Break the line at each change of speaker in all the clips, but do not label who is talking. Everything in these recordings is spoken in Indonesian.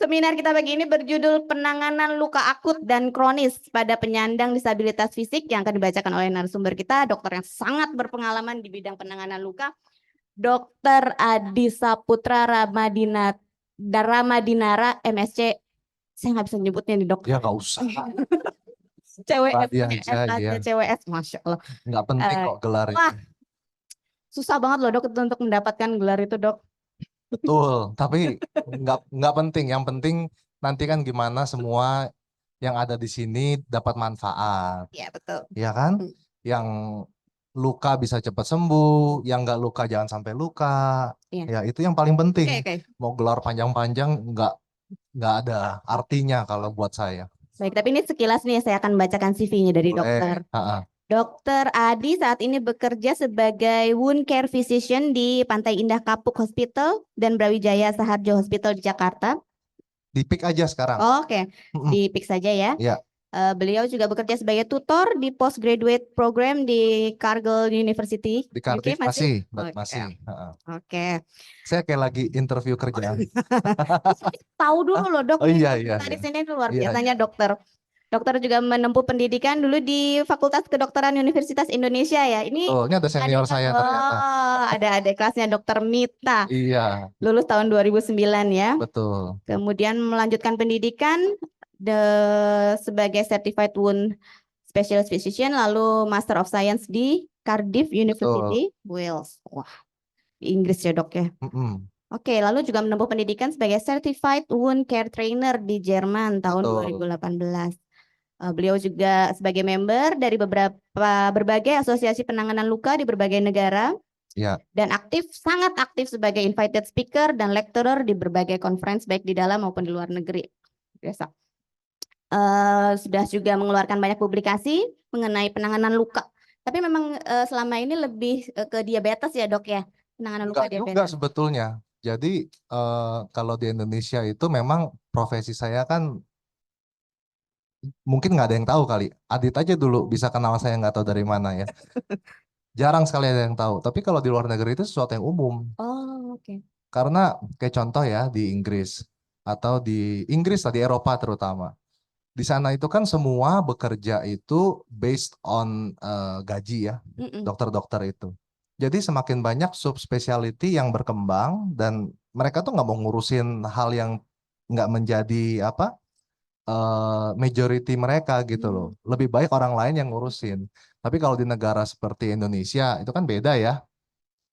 Seminar kita pagi ini berjudul Penanganan Luka Akut dan Kronis pada Penyandang Disabilitas Fisik yang akan dibacakan oleh narasumber kita, dokter yang sangat berpengalaman di bidang penanganan luka, Dr. Adi Saputra Ramadinara, MSc. Saya nggak bisa nyebutnya nih, dok.
Ya nggak usah.
CWS,
Tadi aja ya.
CWS, Masya Allah.
Nggak penting kok gelar itu.
Wah, susah banget loh dok untuk mendapatkan gelar itu, dok.
Betul, tapi nggak penting. Yang penting nanti kan gimana semua yang ada di sini dapat manfaat.
Iya, betul.
Ya kan? Yang luka bisa cepat sembuh, yang nggak luka jangan sampai luka.
Iya.
Ya itu yang paling penting.
Oke.
Mau gelar panjang-panjang nggak ada artinya kalau buat saya.
Baik, tapi ini sekilas nih saya akan bacakan CV-nya dari dokter. Dokter Adi saat ini bekerja sebagai wound care physician di Pantai Indah Kapuk Hospital dan Brawijaya Saharjo Hospital di Jakarta.
Di PIK aja sekarang.
Oh, oke. Di PIK saja ya.
Iya.
Beliau juga bekerja sebagai tutor di postgraduate program di Cargill University.
Di Cardiff
UK,
masih.
Oke.
Saya kayak lagi interview kerjaan.
Tahu dulu loh dok.
Oh iya.
Tadi sini luar biasanya dokter. Dokter juga menempuh pendidikan dulu di Fakultas Kedokteran Universitas Indonesia ya. Ini
ada senior saya ternyata.
Ada adik kelasnya Dokter Mita.
Iya.
Lulus tahun 2009 ya.
Betul.
Kemudian melanjutkan pendidikan sebagai Certified Wound Specialist Physician, lalu Master of Science di Cardiff University, Wales. Wah, di Inggris ya dok ya. Oke, lalu juga menempuh pendidikan sebagai Certified Wound Care Trainer di Jerman tahun 2018. Beliau juga sebagai member dari berbagai asosiasi penanganan luka di berbagai negara.
Ya.
Dan sangat aktif sebagai invited speaker dan lecturer di berbagai conference baik di dalam maupun di luar negeri. Biasa. Sudah juga mengeluarkan banyak publikasi mengenai penanganan luka. Tapi memang selama ini lebih ke diabetes ya dok ya, penanganan luka diabetes.
Enggak sebetulnya. Jadi kalau di Indonesia itu memang profesi saya kan mungkin nggak ada yang tahu kali. Adit aja dulu bisa kenal saya nggak tahu dari mana ya. Jarang sekali ada yang tahu. Tapi kalau di luar negeri itu sesuatu yang umum.
Oh, oke.
Karena kayak contoh ya di Inggris atau di Eropa terutama. Di sana itu kan semua bekerja itu based on gaji ya, dokter-dokter itu. Jadi semakin banyak subspecialty yang berkembang dan mereka tuh nggak mau ngurusin hal yang nggak menjadi majority mereka gitu loh. Lebih baik orang lain yang ngurusin. Tapi kalau di negara seperti Indonesia itu kan beda ya.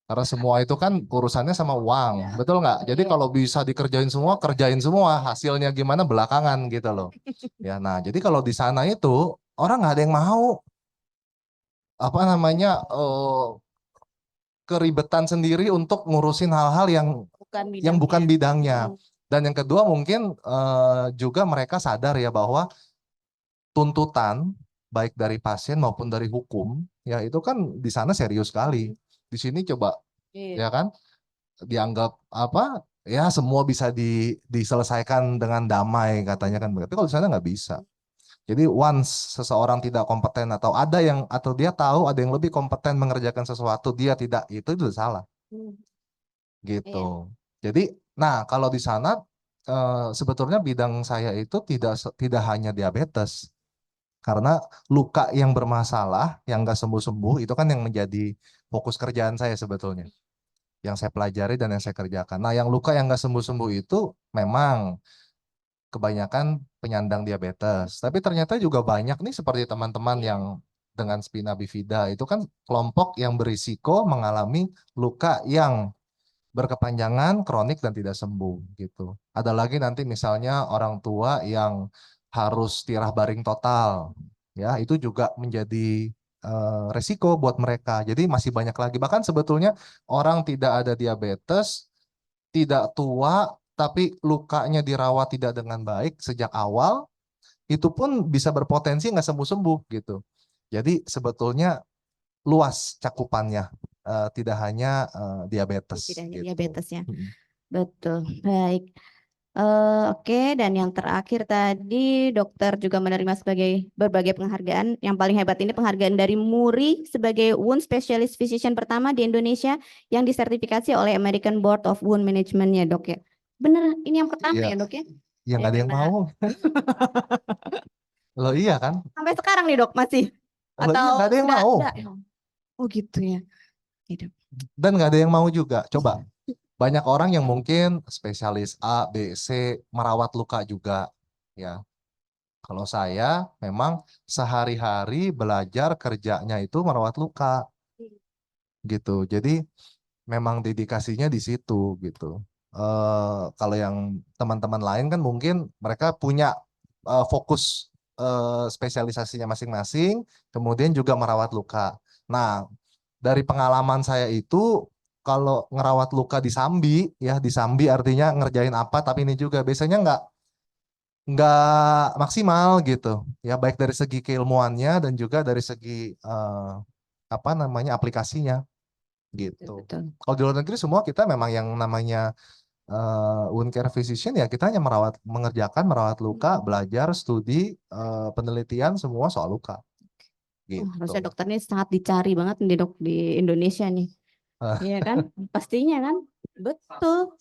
Karena semua itu kan urusannya sama uang, betul nggak? Jadi kalau bisa dikerjain semua, kerjain semua. Hasilnya gimana belakangan gitu loh. Ya, nah jadi kalau di sana itu orang nggak ada yang mau keribetan sendiri untuk ngurusin hal-hal yang bukan bidangnya. Dan yang kedua mungkin juga mereka sadar ya bahwa tuntutan baik dari pasien maupun dari hukum ya itu kan di sana serius sekali. Di sini coba ya kan dianggap ya semua bisa diselesaikan dengan damai katanya kan begitu. Kalau di sana nggak bisa. Jadi once seseorang tidak kompeten atau dia tahu ada yang lebih kompeten mengerjakan sesuatu dia tidak itu salah. Gitu. Jadi nah kalau di sana sebetulnya bidang saya itu tidak hanya diabetes. Karena luka yang bermasalah, yang nggak sembuh-sembuh, itu kan yang menjadi fokus kerjaan saya sebetulnya. Yang saya pelajari dan yang saya kerjakan. Nah, yang luka yang nggak sembuh-sembuh itu memang kebanyakan penyandang diabetes. Tapi ternyata juga banyak nih seperti teman-teman yang dengan spina bifida, itu kan kelompok yang berisiko mengalami luka yang berkepanjangan, kronik, dan tidak sembuh. Gitu. Ada lagi nanti misalnya orang tua yang harus tirah baring total, ya itu juga menjadi resiko buat mereka. Jadi masih banyak lagi. Bahkan sebetulnya orang tidak ada diabetes, tidak tua, tapi lukanya dirawat tidak dengan baik sejak awal, itu pun bisa berpotensi nggak sembuh-sembuh gitu. Jadi sebetulnya luas cakupannya, tidak hanya diabetes.
Tidak hanya
gitu.
diabetes ya. Betul, baik. Oke, dan yang terakhir tadi dokter juga menerima berbagai penghargaan. Yang paling hebat ini penghargaan dari MURI sebagai Wound Specialist Physician pertama di Indonesia yang disertifikasi oleh American Board of Wound Management ya dok ya. Bener, ini yang pertama ya dok ya?
Ya
Ya
nggak ada yang
karena
mau. Loh iya kan?
sampai sekarang nih dok masih
Loh
atau
iya nggak ada yang
sudah
mau.
enggak? Oh gitu ya. Oke, Dok.
Dan nggak ada yang mau juga. Coba, banyak orang yang mungkin spesialis A, B, C, merawat luka juga. Ya, kalau saya memang sehari-hari belajar kerjanya itu merawat luka gitu. Jadi memang dedikasinya di situ gitu. Kalau yang teman-teman lain kan mungkin mereka punya fokus spesialisasinya masing-masing, kemudian juga merawat luka. Nah, dari pengalaman saya itu kalau ngerawat luka di Sambi, ya di Sambi artinya ngerjain apa, tapi ini juga biasanya nggak maksimal gitu. Ya baik dari segi keilmuannya dan juga dari segi eh, apa namanya aplikasinya gitu.
Betul.
Kalau di luar negeri semua kita memang yang namanya wound care physician ya kita hanya mengerjakan merawat luka, belajar, studi, penelitian semua soal luka
Oh,
gitu.
harusnya dokter ini sangat dicari banget nih dok di Indonesia nih.
Eh,
Iya kan? Pastinya kan? Betul.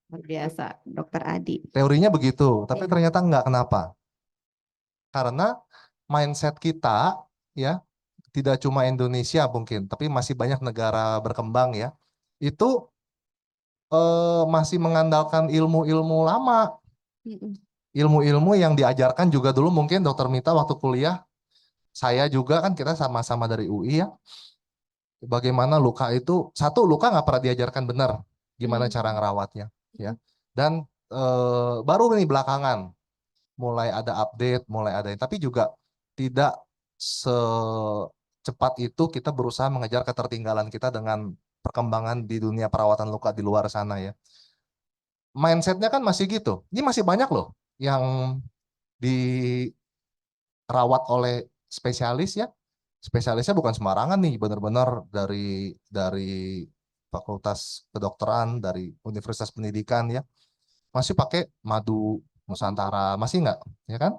Luar biasa, dokter Adi.
Teorinya begitu, tapi
Iya.
ternyata enggak. Kenapa? Karena mindset kita ya tidak cuma Indonesia mungkin, tapi masih banyak negara berkembang ya. Itu masih mengandalkan ilmu-ilmu lama,
Mm-mm.
ilmu-ilmu yang diajarkan juga dulu mungkin Dokter Mita waktu kuliah, saya juga kan kita sama-sama dari UI ya. Bagaimana luka itu, satu luka nggak pernah diajarkan benar, gimana cara ngerawatnya ya. Dan baru nih belakangan mulai ada update, mulai ada, tapi juga tidak secepat itu kita berusaha mengejar ketertinggalan kita dengan perkembangan di dunia perawatan luka di luar sana ya. Mindsetnya kan masih gitu. Ini masih banyak loh yang dirawat oleh spesialis ya. Spesialisnya bukan sembarangan nih, benar-benar dari Fakultas Kedokteran, dari Universitas Pendidikan ya. Masih pakai madu Nusantara, masih nggak? Ya kan?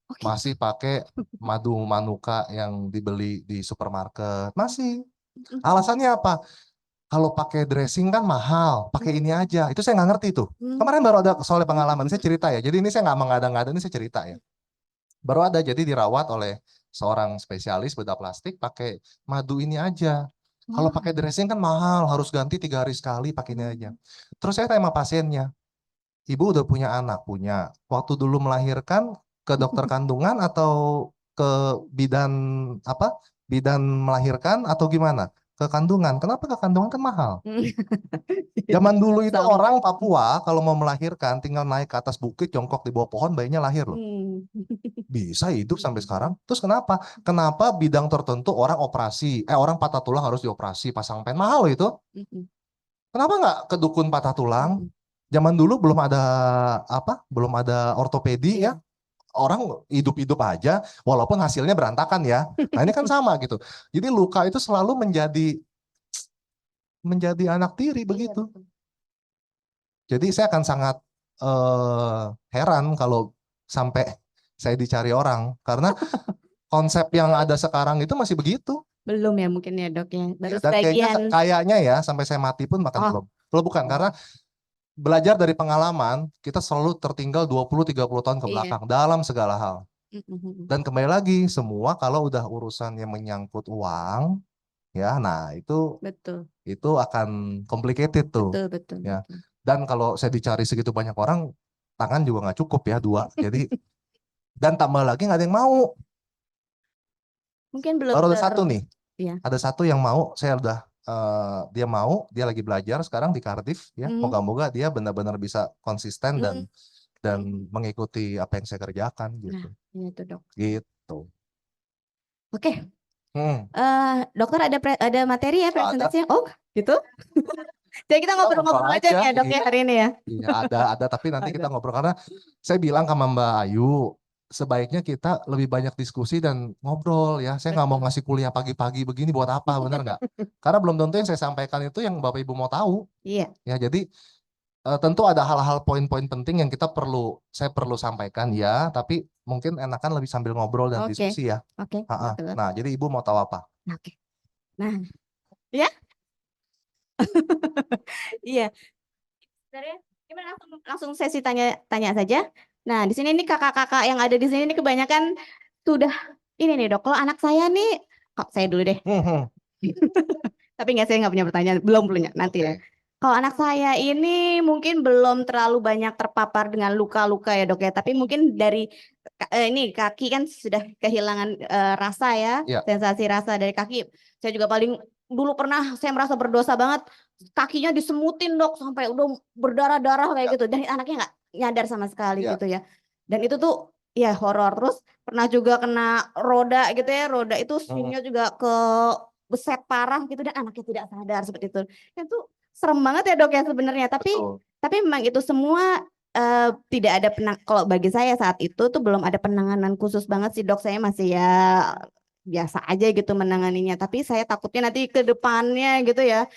Oke.
Masih pakai madu manuka yang dibeli di supermarket. Masih. Alasannya apa? Kalau pakai dressing kan mahal, pakai ini aja. Itu saya nggak ngerti tuh. Kemarin baru ada soal pengalaman, saya cerita ya. Jadi ini saya nggak mengada-ngada, ini saya cerita ya. Baru ada, jadi dirawat oleh seorang spesialis bedah plastik pakai madu ini aja. Kalau pakai dressing kan mahal, harus ganti 3 hari sekali pakai ini aja. Terus saya tanya sama pasiennya, ibu udah punya anak? Punya. Waktu dulu melahirkan ke dokter kandungan atau ke bidan apa? Bidan melahirkan atau gimana? Ke kandungan. Kenapa ke kandungan kan mahal? Zaman dulu itu
Sama.
orang Papua kalau mau melahirkan tinggal naik ke atas bukit, jongkok di bawah pohon, bayinya lahir loh. Bisa hidup sampai sekarang. Terus kenapa? Kenapa bidang tertentu orang operasi, orang patah tulang harus dioperasi, pasang pen mahal loh itu. Kenapa nggak ke dukun patah tulang? Zaman dulu belum ada apa? Belum ada ortopedi ya. Orang hidup-hidup aja, walaupun hasilnya berantakan ya. Nah ini kan sama gitu. Jadi luka itu selalu menjadi anak tiri begitu. Jadi saya akan sangat heran kalau sampai saya dicari orang karena konsep yang ada sekarang itu masih begitu.
Belum ya mungkin ya dok ya. Baru
Dan
sebagian.
kayaknya ya sampai saya mati pun bahkan
Oh,
belum. Belum bukan karena belajar dari pengalaman kita selalu tertinggal 20-30 tahun ke
iya.
belakang dalam segala hal.
Mm-mm.
Dan kembali lagi semua kalau udah urusan yang menyangkut uang ya nah
Betul,
itu akan complicated tuh
betul, betul,
ya.
betul.
Dan kalau saya dicari segitu banyak orang tangan juga nggak cukup ya dua. Jadi dan tambah lagi nggak ada yang mau.
Mungkin belum
Baru ada satu nih.
ya.
Ada satu yang mau, saya udah dia mau, dia lagi belajar sekarang di Cardiff ya.
Mm.
Moga-moga dia benar-benar bisa konsisten
Mm.
dan mengikuti apa yang saya kerjakan
Nah,
gitu.
ini tuh dok.
Gitu.
Oke,
Hmm,
dokter ada materi ya
ada.
presentasinya? Oh, gitu. Jadi kita
Kita
ngobrol-ngobrol
ngobrol
aja nih ya dok
iya.
ya hari ini ya.
Iya, ada tapi nanti kita
Ada.
ngobrol karena saya bilang sama Mbak Ayu sebaiknya kita lebih banyak diskusi dan ngobrol ya. Saya nggak mau
Betul.
ngasih kuliah pagi-pagi begini buat apa, benar nggak? Karena belum tentu yang saya sampaikan itu yang Bapak Ibu mau tahu.
Iya,
Ya, jadi tentu ada hal-hal poin-poin penting yang saya perlu sampaikan ya, tapi mungkin enakan lebih sambil ngobrol dan
oke,
diskusi ya.
oke,
Ha-ha.
betul.
Nah, jadi Ibu mau tahu apa?
Oke. Nah, ya, iya. Sebenarnya Gimana, langsung sesi tanya saja. Nah, di sini nih kakak-kakak yang ada di sini nih kebanyakan sudah ini nih dok. Kalau anak saya nih, kok saya dulu deh. Tapi nggak, saya nggak punya pertanyaan, belum punya, nanti ya. Kalau anak saya ini mungkin belum terlalu banyak terpapar dengan luka-luka ya dok ya. Tapi mungkin dari ini kaki kan sudah kehilangan rasa ya,
Ya.
sensasi rasa dari kaki. Saya juga paling dulu pernah saya merasa berdosa banget, kakinya disemutin dok sampai udah berdarah-darah kayak gitu. Dan anaknya nggak nyadar sama sekali
Ya.
gitu ya. Dan itu tuh ya horor. Terus pernah juga kena roda gitu ya, roda itu swingnya juga ke beset parah gitu dan anaknya tidak sadar seperti itu. Itu serem banget ya dok ya sebenarnya.
Betul.
Tapi memang itu semua tidak ada kalau bagi saya saat itu tuh belum ada penanganan khusus banget sih dok. Saya masih ya biasa aja gitu menanganinya. Tapi saya takutnya nanti ke depannya gitu ya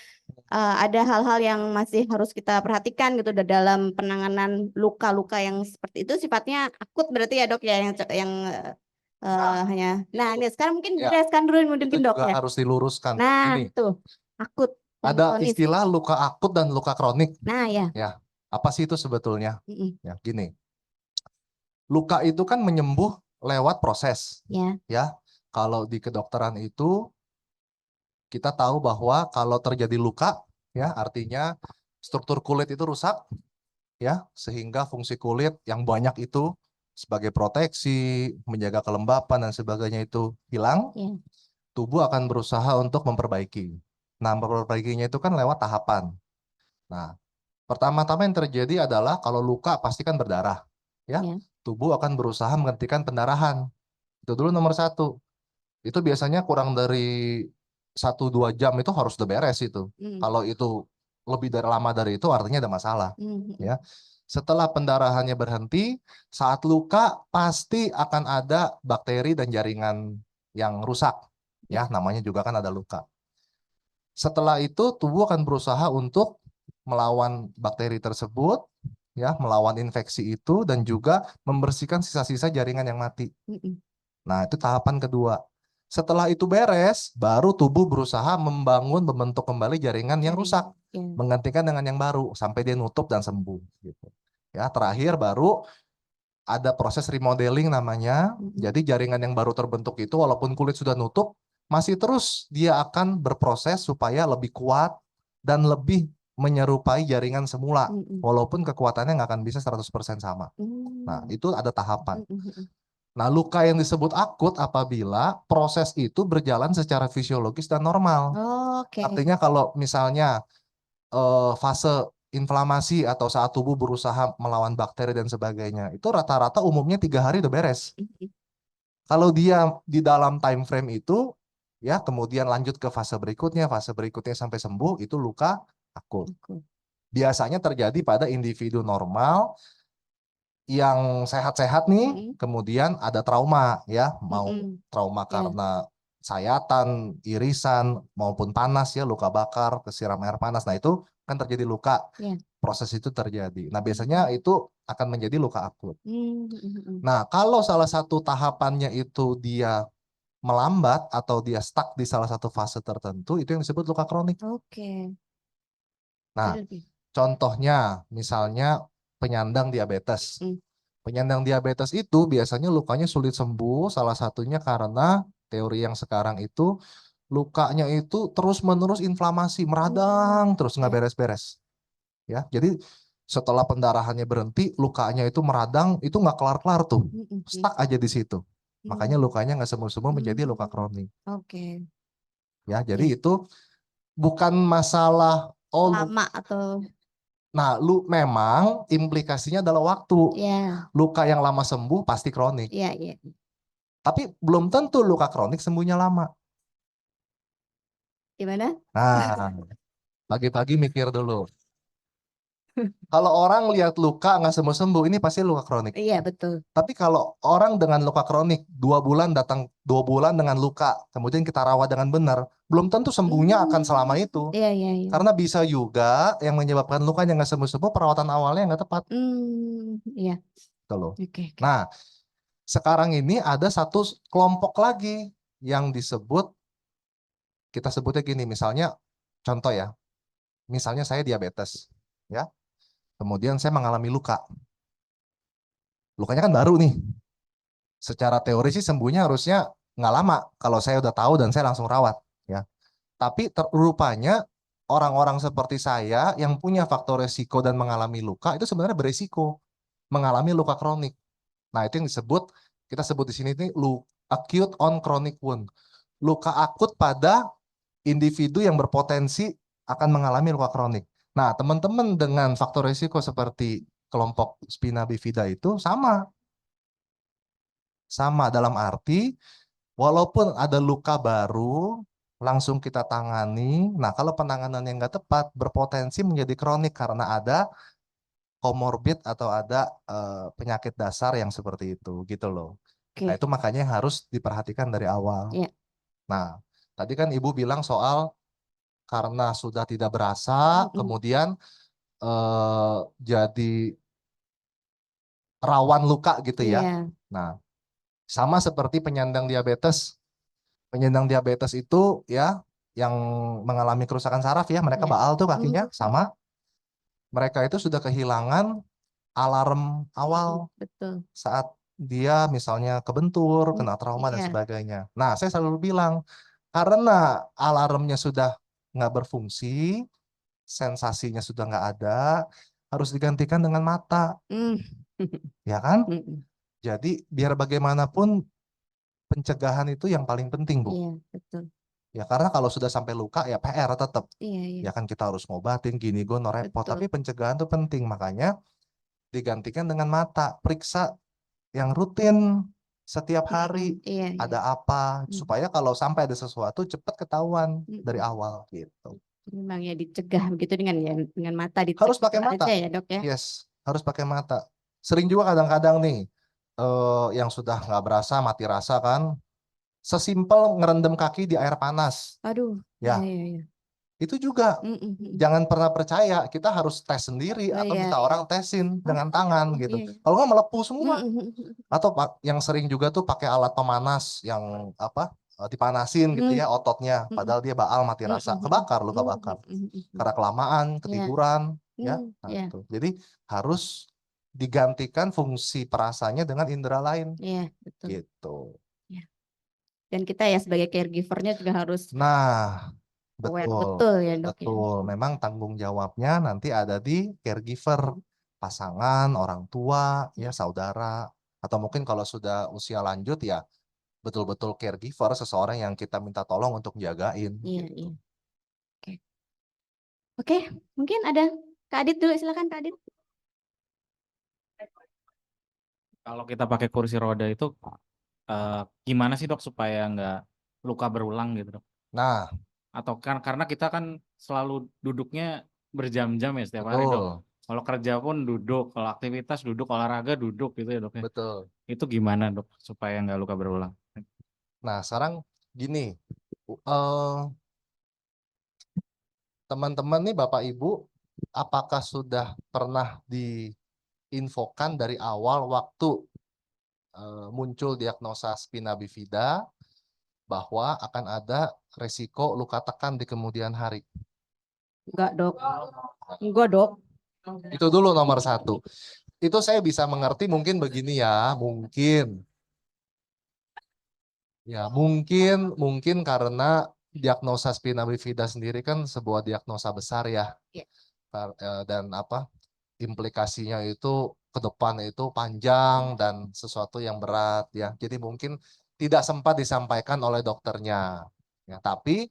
ada hal-hal yang masih harus kita perhatikan gitu dalam penanganan luka-luka yang seperti itu sifatnya akut berarti ya dok ya yang hanya. Nah ini sekarang mungkin
Ya.
dijelaskan dulu mungkin
Itu
dok
juga
ya.
harus diluruskan.
Nah
Ini
itu akut dan
ada
kronis.
istilah luka akut dan luka kronik.
Nah ya.
Ya, apa sih itu sebetulnya?
Mm-mm.
Ya, gini. Luka itu kan menyembuh lewat proses.
Ya.
Ya, kalau di kedokteran itu kita tahu bahwa kalau terjadi luka, ya artinya struktur kulit itu rusak, ya sehingga fungsi kulit yang banyak itu sebagai proteksi, menjaga kelembapan dan sebagainya itu hilang.
Ya.
Tubuh akan berusaha untuk memperbaiki. Nah, memperbaikinya itu kan lewat tahapan. Nah, pertama-tama yang terjadi adalah kalau luka pasti kan berdarah, ya.
Ya.
Tubuh akan berusaha menghentikan pendarahan. Itu dulu nomor satu. Itu biasanya kurang dari 1-2 jam itu harus udah beres itu.
Mm.
Kalau itu lebih dari lama dari itu artinya ada masalah,
Mm.
ya. Setelah pendarahannya berhenti, saat luka pasti akan ada bakteri dan jaringan yang rusak, ya. Namanya juga kan ada luka. Setelah itu tubuh akan berusaha untuk melawan bakteri tersebut, ya, melawan infeksi itu dan juga membersihkan sisa-sisa jaringan yang mati.
Mm.
Nah, itu tahapan kedua. Setelah itu beres, baru tubuh berusaha membentuk kembali jaringan yang rusak,
Ya.
menggantikan dengan yang baru sampai dia nutup dan sembuh gitu. Ya, terakhir baru ada proses remodeling namanya. Jadi jaringan yang baru terbentuk itu walaupun kulit sudah nutup, masih terus dia akan berproses supaya lebih kuat dan lebih menyerupai jaringan semula. Walaupun kekuatannya nggak akan bisa 100% sama. Nah, itu ada tahapan. Nah, luka yang disebut akut apabila proses itu berjalan secara fisiologis dan normal.
Oke.
Artinya kalau misalnya fase inflamasi atau saat tubuh berusaha melawan bakteri dan sebagainya, itu rata-rata umumnya 3 hari udah beres. Kalau dia di dalam time frame itu, ya kemudian lanjut ke fase berikutnya sampai sembuh, itu luka akut. Biasanya terjadi pada individu normal yang sehat-sehat nih, kemudian ada trauma, ya, mau trauma karena sayatan, irisan, maupun panas ya, luka bakar, kesiram air panas. Nah itu kan terjadi luka, proses itu terjadi. Nah biasanya itu akan menjadi luka akut. Nah kalau salah satu tahapannya itu dia melambat atau dia stuck di salah satu fase tertentu, itu yang disebut luka kronik.
Oke.
Nah contohnya misalnya penyandang diabetes. Penyandang diabetes itu biasanya lukanya sulit sembuh, salah satunya karena teori yang sekarang itu lukanya itu terus-menerus inflamasi, meradang terus nggak beres-beres. Ya, jadi setelah pendarahannya berhenti, lukanya itu meradang, itu nggak kelar-kelar tuh, stuck aja di situ. Makanya lukanya nggak sembuh-sembuh menjadi luka kronik.
Oke.
Ya, jadi itu bukan masalah
lama atau
Nah, memang implikasinya adalah waktu. Luka yang lama sembuh pasti kronik. Tapi belum tentu luka kronik sembuhnya lama.
Gimana?
Nah, pagi-pagi mikir dulu. Kalau orang lihat luka nggak sembuh-sembuh, ini pasti luka kronik.
Iya, betul.
Tapi kalau orang dengan luka kronik, 2 bulan datang 2 bulan dengan luka, kemudian kita rawat dengan benar, belum tentu sembuhnya akan selama itu.
Iya.
Karena bisa juga yang menyebabkan luka yang nggak sembuh-sembuh, perawatan awalnya nggak tepat.
Iya.
Gitu loh.
Oke.
Nah, sekarang ini ada satu kelompok lagi yang disebut, kita sebutnya gini, misalnya contoh ya, misalnya saya diabetes, ya. Kemudian saya mengalami luka. Lukanya kan baru nih. Secara teori sih sembuhnya harusnya nggak lama kalau saya udah tahu dan saya langsung rawat. Ya. Tapi rupanya orang-orang seperti saya yang punya faktor resiko dan mengalami luka itu sebenarnya beresiko mengalami luka kronik. Nah, itu yang disebut, kita sebut di sini ini acute on chronic wound. Luka akut pada individu yang berpotensi akan mengalami luka kronik. Nah, teman-teman dengan faktor risiko seperti kelompok spina bifida itu sama. Sama dalam arti, walaupun ada luka baru, langsung kita tangani. Nah, kalau penanganan yang nggak tepat, berpotensi menjadi kronik karena ada komorbid atau ada penyakit dasar yang seperti itu, gitu loh. Nah,
Oke.
itu makanya yang harus diperhatikan dari awal.
Ya.
Nah, tadi kan Ibu bilang soal karena sudah tidak berasa,
Mm-mm.
kemudian jadi rawan luka gitu ya.
Iya.
Nah, sama seperti penyandang diabetes. Penyandang diabetes itu ya yang mengalami kerusakan saraf ya, mereka
Ya.
baal tuh kakinya
Mm.
sama. Mereka itu sudah kehilangan alarm awal
Betul.
saat dia misalnya kebentur, kena trauma dan
Iya.
sebagainya. Nah, saya selalu bilang karena alarmnya sudah nggak berfungsi, sensasinya sudah nggak ada, harus digantikan dengan mata,
Mm.
ya kan?
Mm-mm.
Jadi biar bagaimanapun pencegahan itu yang paling penting, Bu.
Iya, betul.
Ya karena kalau sudah sampai luka ya PR tetap.
Iya, iya.
Ya kan kita harus ngobatin gini gue no repot.
Betul.
Tapi pencegahan itu penting, makanya digantikan dengan mata. Periksa yang rutin setiap hari
Iya, iya.
ada apa
Mm.
supaya kalau sampai ada sesuatu cepat ketahuan dari
Mm-mm.
awal gitu.
Memang ya dicegah begitu dengan ya dengan mata
Harus
diperiksa
pakai mata.
aja ya, Dok ya.
Yes, harus pakai mata. Sering juga kadang-kadang nih yang sudah nggak berasa mati rasa kan, sesimpel ngerendam kaki di air panas.
Aduh. Iya,
Ya,
iya, iya.
itu juga
Mm-mm.
jangan pernah percaya, kita harus tes sendiri
Oh
atau
iya,
minta
iya.
orang tesin
Oh,
dengan tangan
iya,
gitu.
iya.
Kalau nggak melepuh semua.
Mm-mm.
Atau yang sering juga tuh pakai alat pemanas yang apa dipanasin gitu
Mm.
ya ototnya,
Mm-mm.
padahal dia baal mati rasa,
Mm-mm.
kebakar, luka bakar
Mm-mm.
karena kelamaan,
Iya.
ketiduran, ya.
Mm,
Nah,
iya,
itu. Jadi harus digantikan fungsi perasanya dengan indera lain,
iya, betul.
gitu.
Iya. Dan kita ya sebagai caregivernya juga harus
Nah,
aware
betul,
betul ya, Dok ya.
betul. Memang tanggung jawabnya nanti ada di caregiver, pasangan, orang tua, ya saudara, atau mungkin kalau sudah usia lanjut ya betul-betul caregiver, seseorang yang kita minta tolong untuk jagain
Iya,
gitu.
iya. Oke. Oke, mungkin ada Kak Adit dulu, silakan Kak Adit.
Kalau kita pakai kursi roda itu gimana sih dok supaya nggak luka berulang gitu dok?
Nah,
Atau kan karena kita kan selalu duduknya berjam-jam ya setiap hari dok.
betul,
Kalau kerja pun duduk, kalau aktivitas duduk, olahraga duduk gitu ya dok ya.
betul.
Itu gimana dok supaya nggak luka berulang?
Nah, sekarang gini, eh, teman-teman nih Bapak Ibu, apakah sudah pernah diinfokan dari awal waktu muncul diagnosa spina bifida bahwa akan ada resiko luka tekan di kemudian hari?
Enggak, Dok. Enggak, Dok.
Itu dulu nomor satu. Itu saya bisa mengerti mungkin begini ya, mungkin. Ya, mungkin karena diagnosa spina bifida sendiri kan sebuah diagnosa besar ya.
Iya.
Dan apa implikasinya itu ke depan itu panjang dan sesuatu yang berat ya. Jadi mungkin tidak sempat disampaikan oleh dokternya. Ya, tapi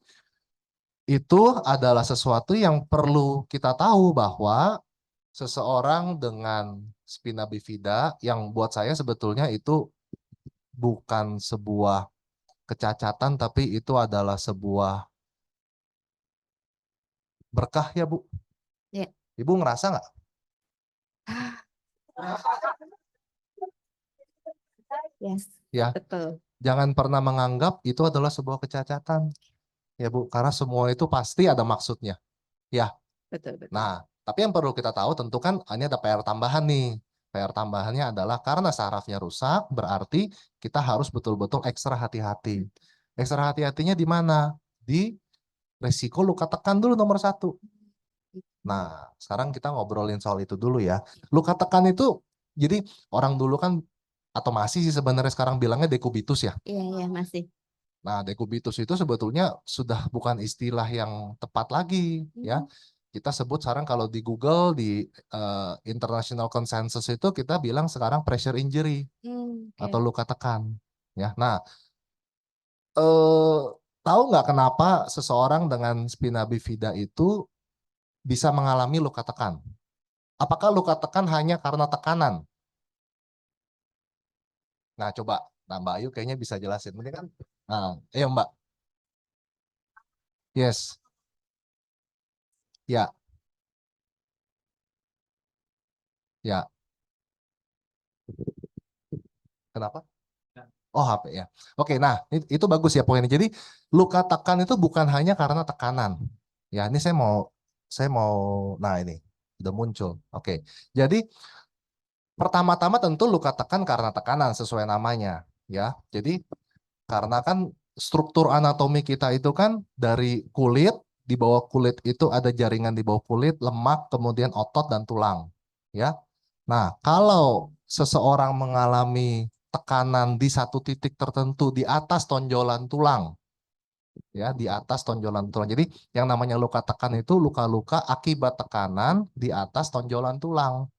itu adalah sesuatu yang perlu kita tahu bahwa seseorang dengan spina bifida yang buat saya sebetulnya itu bukan sebuah kecacatan, tapi itu adalah sebuah berkah ya Bu.
Iya.
Ibu ngerasa nggak?
Yes.
Ya,
Betul.
jangan pernah menganggap itu adalah sebuah kecacatan. Ya Bu, karena semua itu pasti ada maksudnya. Ya,
Betul, betul.
nah, tapi yang perlu kita tahu tentu kan ini ada PR tambahan nih. PR tambahannya adalah karena sarafnya rusak, berarti kita harus betul-betul ekstra hati-hati. Ekstra hati-hatinya di mana? Di resiko luka tekan dulu nomor satu. Nah, sekarang kita ngobrolin soal itu dulu ya. Luka tekan itu, jadi orang dulu kan, atau masih sih sebenarnya sekarang bilangnya dekubitus ya.
Iya, masih.
Nah, dekubitus itu sebetulnya sudah bukan istilah yang tepat lagi ya. Kita sebut sekarang kalau di Google, di international consensus itu kita bilang sekarang pressure injury atau
Oke.
luka tekan. Ya, nah, tahu nggak kenapa seseorang dengan spina bifida itu bisa mengalami luka tekan? Apakah luka tekan hanya karena tekanan? Nah, coba. Nah, Mbak Ayu kayaknya bisa jelasin. Ini kan, nah, ayo Mbak. Yes. Ya, ya. Kenapa? Oh, HP ya. Oke, nah itu bagus ya poinnya. Jadi luka tekan itu bukan hanya karena tekanan. Ya, ini saya mau, nah ini udah muncul. Oke, jadi pertama-tama tentu luka tekan karena tekanan sesuai namanya. Ya, jadi karena kan struktur anatomi kita itu kan dari kulit, di bawah kulit itu ada jaringan di bawah kulit, lemak, kemudian otot dan tulang. Ya, nah kalau seseorang mengalami tekanan di satu titik tertentu di atas tonjolan tulang, ya di atas tonjolan tulang. Jadi yang namanya luka tekan itu luka-luka akibat tekanan di atas tonjolan tulang.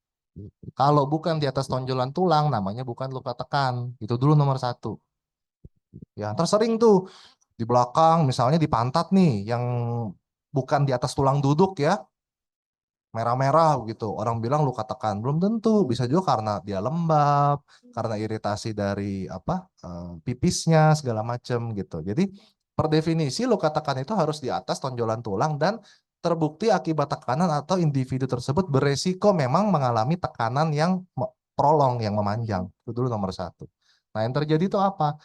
Kalau bukan di atas tonjolan tulang, namanya bukan luka tekan. Itu dulu nomor satu. Ya, terus sering tuh di belakang, misalnya di pantat nih, yang bukan di atas tulang duduk ya, merah-merah gitu. Orang bilang luka tekan, belum tentu. Bisa juga karena dia lembab, karena iritasi dari apa pipisnya segala macam gitu. Jadi per definisi luka tekan itu harus di atas tonjolan tulang dan terbukti akibat tekanan atau individu tersebut beresiko memang mengalami tekanan yang prolong, yang memanjang. Itu dulu nomor satu. Nah, yang terjadi itu apa?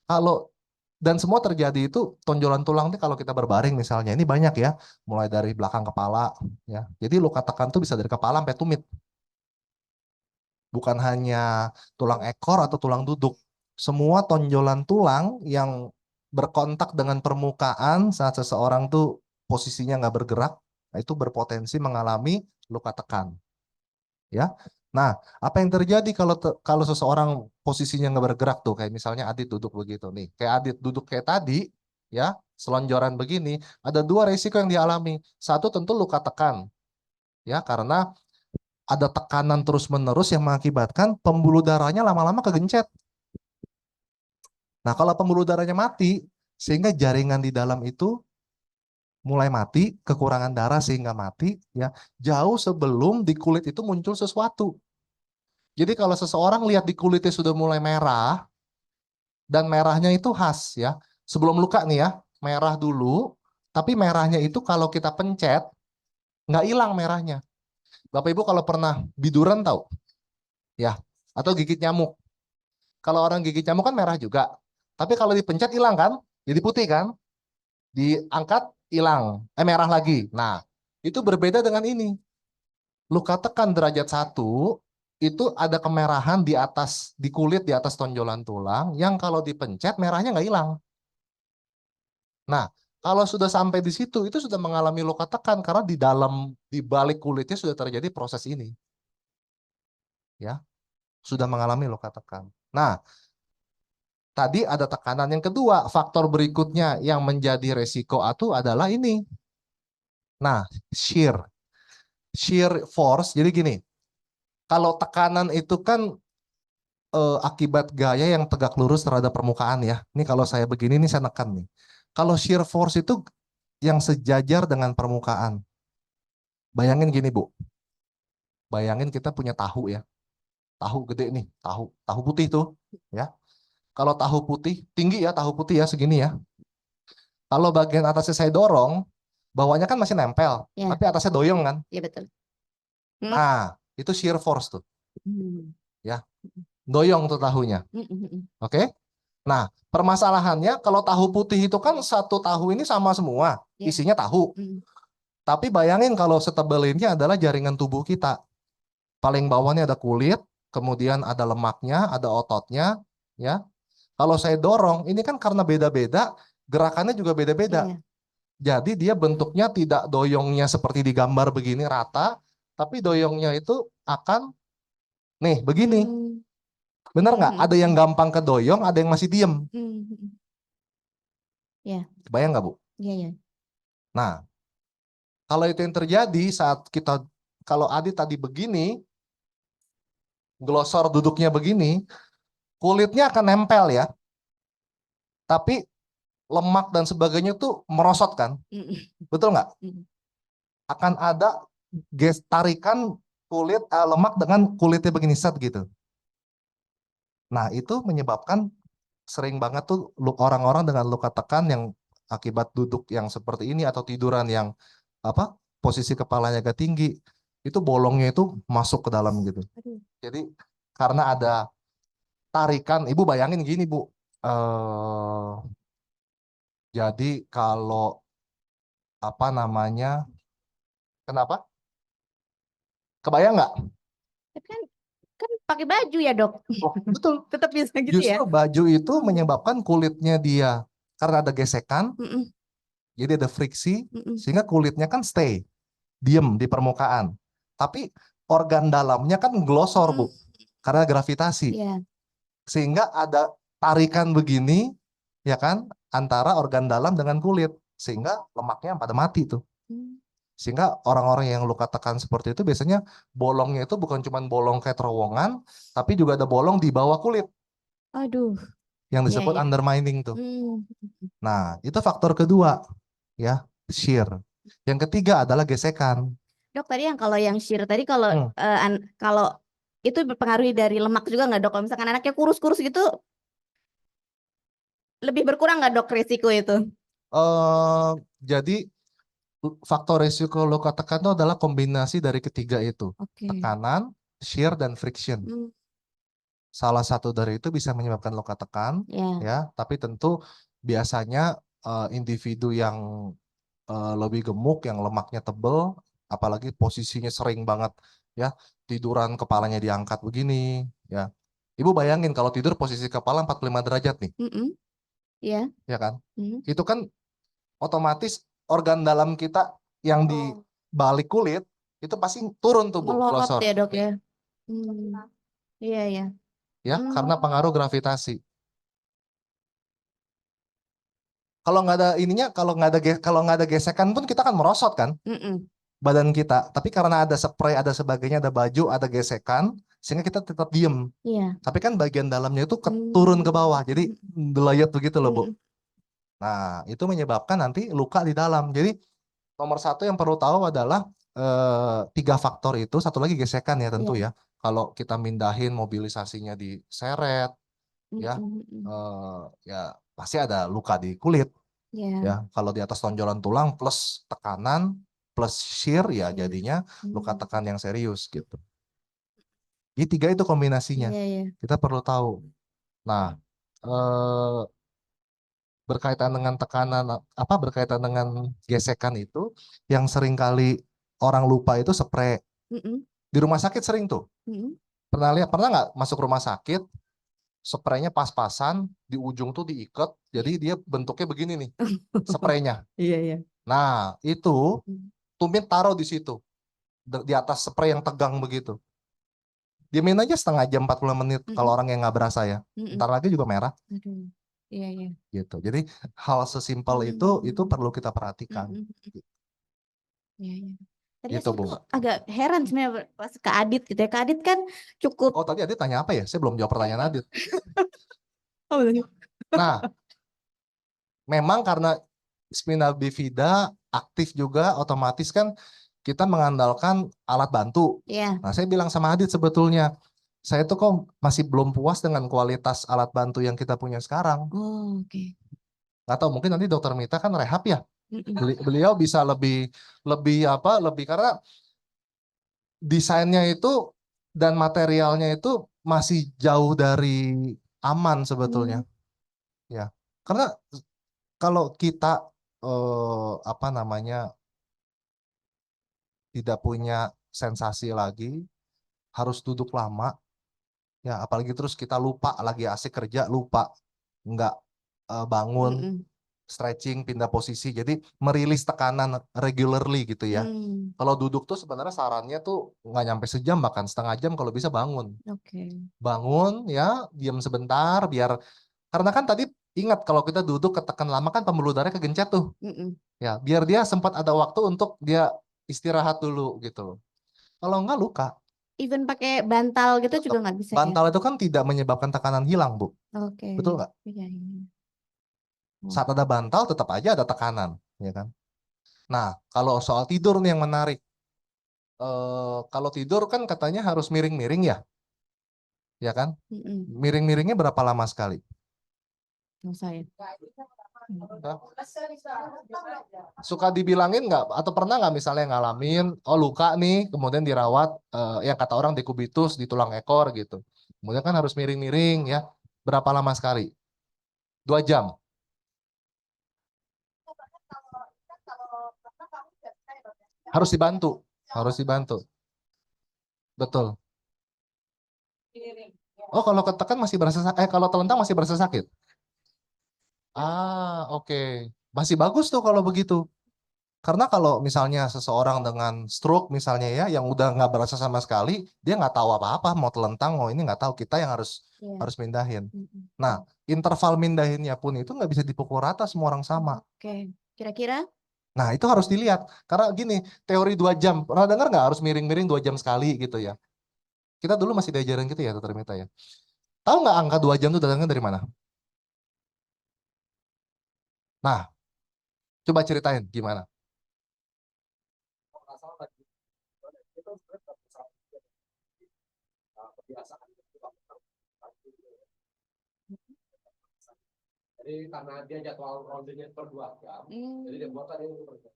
Kalau dan semua terjadi itu tonjolan tulang nih kalau kita berbaring misalnya ini banyak ya, mulai dari belakang kepala ya. Jadi luka tekan tuh bisa dari kepala sampai tumit. Bukan hanya tulang ekor atau tulang duduk. Semua tonjolan tulang yang berkontak dengan permukaan saat seseorang tuh posisinya nggak bergerak, nah itu berpotensi mengalami luka tekan. Ya. Nah, apa yang terjadi kalau seseorang posisinya nggak bergerak tuh, kayak misalnya Adit duduk begitu nih, kayak Adit duduk kayak tadi, ya, selonjoran begini, ada dua resiko yang dialami. Satu tentu luka tekan, ya, karena ada tekanan terus-menerus yang mengakibatkan pembuluh darahnya lama-lama kegencet. Nah, kalau pembuluh darahnya mati, sehingga jaringan di dalam itu mulai mati, kekurangan darah sehingga mati, ya, jauh sebelum di kulit itu muncul sesuatu. Jadi kalau seseorang lihat di kulitnya sudah mulai merah, dan merahnya itu khas ya, sebelum luka nih ya, merah dulu, tapi merahnya itu kalau kita pencet, nggak hilang merahnya. Bapak Ibu kalau pernah biduran tahu? Ya, atau gigit nyamuk. Kalau orang gigit nyamuk kan merah juga, tapi kalau dipencet hilang kan, jadi putih kan, diangkat hilang, merah lagi. Nah, itu berbeda dengan ini. Luka tekan derajat 1 itu ada kemerahan di atas, di kulit di atas tonjolan tulang yang kalau dipencet merahnya nggak hilang. Nah, kalau sudah sampai di situ itu sudah mengalami luka tekan karena di dalam, di balik kulitnya sudah terjadi proses ini. Ya, sudah mengalami luka tekan. Nah, tadi ada tekanan yang kedua, faktor berikutnya yang menjadi resiko itu adalah ini. Nah, shear force. Jadi gini, kalau tekanan itu kan akibat gaya yang tegak lurus terhadap permukaan ya. Ini kalau saya begini, ini saya nekan nih. Kalau shear force itu yang sejajar dengan permukaan. Bayangin gini Bu, bayangin kita punya tahu ya. Tahu gede nih, tahu putih tuh ya. Kalau tahu putih, tinggi ya tahu putih ya segini ya. Kalau bagian atasnya saya dorong, bawahnya kan masih nempel,
Ya.
tapi atasnya doyong kan.
Iya betul.
Nah, itu shear force tuh.
Hmm.
Ya, doyong tuh tahunya. Oke? Nah, permasalahannya kalau tahu putih itu kan satu tahu ini sama semua,
Ya.
isinya tahu. Tapi bayangin kalau setebal ini adalah jaringan tubuh kita. Paling bawahnya ada kulit, kemudian ada lemaknya, ada ototnya, ya. Kalau saya dorong, ini kan karena beda-beda, gerakannya juga beda-beda.
Iya.
Jadi dia bentuknya tidak doyongnya seperti di gambar begini rata, tapi doyongnya itu akan nih begini.
Hmm.
Bener nggak? Ada yang gampang ke doyong, ada yang masih diem.
Ya,
Bayang nggak, Bu?
ya, ya.
Nah, kalau itu yang terjadi saat kita, kalau Adit tadi begini, glosor duduknya begini, kulitnya akan nempel ya. Tapi lemak dan sebagainya tuh merosot kan? Betul nggak? Akan ada tarikan kulit lemak dengan kulitnya begini set gitu. Nah, itu menyebabkan sering banget tuh orang-orang dengan luka tekan yang akibat duduk yang seperti ini atau tiduran yang apa posisi kepalanya agak tinggi, itu bolongnya itu masuk ke dalam gitu. Jadi karena ada tarikan, Ibu bayangin gini Bu, jadi kalau apa namanya, kenapa? Kebayang nggak?
Tapi kan pakai baju ya, Dok.
Oh, betul.
Tetap bisa gitu ya.
Justru baju itu menyebabkan kulitnya dia karena ada gesekan, jadi ada friksi, sehingga kulitnya kan stay, diem di permukaan. Tapi organ dalamnya kan glosor Bu, karena gravitasi.
Iya.
Sehingga ada tarikan begini, ya kan, antara organ dalam dengan kulit, sehingga lemaknya pada mati tuh. Sehingga orang-orang yang luka tekan seperti itu biasanya bolongnya itu bukan cuma bolong kayak terowongan, tapi juga ada bolong di bawah kulit.
Aduh.
Yang disebut undermining tuh. Nah, itu faktor kedua, ya, shear. Yang ketiga adalah gesekan.
Dok, tadi kalau yang shear tadi kalau kalau itu berpengaruh dari lemak juga nggak, Dok? Kalau misalkan anaknya kurus-kurus gitu, lebih berkurang nggak, Dok, risiko itu?
Jadi faktor risiko luka tekan itu adalah kombinasi dari ketiga itu. Tekanan, shear, dan friction. Salah satu dari itu bisa menyebabkan luka tekan, ya. Tapi tentu biasanya individu yang lebih gemuk, yang lemaknya tebel, apalagi posisinya sering banget, ya, tiduran kepalanya diangkat begini, ya. Ibu bayangin kalau tidur posisi kepala 45 derajat nih, ya kan? Itu kan otomatis organ dalam kita yang di balik kulit itu pasti turun tuh Bu,
Melorot
glosor.
ya, Dok ya. Iya, ya.
Ya, karena pengaruh gravitasi. Kalau nggak ada ininya, kalau nggak ada gesekan pun kita kan merosot kan badan kita. Tapi karena ada spray, ada sebagainya, ada baju, ada gesekan, sehingga kita tetap diem.
Iya.
Tapi kan bagian dalamnya itu turun ke bawah, jadi delayet begitu loh Bu. Nah, itu menyebabkan nanti luka di dalam. Jadi nomor satu yang perlu tahu adalah 3 faktor itu, satu lagi gesekan ya tentu ya. Kalau kita mindahin mobilisasinya diseret, ya, ya pasti ada luka di kulit. Ya, kalau di atas tonjolan tulang plus tekanan plus shear ya jadinya luka tekan yang serius gitu. Jadi 3 itu kombinasinya. Kita perlu tahu. Nah, berkaitan dengan tekanan berkaitan dengan gesekan itu yang sering kali orang lupa itu spray. Di rumah sakit sering tuh. Pernah nggak masuk rumah sakit, spraynya pas-pasan, di ujung tuh diikat, jadi dia bentuknya begini nih, spraynya.
Iya.
Nah, itu tumit taruh di situ, di atas spray yang tegang begitu. Diamin aja setengah jam, 40 menit, kalau orang yang nggak berasa ya. Ntar lagi juga merah.
Iya.
Gitu. Jadi hal sesimpel itu perlu kita perhatikan.
Iya. Tadi
Gitu,
saya
Bu.
tuh agak heran sebenarnya pas ke Adit gitu ya. Ke Adit kan cukup.
Oh, tadi Adit tanya apa ya? Saya belum jawab pertanyaan Adit.
Betul.
Nah, memang karena spinal bifida aktif juga, otomatis kan kita mengandalkan alat bantu. Nah, saya bilang sama Adit sebetulnya, saya tuh kok masih belum puas dengan kualitas alat bantu yang kita punya sekarang. Nggak tahu, mungkin nanti Dokter Mita kan rehab ya. Beliau bisa lebih karena desainnya itu dan materialnya itu masih jauh dari aman sebetulnya. Ya. Karena kalau kita tidak punya sensasi lagi, harus duduk lama, ya apalagi terus kita lupa lagi asik kerja, lupa nggak bangun, stretching, pindah posisi. Jadi merilis tekanan regularly gitu ya.
Hmm,
Kalau duduk tuh sebenarnya sarannya tuh nggak nyampe sejam, bahkan setengah jam kalau bisa bangun.
oke.
Bangun ya, diam sebentar biar, karena kan tadi ingat kalau kita duduk ketekan lama kan pembuluh darah kegencet tuh.
Mm-mm.
Ya, biar dia sempat ada waktu untuk dia istirahat dulu gitu. Kalau nggak luka.
Even pakai bantal gitu juga nggak bisa ya?
Bantal itu kan tidak menyebabkan tekanan hilang, Bu.
Oke.
Betul nggak?
Iya, iya.
Saat ada bantal tetap aja ada tekanan, ya kan? Nah, kalau soal tidur nih yang menarik. Kalau tidur kan katanya harus miring-miring ya kan?
Mm-mm.
Miring-miringnya berapa lama sekali?
Nggak usah ya.
Hah? Suka dibilangin nggak? Atau pernah nggak misalnya ngalamin, oh luka nih, kemudian dirawat, yang kata orang dekubitus di tulang ekor gitu. Kemudian kan harus miring-miring ya. Berapa lama sekali? 2 jam. Harus dibantu, harus dibantu. Betul. Oh, kalau ketekan masih berasa kalau telentang masih berasa sakit. Ah, oke. Masih bagus tuh kalau begitu. Karena kalau misalnya seseorang dengan stroke misalnya ya, yang udah nggak berasa sama sekali, dia nggak tahu apa-apa, mau telentang, mau ini nggak tahu. Kita yang harus
Iya.
harus mindahin.
Mm-mm.
Nah, interval mindahinnya pun itu nggak bisa dipukul rata semua orang sama.
Oke. Kira-kira?
Nah, itu harus dilihat. Karena gini, teori 2 jam. Pernah dengar nggak harus miring-miring 2 jam sekali gitu ya? Kita dulu masih diajarin gitu ya, Dr. Mita ya. Tahu nggak angka 2 jam itu datangnya dari mana? Nah, coba ceritain gimana. Jadi karena dia jadwal ronsennya per 2 jam, jadi dia buat tadi per jam.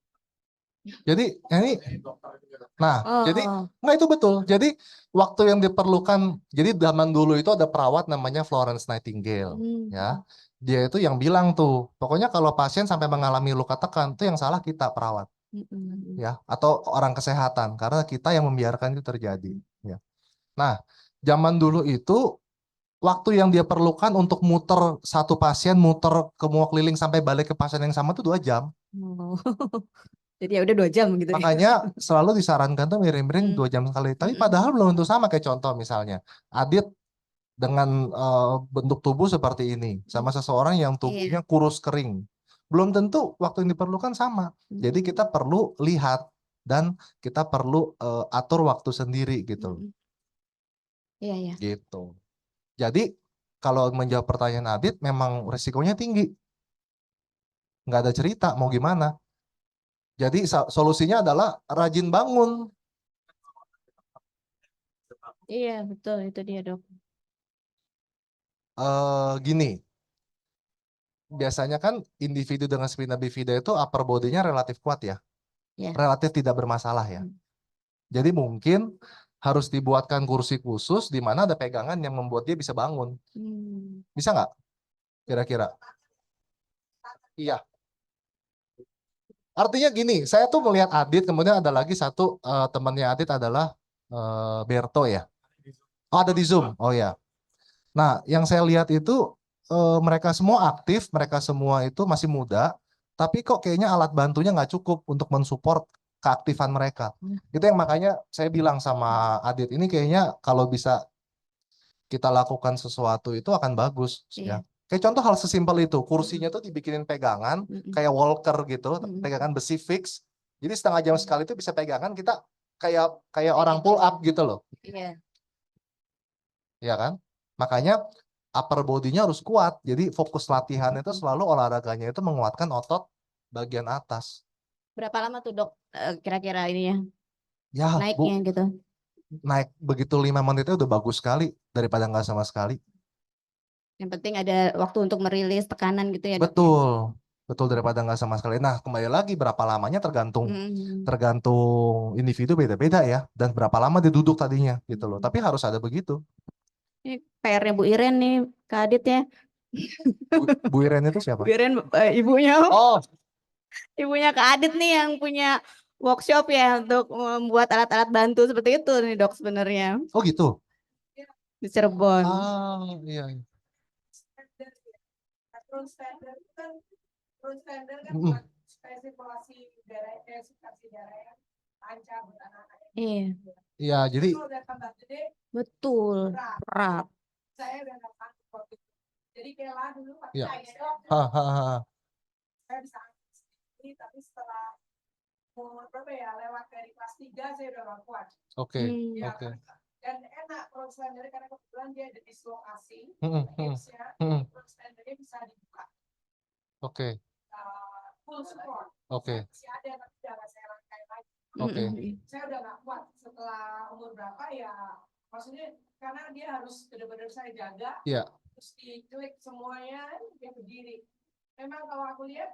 Jadi ini, nah, jadi
Oh.
nggak itu betul. Jadi waktu yang diperlukan, jadi zaman dulu itu ada perawat namanya Florence Nightingale,
Hmm.
ya. Dia itu yang bilang tuh, pokoknya kalau pasien sampai mengalami luka tekan, itu yang salah kita perawat,
Mm-mm.
ya, atau orang kesehatan, karena kita yang membiarkan itu terjadi, ya. Nah, zaman dulu itu waktu yang dia perlukan untuk muter satu pasien, muter ke semua keliling sampai balik ke pasien yang sama itu 2 jam.
Oh. Jadi ya udah 2 jam gitu ya.
Makanya selalu disarankan tuh miring-miring 2 jam sekali. Tapi padahal belum tentu sama, kayak contoh misalnya, Adit dengan bentuk tubuh seperti ini, sama seseorang yang tubuhnya kurus kering. Belum tentu waktu yang diperlukan sama. Jadi kita perlu lihat dan kita perlu atur waktu sendiri gitu.
Iya, iya.
Gitu. Jadi kalau menjawab pertanyaan Adit, memang risikonya tinggi. Nggak ada cerita, mau gimana. Jadi solusinya adalah rajin bangun.
Iya, betul. Itu dia, Dok.
Gini, biasanya kan individu dengan spina bifida itu upper body-nya relatif kuat ya.
Ya.
Relatif tidak bermasalah ya. Jadi mungkin harus dibuatkan kursi khusus di mana ada pegangan yang membuat dia bisa bangun. Bisa nggak? Kira-kira? Iya. Artinya gini, saya tuh melihat Adit, kemudian ada lagi satu temannya Adit adalah Berto ya. Oh, ada di Zoom. Oh ya. Nah, yang saya lihat itu mereka semua aktif, mereka semua itu masih muda, tapi kok kayaknya alat bantunya nggak cukup untuk mensupport keaktifan mereka. Itu yang makanya saya bilang sama Adit, ini kayaknya kalau bisa kita lakukan sesuatu itu akan bagus ya. Kayak contoh hal sesimpel itu, kursinya tuh dibikinin pegangan kayak walker gitu, pegangan besi fix. Jadi setengah jam sekali itu bisa pegangan, kita kayak orang pull up gitu loh.
Iya.
Ya kan? Makanya upper body-nya harus kuat. Jadi fokus latihan itu selalu olahraganya itu menguatkan otot bagian atas.
Berapa lama tuh, Dok, kira-kira ini ya?
Ya,
Naiknya
Bu,
gitu.
naik begitu 5 menitnya udah bagus sekali daripada nggak sama sekali.
Yang penting ada waktu untuk merilis tekanan gitu ya, Dok.
Betul, betul daripada nggak sama sekali. Nah, kembali lagi berapa lamanya tergantung individu beda-beda ya, dan berapa lama dia duduk tadinya gitu loh. Tapi harus ada begitu.
Ini PR-nya Bu Iren nih, Kak Adit ya.
Bu Iren itu siapa?
Bu Iren ibunya.
Oh,
Ibunya Kak Adit nih yang punya workshop ya untuk membuat alat-alat bantu seperti itu nih, Dok, sebenarnya
oh gitu.
di Cirebon.
Ah, iya.
Terus standar kan
Mm-mm.
buat supaya sirkulasi darah, sirkulasi darah yang lancar buat anak-anak.
Iya,
Iya, jadi
Kalau udah tambah gede,
betul.
berat.
Berat.
Saya udah nggak sanggup waktu itu. Jadi Kela dulu pakai
Iya.
gendong,
hahaha.
saya bisa angkat sendiri, tapi setelah umur berapa ya, lewat dari kelas 3 saya udah nggak kuat.
Oke,
Ya,
oke.
dan enak kalau standar karena kebetulan dia ada dislokasi,
Mm-mm,
hipsnya,
mm-mm.
terus standarnya bisa dibuka.
Oke,
Full support.
oke,
Masih ada tapi udah nggak saya rangkai lagi.
oke.
Saya udah nggak kuat setelah umur berapa ya, maksudnya karena dia harus benar-benar saya jaga,
Iya,
terus diklik semuanya dia berdiri. Memang kalau aku lihat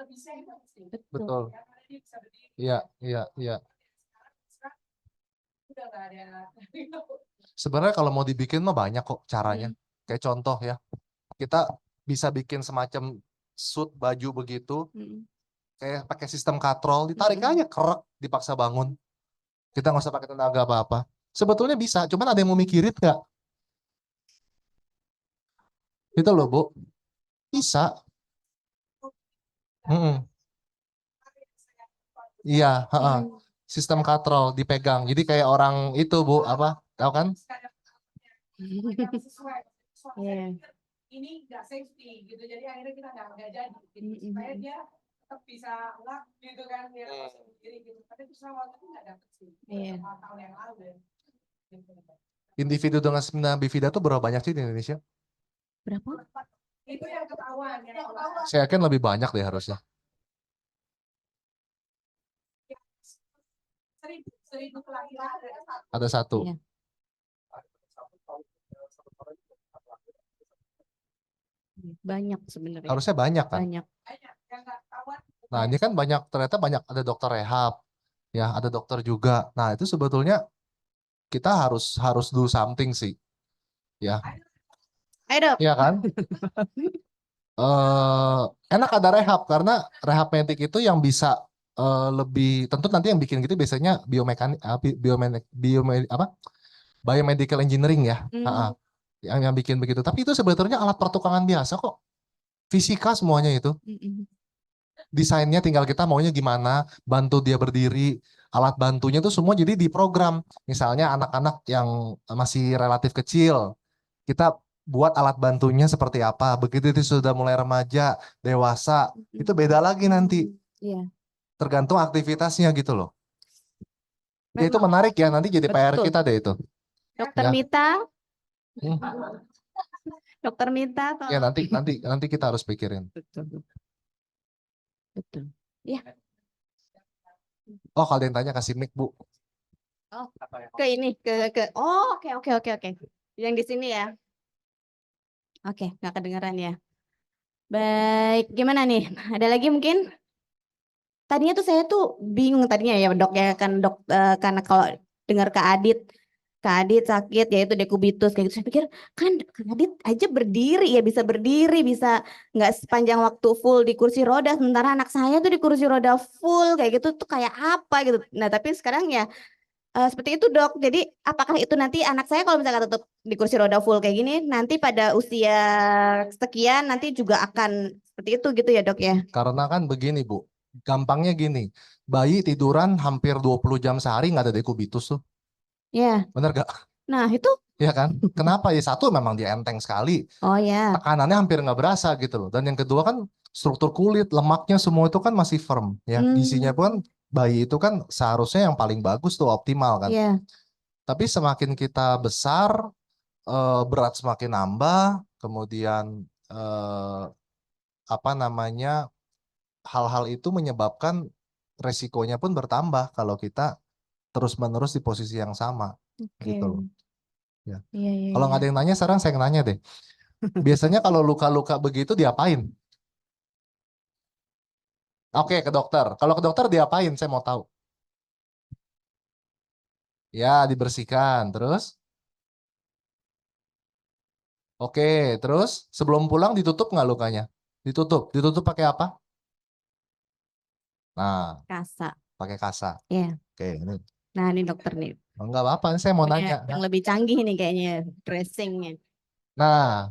lebih sehat sih.
betul.
Ya, karena dia bisa berdiri.
Iya, iya, iya.
Sekarang udah nggak ada.
Sebenarnya kalau mau dibikin mah banyak kok caranya.
Mm.
Kayak contoh ya, kita bisa bikin semacam suit baju begitu, kayak pakai sistem katrol, ditarik
Mm-mm.
aja kerek, dipaksa bangun. Kita nggak usah pakai tenaga apa-apa. Sebetulnya bisa, cuman ada yang mau mikirin nggak? Itu loh, Bu. Bisa. Mm-mm. Iya, heeh. Sistem katrol dipegang. Jadi kayak orang itu, Bu, apa? Tahu kan?
Sesuai.
Iya.
Ini nggak safety gitu, jadi akhirnya kita nggak jadi gitu.
Mm-mm.
Supaya dia tetap bisa ngelak gitu kan, dia sendiri gitu. Tapi terus waktu itu nggak dapet sih.
Iya.
4 tahun yang lalu ya.
Individu dengan spina bifida tuh berapa banyak sih di Indonesia?
Berapa?
Itu yang ketahuan, yang ketahuan.
Saya yakin lebih banyak deh harusnya.
1000 kelahiran
Ada satu.
Iya. Banyak sebenarnya.
Harusnya banyak kan?
Banyak.
banyak yang nggak ketahuan.
Nah, ini kan banyak, ternyata banyak, ada dokter rehab, ya, ada dokter juga. Nah, itu sebetulnya kita harus do something sih. Ya,
Ayo dok.
iya kan? Enak ada rehab karena rehab medik itu yang bisa lebih, tentu nanti yang bikin gitu biasanya biomekanik, biomedical engineering ya.
Hmm.
Yang bikin begitu. Tapi itu sebetulnya alat pertukangan biasa kok. Fisika semuanya itu.
Mm-mm.
Desainnya tinggal kita maunya gimana, bantu dia berdiri, alat bantunya tuh semua jadi diprogram. Misalnya anak-anak yang masih relatif kecil, kita buat alat bantunya seperti apa. Begitu itu sudah mulai remaja, dewasa, itu beda lagi nanti.
Iya.
Tergantung aktivitasnya gitu loh. Ya, itu
Memang.
menarik ya, nanti jadi PR
Betul.
kita deh itu.
Dokter
Ya.
Mita,
Hmm.
Dokter Mita,
Ya,
tolong.
nanti kita harus pikirin.
Betul. Betul. Ya.
Oh, kalau ada yang tanya kasih mic, Bu.
Oh, ke ini, ke. Oh, oke. Yang di sini ya. Oke, nggak kedengeran ya. Baik, gimana nih? Ada lagi mungkin? Tadinya tuh saya tuh bingung tadinya ya dok ya kan dok, karena kalau dengar Kak Adit sakit yaitu dekubitus kayak gitu saya pikir kan Kak Adit aja berdiri ya bisa berdiri bisa nggak sepanjang waktu full di kursi roda sementara anak saya tuh di kursi roda full kayak gitu tuh kayak apa gitu. Nah tapi sekarang ya seperti itu dok. Jadi apakah itu nanti anak saya kalau misalkan tetap di kursi roda full kayak gini nanti pada usia sekian nanti juga akan seperti itu gitu ya dok ya?
Karena kan begini, Bu. Gampangnya gini, bayi tiduran hampir 20 jam sehari nggak ada dekubitus tuh.
Ya.
Bener gak?
Nah itu.
Ya kan? Kenapa? Ya satu memang dia enteng sekali.
Oh ya.
Tekanannya hampir nggak berasa gitu loh. Dan yang kedua kan struktur kulit, lemaknya semua itu kan masih firm. Ya, gizinya pun bayi itu kan seharusnya yang paling bagus tuh optimal kan.
Iya.
Tapi semakin kita besar, berat semakin nambah, kemudian hal-hal itu menyebabkan resikonya pun bertambah kalau kita terus-menerus di posisi yang sama.
Oke.
Gitu loh. Ya.
Iya.
Kalau nggak ada yang nanya, sekarang saya nanya deh. Biasanya kalau luka-luka begitu diapain? Oke, ke dokter. Kalau ke dokter diapain? Saya mau tahu. Ya, dibersihkan. Terus? Oke, terus sebelum pulang ditutup nggak lukanya? Ditutup. Ditutup pakai apa? Nah,
Kasa.
pakai kasa.
Iya.
Oke, ini.
Nah, ini dokter nih.
Enggak apa-apa, saya mau nanya.
Yang lebih canggih nih kayaknya dressingnya.
Nah,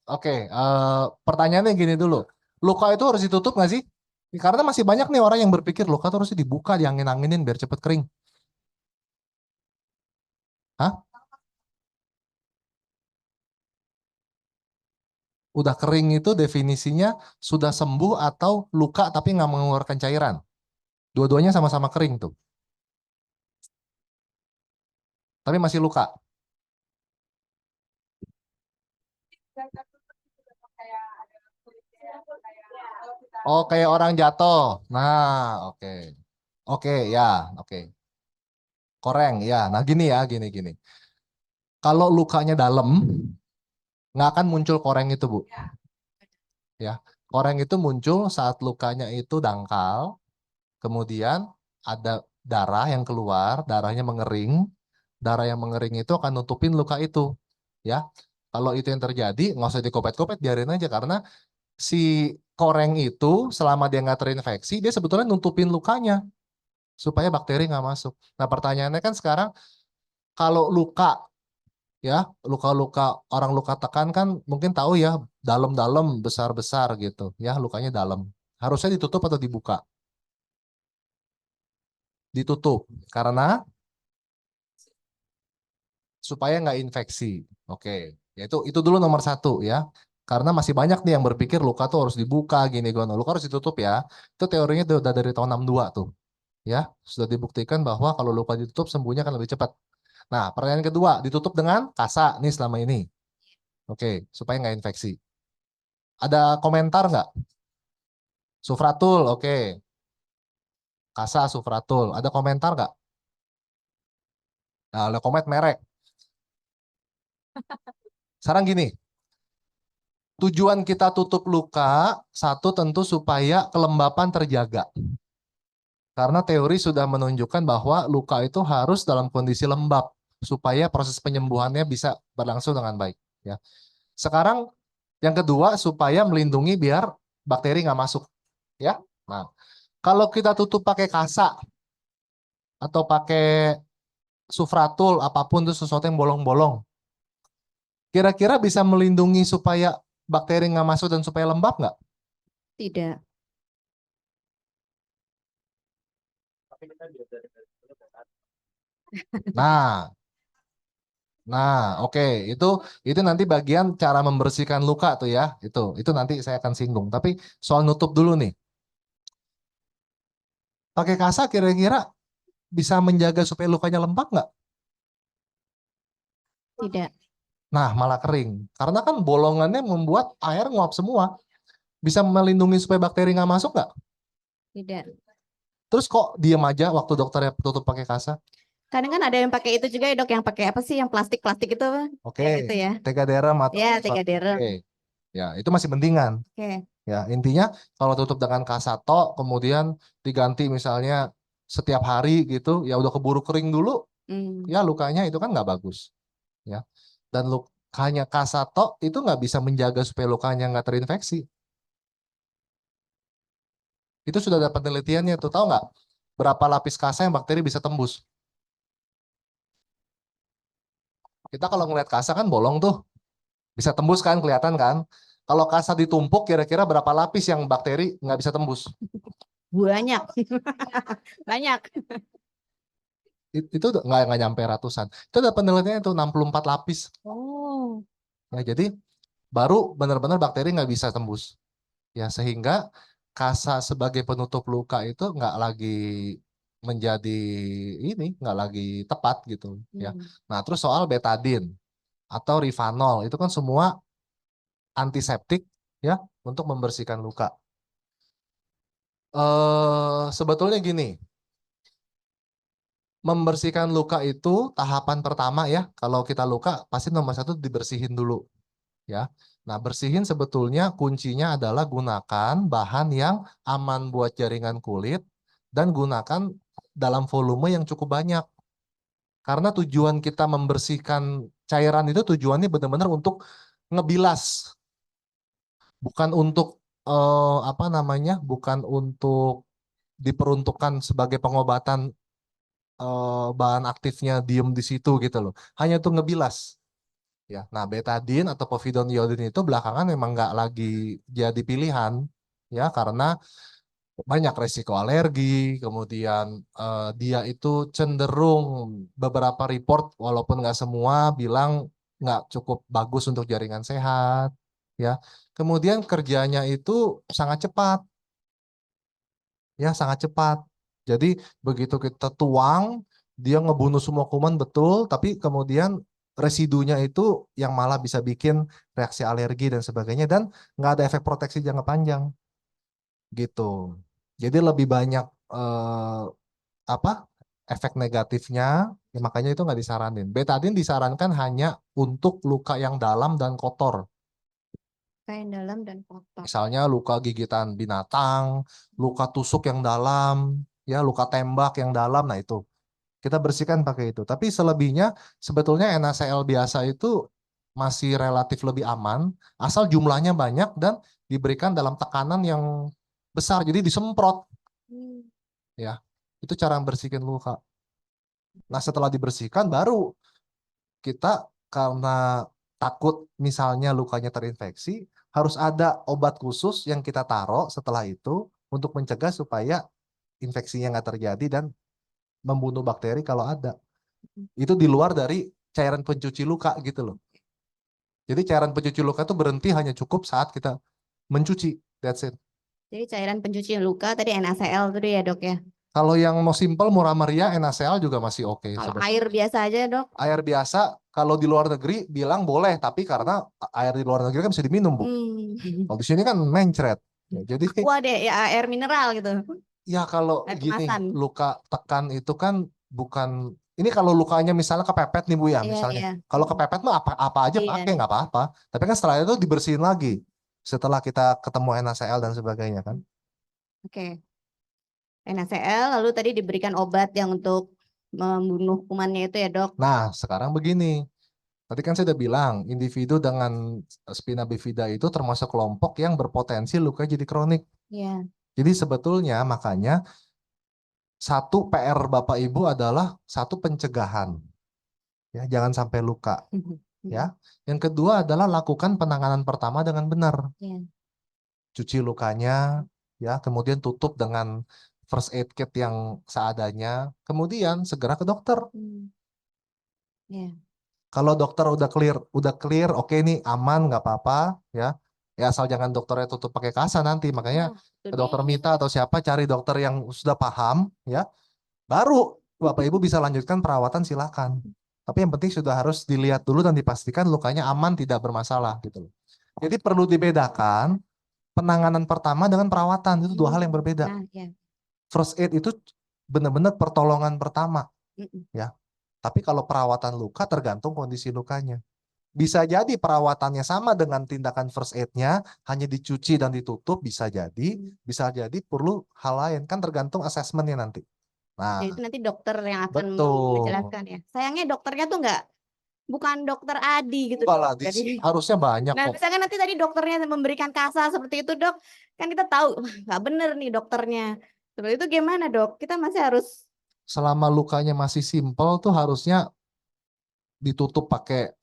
oke. Pertanyaannya gini dulu. Luka itu harus ditutup nggak sih? Karena masih banyak nih orang yang berpikir luka tuh harus dibuka, diangin-anginin biar cepet kering. Hah? Udah kering itu definisinya sudah sembuh atau luka tapi nggak mengeluarkan cairan. Dua-duanya sama-sama kering tuh. Tapi masih luka.
Kayak ada kulitnya, kayak kalau kita
Oh, kayak orang jatuh. Nah, oke. Oke, ya, oke. Koreng, ya. Nah, gini ya, gini. Kalau lukanya dalam, nggak akan muncul koreng itu, Bu. Ya, koreng itu muncul saat lukanya itu dangkal, kemudian ada darah yang keluar, darahnya mengering. Darah yang mengering itu akan nutupin luka itu. Ya, kalau itu yang terjadi, nggak usah dikopet-kopet, biarin aja karena si koreng itu selama dia nggak terinfeksi, dia sebetulnya nutupin lukanya supaya bakteri nggak masuk. Nah, pertanyaannya kan sekarang kalau luka ya, luka-luka orang luka tekan kan mungkin tahu ya, dalam-dalam besar-besar gitu ya, lukanya dalam. Harusnya ditutup atau dibuka? Ditutup karena supaya nggak infeksi. Oke, ya itu dulu nomor satu ya. Karena masih banyak nih yang berpikir luka tuh harus dibuka gini gini. Luka harus ditutup ya. Itu teorinya udah dari tahun 62 tuh. Ya, sudah dibuktikan bahwa kalau luka ditutup sembuhnya akan lebih cepat. Nah, pertanyaan kedua, ditutup dengan kasa nih selama ini. Oke, supaya nggak infeksi. Ada komentar nggak? Sufratul, oke. Kasa, Sufratul. Ada komentar nggak? Nah, ada komen merek. Sekarang gini, tujuan kita tutup luka, satu tentu supaya kelembapan terjaga. Karena teori sudah menunjukkan bahwa luka itu harus dalam kondisi lembab, supaya proses penyembuhannya bisa berlangsung dengan baik. Ya. Sekarang yang kedua, supaya melindungi biar bakteri nggak masuk. Ya. Nah, kalau kita tutup pakai kasa, atau pakai sufratul, apapun itu sesuatu yang bolong-bolong, kira-kira bisa melindungi supaya bakteri nggak masuk dan supaya lembab nggak?
Tidak.
Nah, oke, itu nanti bagian cara membersihkan luka tuh ya, itu nanti saya akan singgung. Tapi soal nutup dulu nih, pakai kasa kira-kira bisa menjaga supaya lukanya lembab nggak?
Tidak.
Nah, malah kering, karena kan bolongannya membuat air nguap semua. Bisa melindungi supaya bakteri nggak masuk nggak?
Tidak.
Terus kok diem aja waktu dokternya tutup pakai kasa?
Kadang kan ada yang pakai itu juga ya dok, yang pakai apa sih, yang plastik-plastik itu,
Oke,
yang itu ya.
Tegaderm atau
Ya, Tegaderm.
oke, ya itu masih mendingan.
Oke.
Ya, intinya kalau tutup dengan kasato, kemudian diganti misalnya setiap hari gitu, ya udah keburu kering dulu,
Hmm.
ya lukanya itu kan nggak bagus. Ya, dan lukanya kasato itu nggak bisa menjaga supaya lukanya nggak terinfeksi. Itu sudah ada penelitiannya tuh, tahu nggak? Berapa lapis kasa yang bakteri bisa tembus? Kita kalau ngeliat kasa kan bolong tuh, bisa tembus kan, kelihatan kan? Kalau kasa ditumpuk, kira-kira berapa lapis yang bakteri nggak bisa tembus?
Banyak. Banyak.
Itu nggak nyampe ratusan. Itu ada penelitiannya itu 64 lapis.
Oh.
Ya, jadi baru benar-benar bakteri nggak bisa tembus. Ya, sehingga kasa sebagai penutup luka itu nggak lagi menjadi nggak lagi tepat gitu ya.
Hmm.
Nah, terus soal betadin atau rifanol itu kan semua antiseptik ya untuk membersihkan luka. Sebetulnya gini, membersihkan luka itu tahapan pertama ya. Kalau kita luka pasti nomor satu dibersihin dulu ya. Nah, bersihin sebetulnya kuncinya adalah gunakan bahan yang aman buat jaringan kulit dan gunakan dalam volume yang cukup banyak. Karena tujuan kita membersihkan cairan itu tujuannya benar-benar untuk ngebilas, bukan untuk apa namanya, bukan untuk diperuntukkan sebagai pengobatan, bahan aktifnya diem di situ gitu loh. Hanya untuk ngebilas. Ya, nah betadine atau povidone iodine itu belakangan memang nggak lagi jadi pilihan ya karena banyak resiko alergi, kemudian dia itu cenderung beberapa report walaupun nggak semua bilang nggak cukup bagus untuk jaringan sehat, ya. Kemudian kerjanya itu sangat cepat, ya sangat cepat. Jadi begitu kita tuang, dia ngebunuh semua kuman betul, tapi kemudian residunya itu yang malah bisa bikin reaksi alergi dan sebagainya dan nggak ada efek proteksi jangka panjang gitu. Jadi lebih banyak apa efek negatifnya, ya makanya itu nggak disaranin. Betadine disarankan hanya untuk luka yang dalam dan kotor.
Kain dalam dan kotor.
Misalnya luka gigitan binatang, luka tusuk yang dalam, ya luka tembak yang dalam, nah itu kita bersihkan pakai itu. Tapi selebihnya sebetulnya NaCl biasa itu masih relatif lebih aman, asal jumlahnya banyak dan diberikan dalam tekanan yang besar, jadi disemprot, ya. Itu cara membersihkan luka. Nah setelah dibersihkan baru kita karena takut misalnya lukanya terinfeksi, harus ada obat khusus yang kita taruh setelah itu untuk mencegah supaya infeksinya nggak terjadi dan membunuh bakteri kalau ada. Itu di luar dari cairan pencuci luka gitu loh. Jadi cairan pencuci luka itu berhenti hanya cukup saat kita mencuci. That's it.
Jadi cairan pencuci luka tadi NaCl tadi ya dok ya.
Kalau yang mau simple murah meriah NaCl juga masih oke.
Kalau
sebetulnya.
air biasa aja dok.
Air biasa kalau di luar negeri bilang boleh, tapi karena air di luar negeri kan bisa diminum, Bu. Kalau di sini kan mencret. Ya, jadi
Aqua deh ya air mineral gitu.
ya kalau
Air
gini,
kemasan.
luka tekan itu kan bukan ini kalau lukanya misalnya kepepet nih Bu ya,
Iya,
misalnya.
iya.
Kalau kepepet mah apa aja
Iya.
pakai nggak apa-apa. Tapi kan setelah itu dibersihin lagi. Setelah kita ketemu NaCl dan sebagainya kan.
Oke. NaCl lalu tadi diberikan obat yang untuk membunuh kumannya itu ya dok.
Nah, sekarang begini. Tadi kan saya udah bilang, individu dengan spina bifida itu termasuk kelompok yang berpotensi luka jadi kronik.
Iya.
Jadi sebetulnya makanya satu PR Bapak Ibu adalah satu pencegahan. Ya, jangan sampai luka. Ya. Yang kedua adalah lakukan penanganan pertama dengan benar.
Iya.
Cuci lukanya, ya, kemudian tutup dengan first aid kit yang seadanya, kemudian segera ke dokter.
Iya.
Kalau dokter udah clear, oke nih aman nggak apa-apa, ya. Ya asal jangan dokternya tutup pakai kasa nanti. Makanya
Itu
ke dokter
dia.
Mita atau siapa cari dokter yang sudah paham, ya. Baru Bapak Ibu bisa lanjutkan perawatan silakan. Tapi yang penting sudah harus dilihat dulu dan dipastikan lukanya aman tidak bermasalah gitu loh. Jadi perlu dibedakan penanganan pertama dengan perawatan itu dua hal yang berbeda.
Nah, ya.
First aid itu benar-benar pertolongan pertama, ya. Tapi kalau perawatan luka tergantung kondisi lukanya. Bisa jadi perawatannya sama dengan tindakan first aid-nya, hanya dicuci dan ditutup, bisa jadi perlu hal lain, kan tergantung asesmennya nanti. Nah,
Jadi itu nanti dokter yang akan
betul.
menjelaskan ya. Sayangnya dokternya tuh bukan dokter Adi gitu.
Enggak lah,
Jadi,
harusnya banyak
nah
kok.
misalkan nanti tadi dokternya memberikan kasa seperti itu dok, kan kita tahu wah, nggak bener nih dokternya. Seperti itu gimana dok? Kita masih harus
Selama lukanya masih simpel tuh harusnya ditutup pakai,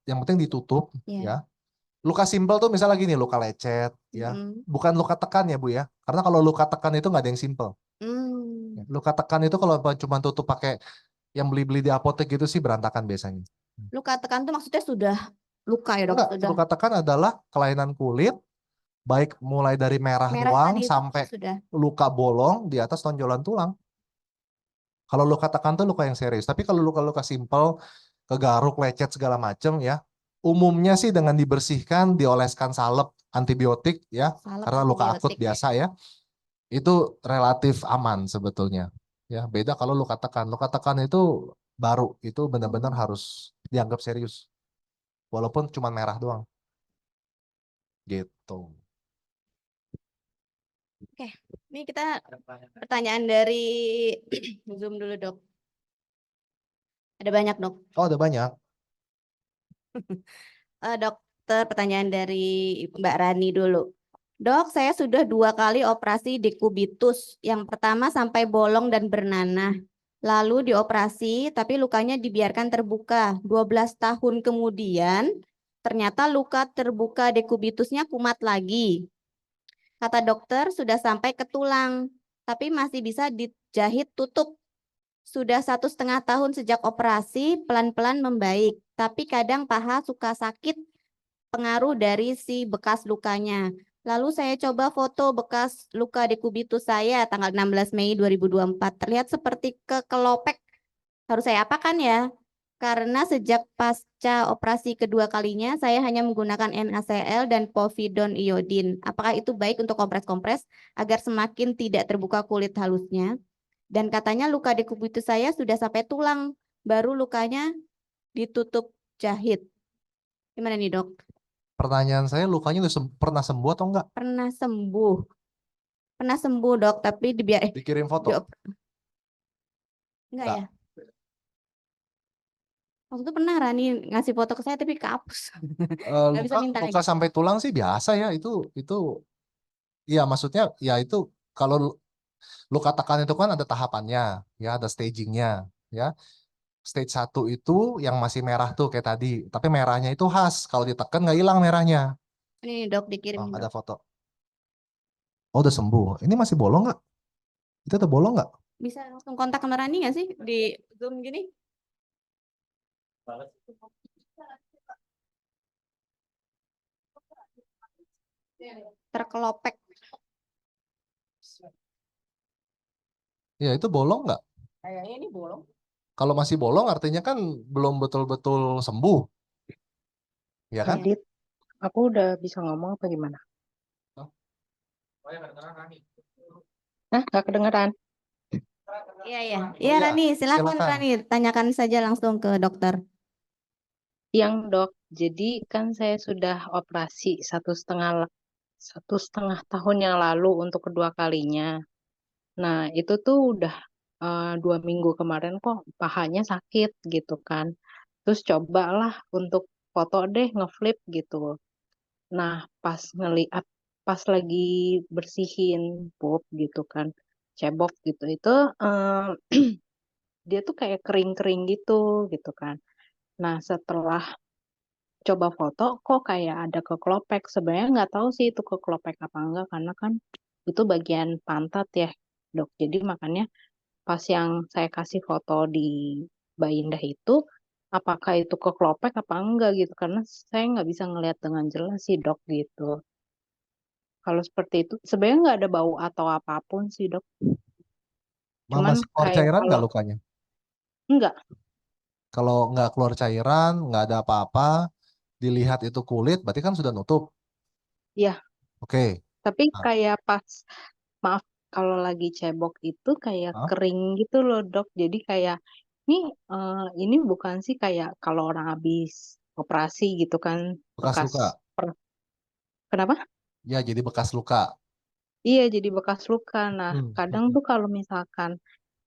yang penting ditutup, ya. Luka simpel tuh misalnya gini, luka lecet, ya. Bukan luka tekan ya Bu ya. Karena kalau luka tekan itu nggak ada yang simpel. Luka tekan itu kalau cuma tutup pakai yang beli-beli di apotek gitu sih berantakan biasanya.
Luka tekan tuh maksudnya sudah luka ya dok?
Enggak,
Sudah
luka tekan adalah kelainan kulit, baik mulai dari merah
merah
doang
tadi itu
sampai
sudah.
luka bolong di atas tonjolan tulang. Kalau luka tekan tuh luka yang serius. Tapi kalau luka-luka simpel, kegaruk, lecet segala macam ya, umumnya sih dengan dibersihkan, dioleskan salep antibiotik ya,
Salep
karena luka akut
antibiotik, ya.
biasa ya, itu relatif aman sebetulnya. Ya, beda kalau luka tekan. Luka tekan itu baru, itu benar-benar harus dianggap serius. Walaupun cuma merah doang. Gitu.
Oke, ini kita pertanyaan dari Zoom dulu dok. Ada banyak dok.
Oh, ada banyak.
Dokter, pertanyaan dari Mbak Rani dulu. Dok, saya sudah 2 kali operasi dekubitus. Yang pertama sampai bolong dan bernanah. Lalu dioperasi, tapi lukanya dibiarkan terbuka. 12 tahun kemudian, ternyata luka terbuka dekubitusnya kumat lagi. Kata dokter sudah sampai ke tulang, tapi masih bisa dijahit tutup. Sudah 1,5 tahun sejak operasi, pelan-pelan membaik. Tapi kadang paha suka sakit, pengaruh dari si bekas lukanya. Lalu saya coba foto bekas luka di kubitus saya tanggal 16 Mei 2024. Terlihat seperti kekelopek. Harus saya apakan ya? Karena sejak pasca operasi kedua kalinya, saya hanya menggunakan NaCl dan povidone iodin. Apakah itu baik untuk kompres-kompres agar semakin tidak terbuka kulit halusnya? Dan katanya luka di kubitus saya sudah sampai tulang, baru lukanya ditutup jahit. Gimana nih dok?
Pertanyaan saya, lukanya udah pernah sembuh atau enggak?
Pernah sembuh. Pernah sembuh dok, tapi
Dikirim foto?
enggak
Enggak.
ya? Waktu itu pernah Rani ngasih foto ke saya tapi kehapus. Nggak bisa minta
Luka
lagi.
sampai tulang sih biasa ya, itu iya maksudnya ya itu kalau luka tekan itu kan ada tahapannya, ya ada stagingnya, ya. Stage 1 itu yang masih merah tuh kayak tadi, tapi merahnya itu khas, kalau ditekan nggak hilang merahnya.
Ini dok dikirim
Ada
dok.
foto. Oh udah sembuh. Ini masih bolong nggak? Itu ada bolong nggak?
Bisa langsung kontak sama Rani nggak sih di Zoom gini? Terkelopek.
Ya itu bolong nggak?
Kayaknya ini bolong.
Kalau masih bolong artinya kan belum betul-betul sembuh, ya kan?
Iya.
Adit, aku udah bisa ngomong apa gimana? Hah, nggak kedengeran?
Iya, iya.
Oh,
Iya,
iya.
Rani, silakan
Silakan.
Rani, tanyakan saja langsung ke dokter.
Yang dok, jadi kan saya sudah operasi 1,5 tahun yang lalu untuk kedua kalinya. Nah, itu tuh udah 2 minggu kemarin kok pahanya sakit gitu kan. Terus cobalah untuk foto deh ngeflip gitu. Nah, pas lagi bersihin pup gitu kan, cebok gitu, itu dia tuh kayak kering-kering gitu kan. Nah, setelah coba foto kok kayak ada kekelopek. Sebenarnya nggak tahu sih itu kekelopek apa enggak karena kan itu bagian pantat ya, dok. Jadi makanya pas yang saya kasih foto di Mbak Indah itu, apakah itu kekelopek apa enggak gitu karena saya nggak bisa ngelihat dengan jelas sih dok gitu. Kalau seperti itu sebenarnya nggak ada bau atau apapun sih dok. Cuman
Masih keluar
kayak
cairan
kalau
nggak lukanya?
enggak,
Kalau nggak keluar cairan, nggak ada apa-apa, dilihat itu kulit, berarti kan sudah nutup.
ya.
Oke.
Tapi
Nah,
kayak pas, maaf, kalau lagi cebok itu kayak
hah?
kering gitu loh dok. Jadi kayak nih ini bukan sih kayak kalau orang habis operasi gitu kan
Bekas
bekas
luka.
kenapa?
Ya, jadi bekas luka.
Iya jadi bekas luka. Nah
Hmm.
kadang tuh kalau misalkan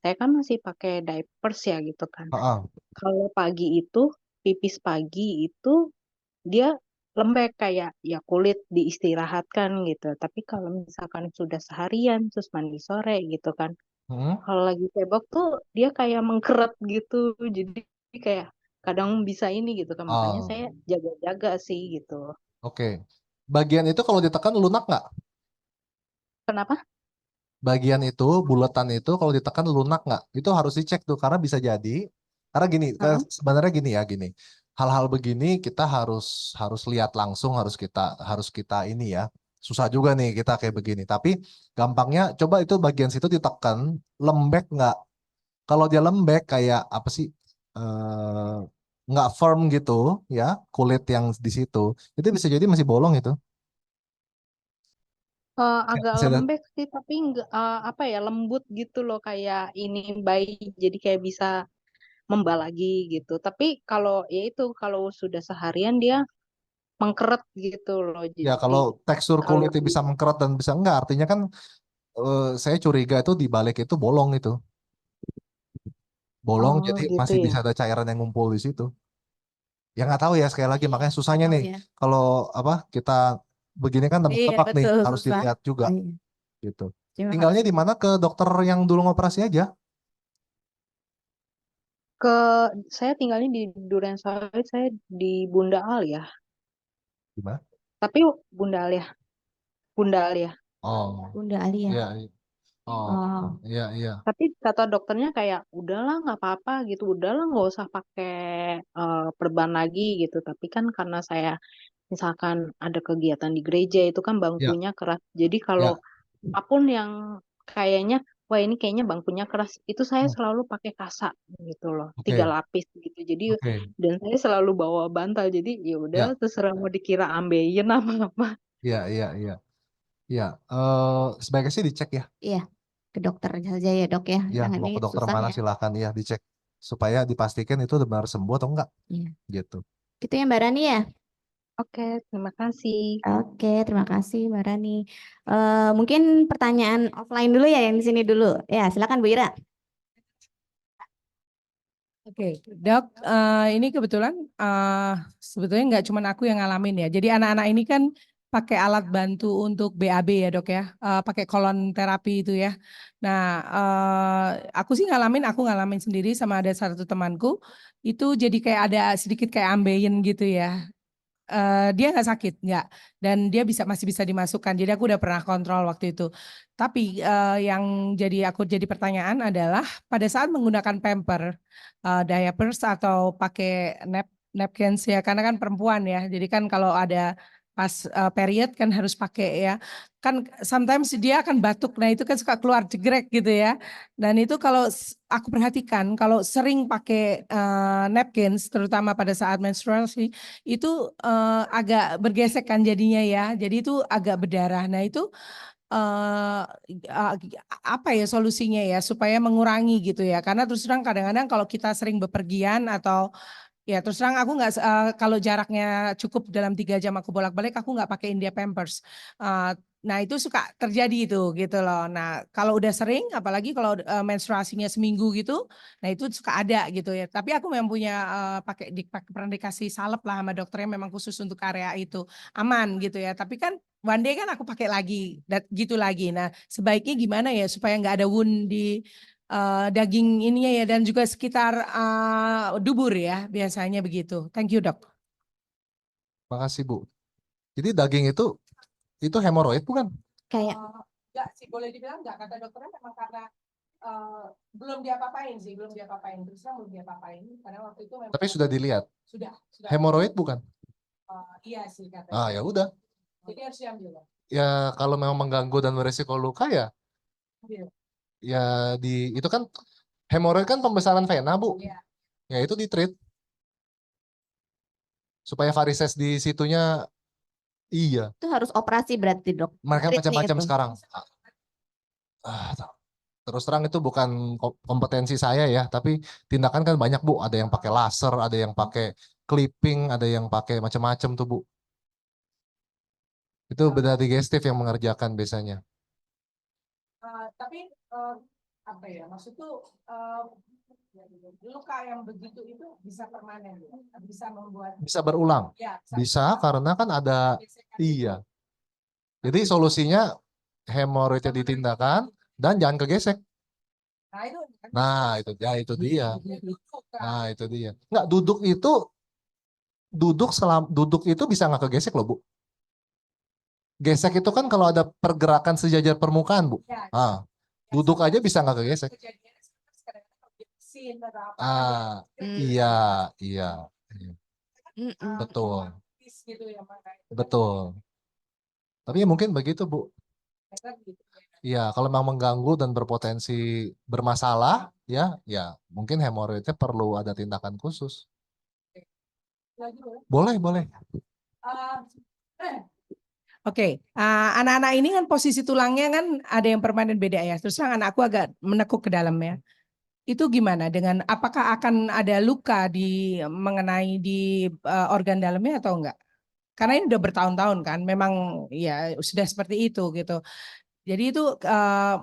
saya kan masih pakai diapers ya gitu kan.
Ah,
Kalau pagi itu pipis pagi itu dia lembek kayak ya kulit diistirahatkan gitu. Tapi kalau misalkan sudah seharian terus mandi sore gitu kan,
hmm.
kalau lagi cebok tuh dia kayak mengkeret gitu. Jadi kayak kadang bisa ini gitu kan. Makanya
Ah,
saya jaga-jaga sih gitu.
oke. Bagian itu kalau ditekan lunak nggak?
Kenapa?
Bagian itu, bulatan itu kalau ditekan lunak nggak? Itu harus dicek tuh karena bisa jadi. Karena gini,
Heeh.
sebenarnya gini ya gini. Hal-hal begini kita harus harus lihat langsung, harus kita ini ya. Susah juga nih kita kayak begini. Tapi gampangnya coba itu bagian situ ditekan, lembek nggak? Kalau dia lembek kayak apa sih? eh nggak firm gitu ya, kulit yang di situ. Itu bisa jadi masih bolong itu. Ya,
Agak
bisa lihat.
lembek sih tapi enggak apa ya lembut gitu loh kayak ini bayi jadi kayak bisa membal lagi gitu. Tapi kalau ya itu kalau sudah seharian dia mengkeret gitu loh.
Ya
Jadi
kalau tekstur
kalau
kulitnya
di
bisa mengkeret dan bisa enggak, artinya kan saya curiga itu di balik itu bolong itu. Bolong
oh
jadi
gitu
masih
ya.
bisa ada cairan yang ngumpul di situ. Ya nggak tahu ya sekali lagi
Iya,
makanya
nggak
susahnya
tahu
nih
ya.
kalau apa kita begini kan
Iya,
tebak-tebak nih
betul,
harus
susah.
dilihat juga
Iya.
gitu.
Terima
Tinggalnya
kasih.
di mana ke dokter yang dulu ngoperasi aja?
Ke saya tinggalnya di Duren Sawit, saya di Bunda Al ya.
Di mana?
Tapi Bunda Al ya, Bunda Al ya.
Oh,
Bunda Alia.
iya, iya. Oh,
Oh,
iya, iya.
Tapi kata dokternya kayak udahlah nggak apa-apa gitu, udahlah nggak usah pakai perban lagi gitu. Tapi kan karena saya misalkan ada kegiatan di gereja itu kan
Ya,
bangkunya keras. Jadi kalau
ya.
apapun yang kayaknya wah ini kayaknya bangkunya keras, itu saya
Hmm,
selalu pakai kasa gitu loh, 3
Oke,
lapis gitu. Jadi
oke.
dan saya selalu bawa bantal. Jadi ya udah
Ya,
terserah mau dikira ambeien apa.
iya, iya, iya. Iya, sebaiknya sih dicek ya.
iya, ke dokter saja ya dok ya.
Ya,
Yang
mau
ini
ke dokter
susah
mana
ya.
silahkan ya dicek supaya dipastikan itu benar sembuh atau enggak
Iya.
gitu.
Gitu ya Mbak Rani ya.
Oke, terima kasih.
Oke, terima kasih Mbak Rani. Mungkin pertanyaan offline dulu ya yang di sini dulu. Ya, silakan Bu Ira.
Oke, Dok, ini kebetulan sebetulnya nggak cuma aku yang ngalamin ya. Jadi anak-anak ini kan pakai alat bantu untuk BAB ya dok ya, pakai kolon terapi itu ya. Nah, aku sih aku ngalamin sendiri sama ada satu temanku, itu jadi kayak ada sedikit kayak ambeien gitu ya. Dia nggak sakit, nggak, dan dia masih bisa dimasukkan. Jadi aku udah pernah kontrol waktu itu. Tapi yang aku jadi pertanyaan adalah pada saat menggunakan pamper, diapers atau pakai napkins ya, karena kan perempuan ya. Jadi kan kalau ada pas period kan harus pakai ya. Kan sometimes dia akan batuk, nah itu kan suka keluar jegrek gitu ya. Dan itu kalau aku perhatikan, kalau sering pakai napkins, terutama pada saat menstruasi, itu agak bergesek kan jadinya ya. Jadi itu agak berdarah. Nah itu eh, uh, apa ya solusinya ya supaya mengurangi gitu ya. Karena terus terang kadang-kadang kalau kita sering bepergian atau ya terus terang aku nggak kalau jaraknya cukup dalam 3 jam aku bolak-balik aku nggak pakai India Pampers. Nah itu suka terjadi itu gitu loh. Nah kalau udah sering, apalagi kalau menstruasinya seminggu gitu, nah itu suka ada gitu ya. Tapi aku memang punya pernah dikasih salep lah sama dokternya memang khusus untuk area itu aman gitu ya. Tapi kan one day kan aku pakai lagi, gitu lagi. Nah sebaiknya gimana ya supaya nggak ada wound di daging ininya ya dan juga sekitar dubur ya biasanya begitu. Thank you dok.
Makasih Bu. Jadi daging itu hemoroid bukan?
Kayak
Enggak sih, boleh dibilang enggak. Kata dokternya memang karena belum diapa-apain sih, belum diapa-apain. Terus terang belum diapa-apain. Karena waktu itu memang
Tapi sudah dilihat.
sudah.
Hemoroid bukan?
Iya sih katanya.
Ah ya udah.
Jadi harus diambil.
Ya kalau memang mengganggu dan beresiko luka ya
Ambil.
ya itu kan hemoroid kan pembesaran vena Bu.
Iya.
Ya itu di treat supaya varises di situnya iya.
itu harus operasi berarti dok.
Mereka
Treatnya
macam-macam
itu.
sekarang. Ah, terus terang itu bukan kompetensi saya ya, tapi tindakan kan banyak Bu. Ada yang pakai laser, ada yang pakai clipping, ada yang pakai macam-macam tuh Bu. Itu bedah digestif yang mengerjakan biasanya.
Tapi apa ya maksud tuh luka yang begitu itu bisa permanen ya? Bisa membuat
Bisa berulang.
ya
Bisa karena kan ada
gesekan.
iya. Jadi solusinya hemoroidnya ditindakan dan jangan kegesek.
Nah itu
Nah, itu dia.
luka.
Nah, itu dia. Enggak duduk itu bisa nggak kegesek loh, Bu. Gesek itu kan kalau ada pergerakan sejajar permukaan, Bu.
Ya,
Ah, duduk aja bisa nggak kegesek.
kejadiannya kadang-kadang kalau dia mesin atau apa
Ah,
Hmm.
iya, iya.
Mm-mm.
Betul,
gitu ya makanya itu kan
betul. Tapi ya mungkin begitu, Bu.
better gitu ya.
Iya, kalau memang mengganggu dan berpotensi bermasalah, ya mungkin hemoroidnya perlu ada tindakan khusus.
Lagi boleh?
Boleh, boleh.
Oke, anak-anak ini kan posisi tulangnya kan ada yang permanen beda ya. Terus terang anakku agak menekuk ke dalam ya. Itu gimana dengan apakah akan ada luka mengenai di organ dalamnya atau enggak? Karena ini udah bertahun-tahun kan, memang ya sudah seperti itu gitu. Jadi itu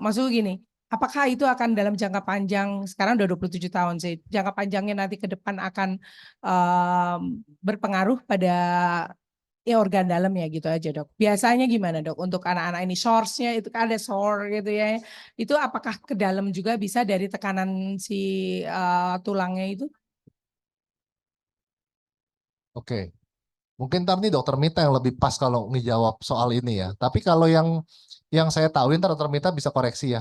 maksudku gini, apakah itu akan dalam jangka panjang, sekarang udah 27 tahun sih, jangka panjangnya nanti ke depan akan berpengaruh pada ya organ dalam ya gitu aja dok. Biasanya gimana dok untuk anak-anak ini source-nya itu kan ada sore gitu ya. Itu apakah ke dalam juga bisa dari tekanan si tulangnya itu?
Oke. Mungkin ntar nih dokter Mita yang lebih pas kalau ngejawab soal ini ya. Tapi kalau yang saya tahu ntar dokter Mita bisa koreksi ya.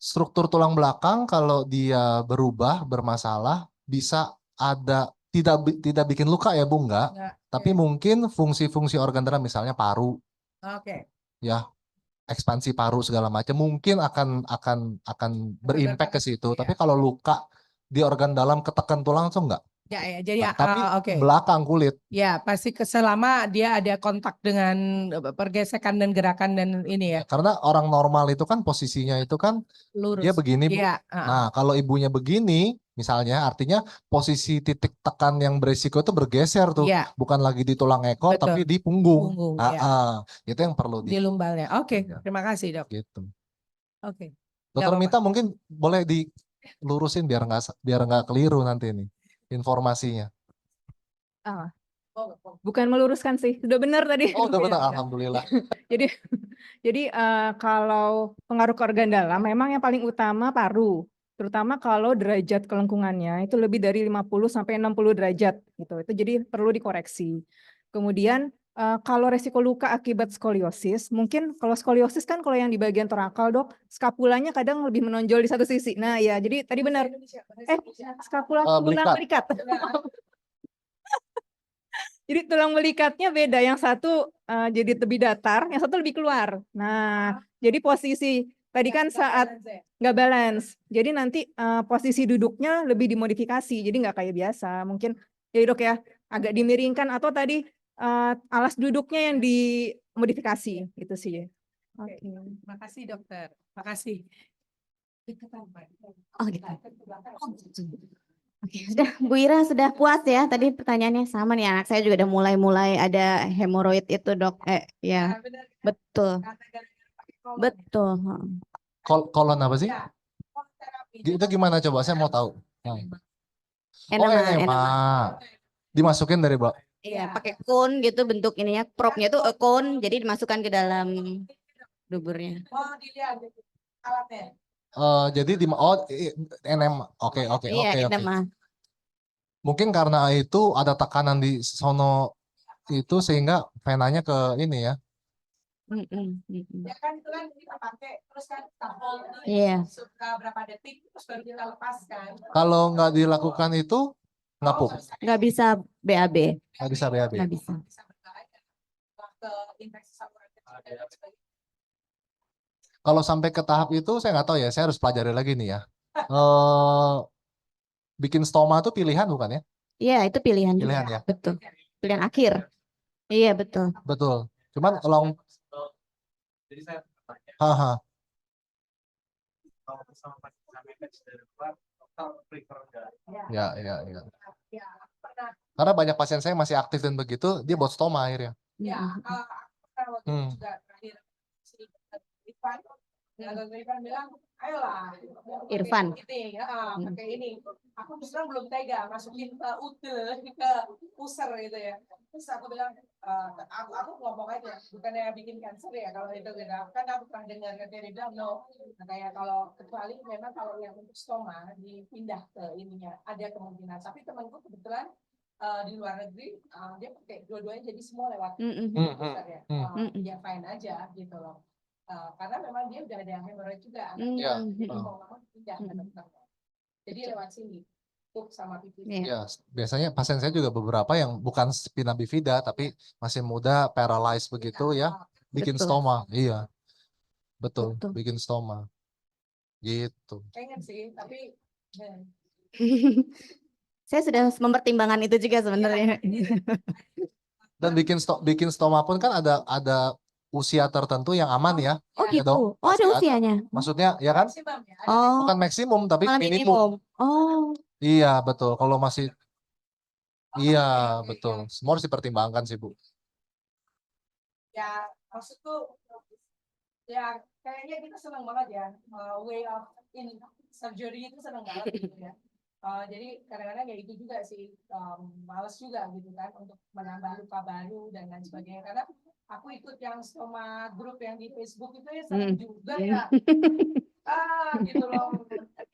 Struktur tulang belakang kalau dia berubah bermasalah bisa ada tidak bikin luka ya Bu enggak.
Enggak.
Tapi mungkin fungsi-fungsi organ dalam misalnya paru
Oke.
ya, ekspansi paru segala macam mungkin akan berimpact ke situ.
Iya.
Tapi kalau luka di organ dalam ketekan tulang tuh enggak.
Ya, ya. Jadi
Nah, tapi
oke.
belakang kulit.
Ya, pasti selama dia ada kontak dengan pergesekan dan gerakan dan ini ya,
Karena orang normal itu kan posisinya itu kan
lurus.
dia begini Bu.
Iya,
Nah, kalau ibunya begini misalnya artinya posisi titik tekan yang beresiko itu bergeser tuh.
Iya.
Bukan lagi di tulang ekor
Betul.
tapi di punggung.
Punggung,
Ah,
ya.
itu yang perlu
Di lumbalnya. Oke,
Iya.
terima kasih dok.
gitu.
Oke.
Dokter
apa-apa.
Mita mungkin boleh dilurusin biar nggak keliru nanti ini informasinya.
Bukan meluruskan sih, sudah benar tadi.
Oh, udah benar,
Ya.
alhamdulillah.
Jadi kalau pengaruh ke organ dalam memang yang paling utama paru, terutama kalau derajat kelengkungannya itu lebih dari 50 sampai 60 derajat gitu. Itu jadi perlu dikoreksi. Kemudian kalau resiko luka akibat skoliosis, mungkin kalau skoliosis kan kalau yang di bagian torakal dok, skapulanya kadang lebih menonjol di satu sisi. Nah ya, jadi tadi benar. Skapula tulang belikat. Jadi tulang belikatnya beda, yang satu jadi lebih datar, yang satu lebih keluar. Nah, jadi posisi tadi kan saat nggak balance, jadi nanti posisi duduknya lebih dimodifikasi, jadi nggak kayak biasa. Mungkin jadi dok ya, agak dimiringkan atau tadi alas duduknya yang dimodifikasi, gitu sih.
Oke. Makasih dokter. Makasih.
Oh gitu. Oke, Bu Ira sudah puas ya? Tadi pertanyaannya sama nih, anak saya juga udah mulai ada hemoroid itu dok. Ya, betul, betul.
Kolon apa sih? Itu gimana coba? Saya mau tahu.
Enema.
Dimasukin dari bawah.
Iya, pakai cone gitu bentuk ininya, propnya tuh cone, jadi dimasukkan ke dalam duburnya.
Oh, dilihat alatnya.
Jadi enema. Oke.
Iya, enema.
Mungkin karena itu ada tekanan di sono itu sehingga venanya ke ini ya.
Ya kan itu kan kita pakai terus kan kita hold berapa detik terus baru kita lepaskan.
Kalau nggak dilakukan itu ngapuk.
Nggak bisa BAB.
Nggak bisa BAB.
Nggak bisa.
Kalau sampai ke tahap itu saya nggak tahu ya. Saya harus pelajari lagi nih ya. Bikin stoma itu pilihan bukan ya?
Iya, itu pilihan juga.
Pilihan ya.
Betul. Pilihan akhir. Iya, betul.
Betul. Cuman kalau
Jadi saya bertanya,
haha.
kalau bersama dari luar, total prefer enggak?
Ya. Karena banyak pasien saya masih aktif dan begitu, dia buat stoma akhirnya.
Ya, waktu juga terakhir si Irfan bilang, ayolah.
Irfan.
Pakai ini. Aku terus terang belum tega masukin ke ke user gitu ya. Terus aku bilang, aku ngomong aja, bukannya bikin cancer ya kalau itu gitu. Kan aku pernah dengar dari bilang no. Nah, kayak kalau kecuali memang kalau yang untuk stoma dipindah ke ininya ada kemungkinan. Tapi temanku kebetulan di luar negeri dia pakai dua-duanya jadi semua lewat user ya. Ya fine aja gitu loh. Karena memang dia udah ada hemorrhoid juga. Pindah ke dokternya. Jadi lewat sini. Sama pipis.
Ya, biasanya pasien saya juga beberapa yang bukan spina bifida tapi masih muda, paralyzed begitu ya, bikin
Betul.
stoma. Iya. Betul,
Betul.
bikin stoma. Gitu.
Pengen sih, tapi
Saya sudah mempertimbangkan itu juga sebenarnya.
Dan bikin stoma pun kan ada usia tertentu yang aman ya.
Oh
Ya dong,
gitu. Oh, ada
pasti
usianya.
Maksudnya ya kan?
Oh,
Bukan maksimum tapi
malah
minimum.
minimum. Oh,
Iya, betul. Kalau masih iya, betul. Semua harus dipertimbangkan sih, Bu.
ya maksudku ya kayaknya kita senang banget ya way of in surgery itu senang banget gitu ya. Jadi kadang-kadang ya itu juga sih males juga gitu kan untuk menambah luka baru dan lain sebagainya karena aku ikut yang stoma grup yang di Facebook itu ya senang juga ya gitu loh.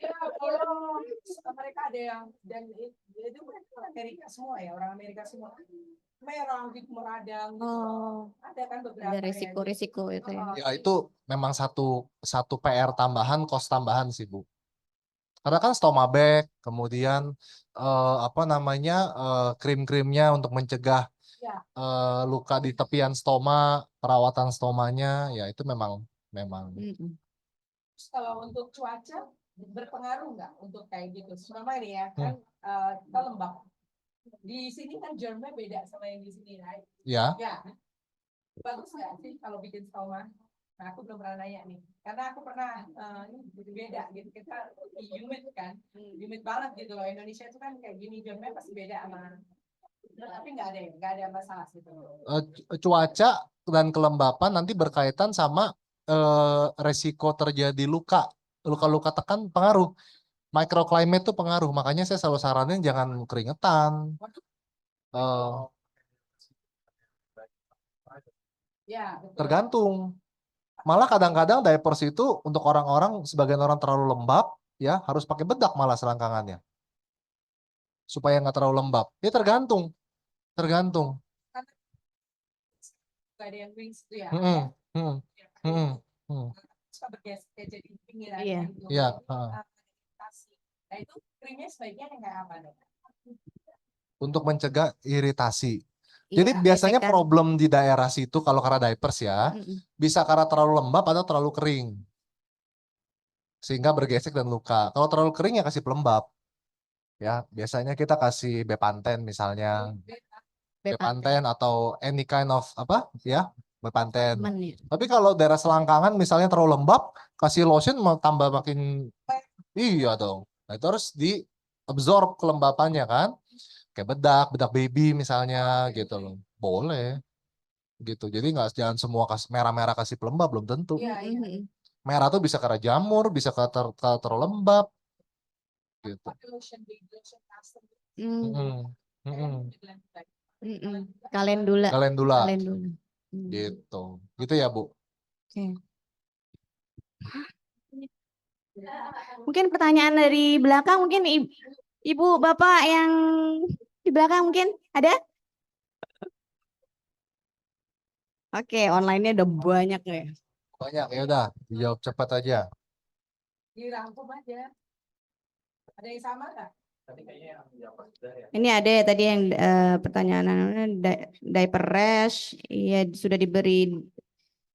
Ya, kalau mereka ada yang dan itu mereka orang Amerika semua ya, orang Amerika semua. Merah, gitu meradang gitu.
Oh,
Ada kan beberapa
ada
ya, gitu.
resiko-resiko itu ya.
Ya itu memang satu PR tambahan, cost tambahan sih Bu. Karena kan stoma bag, kemudian apa namanya krim-krimnya untuk mencegah
Ya.
luka di tepian stoma, perawatan stomanya, ya itu memang
Mm-mm.
Terus kalau untuk cuaca berpengaruh nggak untuk kayak gitu? Selama ini ya kan kita lembab. Di sini kan germnya beda sama yang di sini, right?
ya.
Ya. Bagus nggak sih kalau bikin stoma? Nah, aku belum pernah nanya nih. Karena aku pernah ini beda gitu. Kita humid kan, humid banget gitu loh. Indonesia itu kan kayak gini, germnya pasti beda sama. Tapi nggak ada masalah gitu.
Cuaca dan kelembapan nanti berkaitan sama resiko terjadi luka-luka tekan pengaruh. Microclimate itu pengaruh, makanya saya selalu saranin jangan keringetan.
Ya, betul.
Tergantung. Malah kadang-kadang diapers itu untuk orang-orang, sebagian orang terlalu lembab, ya harus pakai bedak malah selangkangannya. Supaya nggak terlalu lembab. Ya tergantung. Tergantung.
Nggak ada yang wings itu ya. Suka bergeser jadi pinggiran
Iya.
gitu.
Iya.
Nah itu krimnya sebaiknya yang kayak apa dong?
Untuk mencegah iritasi. Jadi
Iya,
biasanya
gesekan.
problem di daerah situ kalau karena diapers ya,
Mm-mm.
bisa karena terlalu lembab atau terlalu kering. Sehingga bergesek dan luka. Kalau terlalu kering ya kasih pelembab. Ya, biasanya kita kasih Bepanthen misalnya. Bepanthen atau any kind of apa ya, Bepanthen.
Aman ya.
Tapi kalau daerah selangkangan misalnya terlalu lembab, kasih lotion mau tambah makin iya dong. Nah, itu harus diabsorb kelembapannya kan. Kayak bedak baby misalnya gitu loh. Boleh. Gitu. Jadi jangan semua merah-merah kasih pelembab, belum tentu.
Iya, iya.
Mm-mm.
Merah tuh bisa karena jamur, bisa karena terlalu lembab. Gitu.
Lotion, lotion custom.
Mm.
Mm-mm.
Mm-mm. Kalendula.
Kalendula.
Kalendula.
Gitu. Gitu ya, Bu.
Oke. Mungkin pertanyaan dari belakang, mungkin Ibu, Bapak yang di belakang mungkin ada? Oke, online-nya udah banyak ya.
Banyak, ya udah, dijawab cepat aja.
Dirangkum aja. Ada yang sama nggak?
Ini ada ya tadi yang pertanyaan diaper rash, ya sudah diberi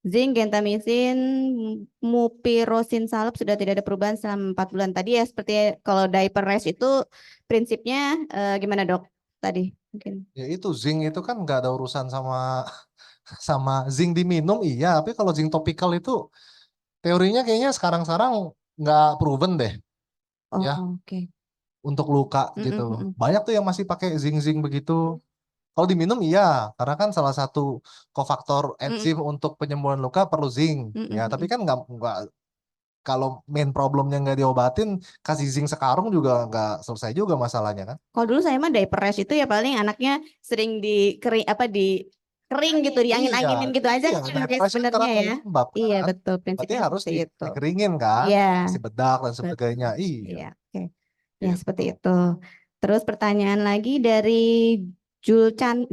zinc, gentamicin, mupirocin salep sudah tidak ada perubahan selama 4 bulan. Tadi ya seperti kalau diaper rash itu prinsipnya gimana dok? Tadi mungkin.
Ya itu zinc itu kan nggak ada urusan sama zinc diminum iya, tapi kalau zinc topikal itu teorinya kayaknya sekarang nggak proven deh.
Oh,
Ya.
oke.
Untuk luka gitu. Banyak tuh yang masih pakai zinc begitu. Kalau diminum iya, karena kan salah satu kofaktor enzim untuk penyembuhan luka perlu zinc. Ya, tapi kan nggak kalau main problemnya nggak diobatin, kasih zinc sekarung juga nggak selesai juga masalahnya kan.
Kalau dulu saya mah diaper rash itu ya paling anaknya sering kering gitu, diangin-anginin gitu aja
Iya,
kan
diaper rash kan
sebenarnya
karena
ya.
lembab
Iya
kan.
betul,
Berarti
prinsipnya
harus
seperti itu.
dikeringin kan,
Iya.
kasih bedak dan sebagainya. Iya.
Iya, oke. Ya seperti itu. Terus pertanyaan lagi dari Julcan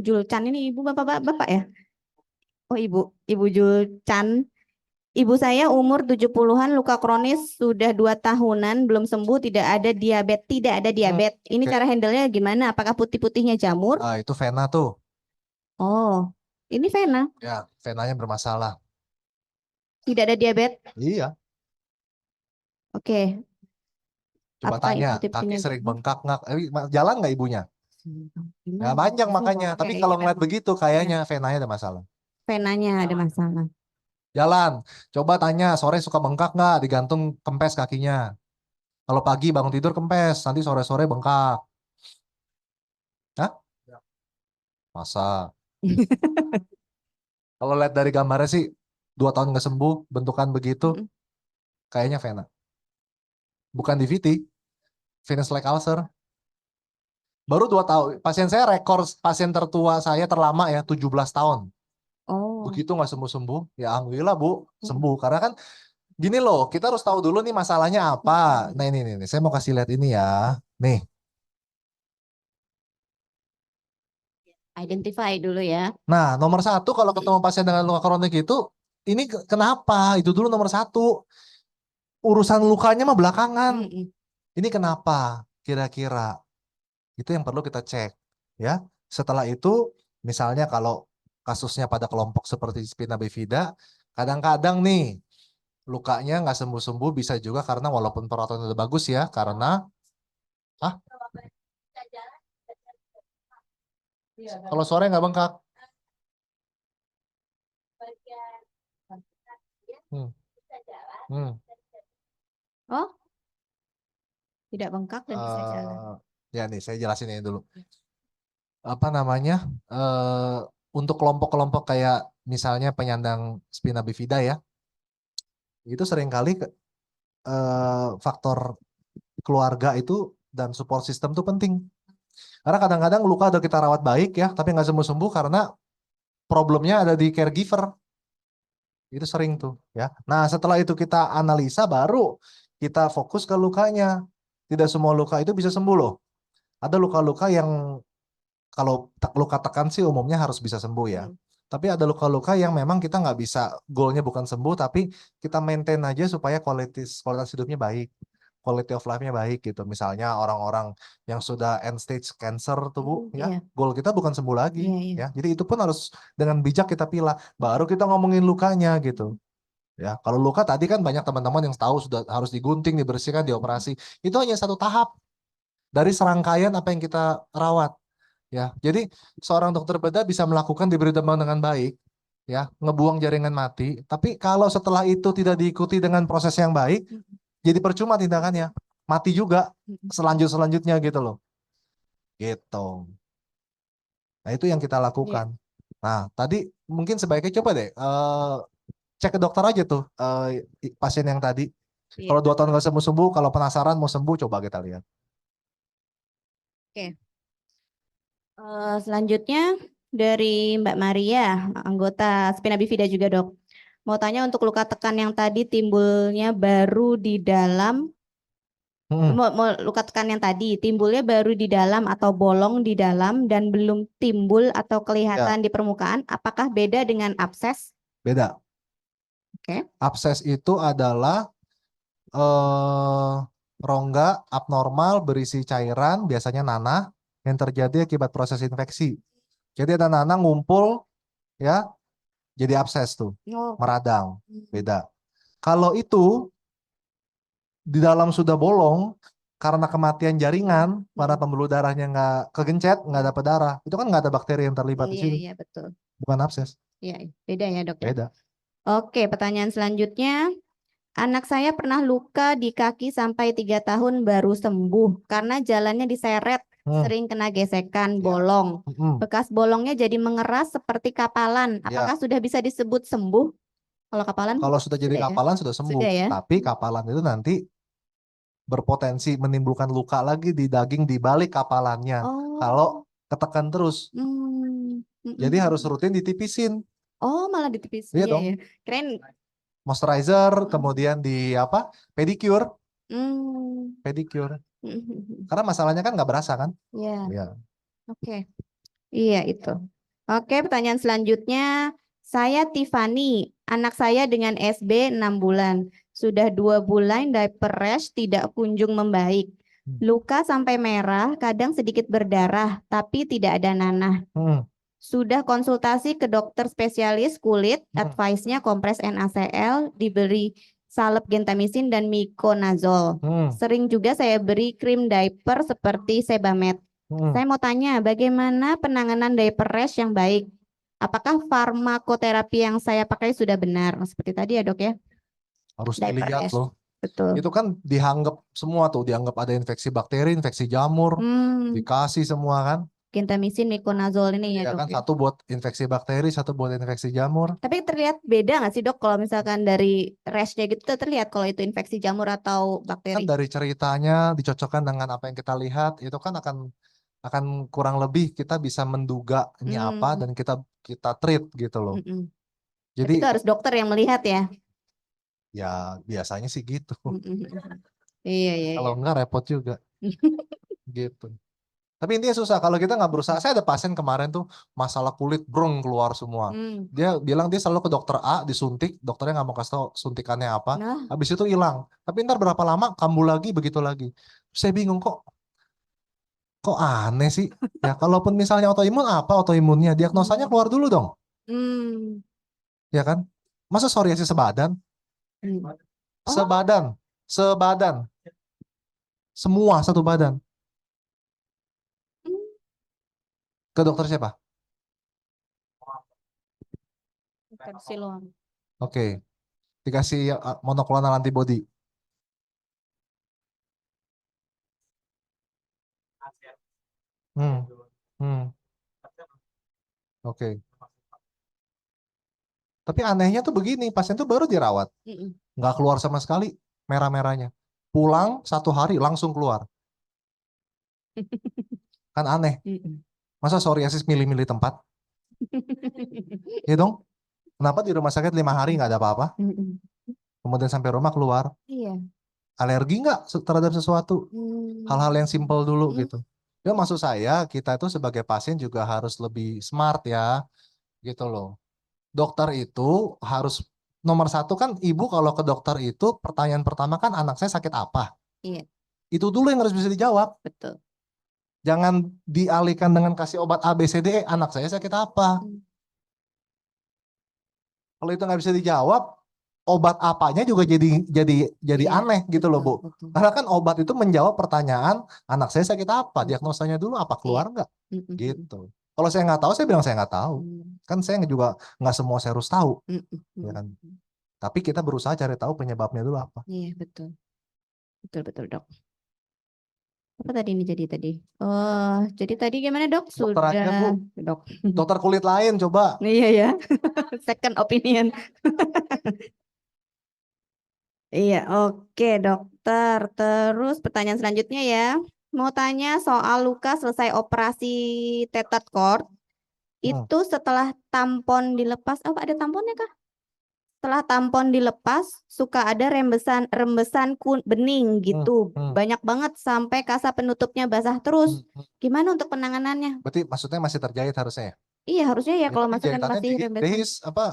ini ibu bapak ya? Oh ibu Julcan. Ibu saya umur 70-an, luka kronis sudah 2 tahunan, belum sembuh, tidak ada diabetes. Ini cara handle-nya gimana? Apakah putih-putihnya jamur?
Ah, itu vena tuh.
Oh, ini vena.
Ya, venanya bermasalah.
Tidak ada diabetes.
Iya.
Oke.
Coba
Apakah
tanya,
itu
kaki
putihnya
sering
jamur?
bengkak nggak? Jalan nggak ibunya? Ya
Gimana?
panjang makanya.
Oke,
Tapi kalau
iya.
ngeliat begitu, kayaknya venanya ada masalah.
Venanya ada masalah.
Jalan, coba tanya, sore suka bengkak nggak? Digantung kempes kakinya. Kalau pagi bangun tidur kempes, nanti sore-sore bengkak. Hah? Masa? Kalau lihat dari gambarnya sih, 2 tahun nggak sembuh, bentukan begitu, kayaknya vena. Bukan DVT, venous leg ulcer. Baru 2 tahun, pasien saya rekor pasien tertua saya terlama ya, 17 tahun.
Oh.
Begitu nggak sembuh-sembuh, ya alhamdulillah Bu, sembuh. Karena kan Gini loh, kita harus tahu dulu nih masalahnya apa. Nah ini, saya mau kasih lihat ini ya. Nih,
Identify dulu ya.
nah nomor satu kalau ketemu pasien dengan luka kronik itu, ini kenapa? Itu dulu nomor satu. Urusan lukanya mah belakangan.
Mm-mm.
Ini kenapa? Kira-kira itu yang perlu kita cek, ya. Setelah itu, misalnya kalau kasusnya pada kelompok seperti spina bifida, kadang-kadang nih lukanya nggak sembuh-sembuh bisa juga karena walaupun perawatan udah bagus ya, karena kalau sore nggak bengkak. Hmm. Hmm.
Oh, tidak bengkak dan bisa jalan.
Ya nih, saya jelasin ini dulu. Apa namanya? Untuk kelompok-kelompok kayak misalnya penyandang spina bifida ya, itu seringkali faktor keluarga itu dan support system itu penting. Karena kadang-kadang luka udah kita rawat baik ya, tapi nggak sembuh-sembuh karena problemnya ada di caregiver. Itu sering tuh ya. Nah, setelah itu kita analisa baru kita fokus ke lukanya. Tidak semua luka itu bisa sembuh loh. Ada luka-luka yang kalau luka tekan sih umumnya harus bisa sembuh ya. Tapi ada luka-luka yang memang kita nggak bisa, goalnya bukan sembuh, tapi kita maintain aja supaya kualitas hidupnya baik. Quality of life-nya baik gitu. Misalnya orang-orang yang sudah end stage cancer tuh Bu, ya.
Iya.
Goal kita bukan sembuh lagi
Iya, iya.
ya. Jadi itu pun harus dengan bijak kita pilah. Baru kita ngomongin lukanya gitu. Ya, kalau luka tadi kan banyak teman-teman yang tahu sudah harus digunting, dibersihkan, dioperasi. Itu hanya satu tahap dari serangkaian apa yang kita rawat. Ya, jadi seorang dokter bedah bisa melakukan diberi demam dengan baik, ya, ngebuang jaringan mati. Tapi kalau setelah itu tidak diikuti dengan proses yang baik, jadi percuma tindakannya, mati juga selanjutnya gitu loh, gitu. Nah itu yang kita lakukan. Nah tadi mungkin sebaiknya coba deh cek ke dokter aja tuh pasien yang tadi.
Iya.
Kalau 2 tahun nggak sembuh-sembuh, kalau penasaran mau sembuh, coba kita lihat.
Selanjutnya dari Mbak Maria, anggota Spina Bifida juga dok. Mau tanya untuk luka tekan yang tadi timbulnya baru di dalam, luka tekan yang tadi timbulnya baru di dalam atau bolong di dalam dan belum timbul atau kelihatan di permukaan, apakah beda dengan abses?
Beda.
Oke.
Abses itu adalah rongga abnormal berisi cairan, biasanya nanah, yang terjadi akibat proses infeksi. Jadi ada nanah ngumpul, ya, jadi abses tuh,
Oh.
meradang, beda. Kalau itu di dalam sudah bolong karena kematian jaringan, para pembuluh darahnya nggak kegencet, nggak dapat darah, itu kan nggak ada bakteri yang terlibat di
Iya,
sini,
iya betul.
bukan abses.
Iya, beda ya dok ya.
Beda.
Oke, pertanyaan selanjutnya. Anak saya pernah luka di kaki sampai 3 tahun baru sembuh karena jalannya diseret, sering kena gesekan, bolong. Bekas bolongnya jadi mengeras seperti kapalan. Apakah sudah bisa disebut sembuh? Kalau kapalan?
Kalau sudah jadi
Sudah ya?
kapalan sudah sembuh.
Sudah ya?
Tapi kapalan itu nanti berpotensi menimbulkan luka lagi di daging di balik kapalannya. Kalau ketekan terus. Jadi harus rutin ditipisin.
Oh, malah ditipisin.
Iya
Iya,
dong.
iya. Keren.
Moisturizer, kemudian di apa? Pedicure. Pedicure. Karena masalahnya kan nggak berasa kan?
Iya.
Iya.
Oke. Iya itu. Oke, pertanyaan selanjutnya. Saya Tiffany, anak saya dengan SB 6 bulan. Sudah 2 bulan diaper rash tidak kunjung membaik. Luka sampai merah, kadang sedikit berdarah, tapi tidak ada nanah. Sudah konsultasi ke dokter spesialis kulit, advice-nya kompres NaCl, diberi salep gentamisin dan miconazole. Sering juga saya beri krim diaper seperti Sebamed. Saya mau tanya, bagaimana penanganan diaper rash yang baik? Apakah farmakoterapi yang saya pakai sudah benar? Seperti tadi ya dok ya?
Harus
Diaper
dilihat
rash.
loh.
Betul.
Itu kan dianggap semua tuh, dianggap ada infeksi bakteri, infeksi jamur, dikasih semua kan.
Gentamisin, miconazole ini ya
Ya
dok
kan,
ya?
satu buat infeksi bakteri, satu buat infeksi jamur.
Tapi terlihat beda nggak sih dok kalau misalkan dari rashnya gitu terlihat kalau itu infeksi jamur atau
Kan
bakteri?
dari ceritanya dicocokkan dengan apa yang kita lihat, itu kan akan kurang lebih kita bisa menduga ini apa dan kita treat gitu loh.
Tapi
Jadi
itu harus dokter yang melihat ya?
Ya biasanya sih gitu.
Iya, iya,
Kalau
iya.
enggak repot juga gitu. Tapi intinya susah kalau kita nggak berusaha. Saya ada pasien kemarin tuh masalah kulit brung keluar semua.
Hmm.
Dia bilang dia selalu ke dokter A disuntik, dokternya nggak mau kasih tahu suntikannya apa.
Nah,
Habis itu hilang. Tapi ntar berapa lama kambuh lagi begitu lagi. Saya bingung kok aneh sih. Ya kalaupun misalnya autoimun apa autoimunnya? Diagnosanya keluar dulu dong,
hmm.
ya kan? Masa psoriasis sebadan?
Hmm. Oh,
Sebadan, sebadan, semua satu badan.
hmm.
Ke dokter siapa?
Bukan siloam.
Oke, dikasih monoklonal antibody. Hmm, hmm, oke. Tapi anehnya tuh begini, pasien tuh baru dirawat,
Mm-mm.
nggak keluar sama sekali merah-merahnya. Pulang 1 hari langsung keluar, kan aneh.
Mm-mm.
Masa psoriasis milih-milih tempat? Ya dong. Kenapa di rumah sakit 5 hari nggak ada apa-apa?
Mm-mm.
Kemudian sampai rumah keluar,
Iya.
alergi nggak terhadap sesuatu? Hal-hal yang
Hmm.
simpel dulu
Hmm.
gitu. Ya maksud saya kita tuh sebagai pasien juga harus lebih smart ya, gitu loh. Dokter itu harus nomor satu kan ibu kalau ke dokter itu pertanyaan pertama kan anak saya sakit apa?
Iya,
Itu dulu yang harus bisa dijawab.
betul.
Jangan dialihkan dengan kasih obat A, B, C, D, E, anak saya sakit apa?
Hmm.
Kalau itu nggak bisa dijawab, obat apanya juga jadi
Iya,
aneh gitu loh, Bu.
betul, betul.
Karena kan obat itu menjawab pertanyaan anak saya sakit apa, diagnosanya dulu apa
Iya.
keluar nggak,
Mm-mm.
gitu. Kalau saya nggak tahu, saya bilang saya nggak tahu.
Hmm.
Kan saya juga nggak semua saya harus tahu,
Mm-mm.
ya kan. Tapi kita berusaha cari tahu penyebabnya dulu apa.
Iya, betul. Betul, dok. Apa tadi ini tadi? Oh, jadi tadi gimana, dok?
Dokter aja, Bu.
Sudah, dok.
Dokter kulit lain coba.
Iya ya, second opinion. Iya, oke dokter. Terus pertanyaan selanjutnya ya. Mau tanya soal luka selesai operasi tetat cord. Itu setelah tampon dilepas, oh ada tamponnya kah? Setelah tampon dilepas, suka ada rembesan bening gitu. Banyak banget sampai kasa penutupnya basah terus. Gimana untuk penanganannya?
Berarti maksudnya masih terjahit harusnya ya?
Iya, harusnya ya kalau
Tapi
misalkan
jahitannya
masih rembesan.
dehis apa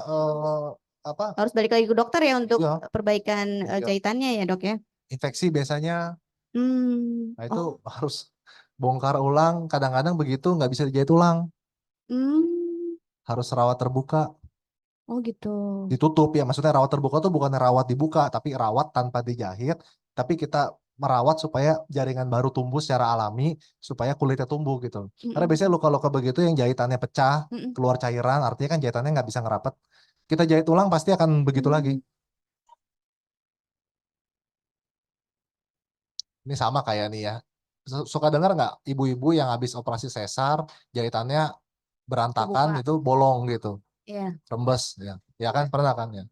Harus balik lagi ke dokter ya untuk
Iya.
perbaikan
Iya.
jahitannya ya, dok ya.
infeksi biasanya.
Hmm.
Nah itu
Oh.
harus bongkar ulang. Kadang-kadang begitu nggak bisa dijahit ulang.
Hmm.
Harus rawat terbuka.
Oh gitu.
Ditutup ya. Maksudnya rawat terbuka tuh bukan rawat dibuka, tapi rawat tanpa dijahit. Tapi kita merawat supaya jaringan baru tumbuh secara alami, supaya kulitnya tumbuh gitu. Karena biasanya luka-luka begitu yang jahitannya pecah, keluar cairan, artinya kan jahitannya nggak bisa ngerapet. Kita jahit ulang pasti akan begitu lagi. Ini sama kayak nih ya. Suka dengar nggak ibu-ibu yang habis operasi sesar, jahitannya berantakan
Kebuka.
itu bolong gitu,
Iya.
rembes ya. Ya kan pernah kan ya.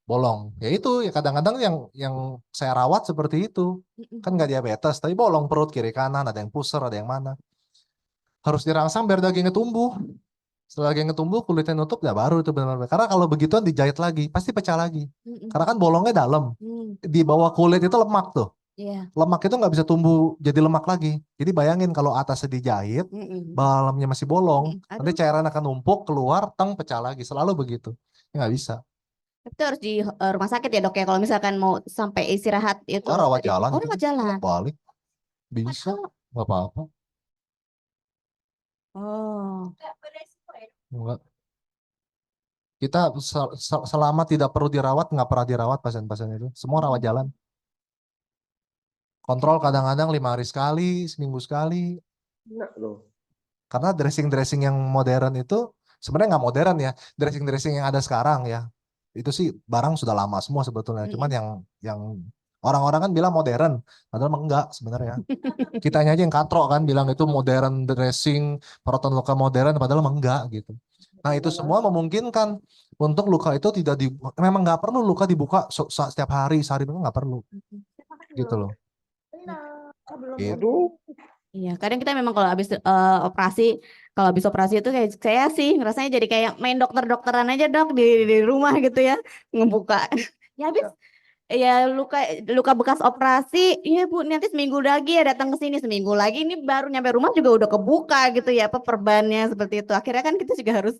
Bolong. Ya itu ya kadang-kadang yang saya rawat seperti itu. Kan nggak diabetes, tapi bolong perut kiri kanan, ada yang pusar, ada yang mana. Harus dirangsang biar dagingnya tumbuh. Setelah dagingnya tumbuh, kulitnya nutup, ya baru itu benar-benar. Karena kalau begituan dijahit lagi, pasti pecah lagi. Karena kan bolongnya dalam. Di bawah kulit itu lemak tuh.
Iya.
Lemak itu nggak bisa tumbuh jadi lemak lagi. Jadi bayangin kalau atasnya dijahit, dalamnya masih bolong, nanti cairan akan numpuk, keluar, teng, pecah lagi. Selalu begitu. Ya nggak bisa.
Itu harus di rumah sakit ya, dok ya, kalau misalkan mau sampai istirahat itu.
Oh, rawat jalan
Oh,
itu
rawat jalan.
balik. Bisa, nggak apa-apa.
Oh.
Enggak. Kita selama tidak perlu dirawat, nggak pernah dirawat pasien-pasien itu. Semua rawat jalan. Kontrol kadang-kadang 5 hari sekali, seminggu sekali.
Enggak loh.
Karena dressing-dressing yang modern itu sebenarnya nggak modern ya. Dressing-dressing yang ada sekarang ya. Itu sih barang sudah lama semua sebetulnya. Cuman yang orang-orang kan bilang modern, padahal emang enggak sebenarnya. Kitanya aja yang katrok kan bilang itu modern dressing, perawatan luka modern, padahal emang enggak gitu. Nah itu semua memungkinkan untuk luka itu memang nggak perlu luka dibuka setiap hari, sehari itu nggak perlu. Gitu loh. Gitu.
Iya, kadang kita memang kalau habis operasi itu kayak saya sih rasanya jadi kayak main dokter-dokteran aja, dok, di rumah gitu ya, ngebuka. Ya habis ya luka bekas operasi, iya Bu, nanti seminggu lagi ya datang ke sini, seminggu lagi ini baru nyampe rumah juga udah kebuka gitu ya, apa perbannya seperti itu. Akhirnya kan kita juga harus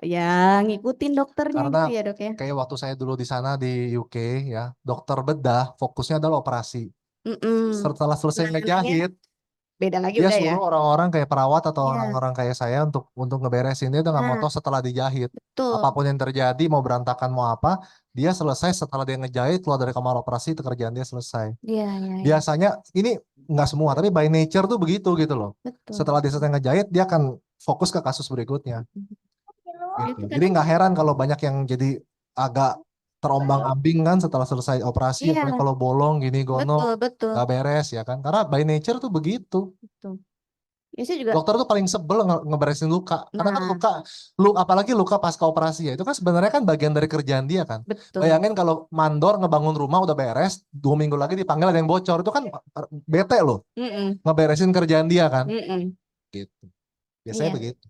ya ngikutin dokternya
Karena
gitu ya Dok ya.
kayak waktu saya dulu di sana di UK ya, dokter bedah fokusnya adalah operasi.
Mm-mm.
Setelah selesai
Penanganannya
ngejahit,
beda lagi
dia
udah ya.
suruh orang-orang kayak perawat atau
Iya.
orang-orang kayak saya untuk ngeberesin. Dia udah nggak mau
Nah,
tahu setelah dijahit.
betul.
Apapun yang terjadi, mau berantakan mau apa, dia selesai setelah dia ngejahit, keluar dari kamar operasi, pekerjaan dia selesai.
Iya, iya, iya.
Biasanya ini nggak semua, tapi by nature tuh begitu gitu loh.
Betul.
Setelah dia selesai ngejahit, dia akan fokus ke kasus berikutnya. Gitu.
Itu
Jadi
kadang
nggak heran kalau banyak yang jadi agak terombang-ambing kan setelah selesai operasi,
iya,
apalagi kalau bolong gini gono
betul.
nggak beres ya kan? Karena by nature tuh begitu.
Betul. Ya saya juga,
Dokter tuh paling sebel ngeberesin luka. Karena kan
nah,
apalagi luka pasca operasi ya, itu kan sebenarnya kan bagian dari kerjaan dia kan.
betul.
Bayangin kalau mandor ngebangun rumah udah beres, 2 minggu lagi dipanggil ada yang bocor, itu kan bete loh,
Mm-mm,
ngeberesin kerjaan dia kan.
mm-mm.
Gitu. Biasanya
Iya,
begitu.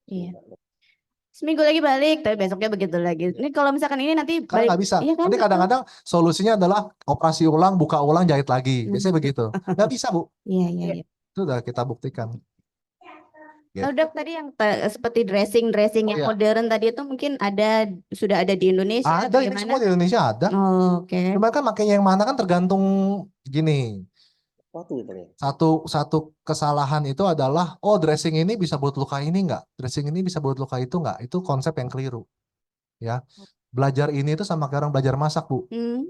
iya. Seminggu lagi balik, tapi besoknya begitu lagi. Ini kalau misalkan ini nanti
Karena
balik,
nggak bisa.
iya kan?
Nanti
Betul.
kadang-kadang solusinya adalah operasi ulang, buka ulang, jahit lagi. Biasanya begitu. Nggak bisa Bu.
Iya, iya, iya.
Itu udah kita buktikan.
Kalau Dok tadi yang seperti dressing
Oh
yang
iya.
modern tadi itu mungkin sudah ada di Indonesia
Ada,
atau
ini
gimana?
semua di Indonesia ada.
Oh, oke.
Cuman kan makanya yang mana kan tergantung gini. Satu kesalahan itu adalah, oh dressing ini bisa buat luka ini nggak? Dressing ini bisa buat luka itu nggak? Itu konsep yang keliru. Ya, belajar ini itu sama kayak orang belajar masak Bu.
Hmm,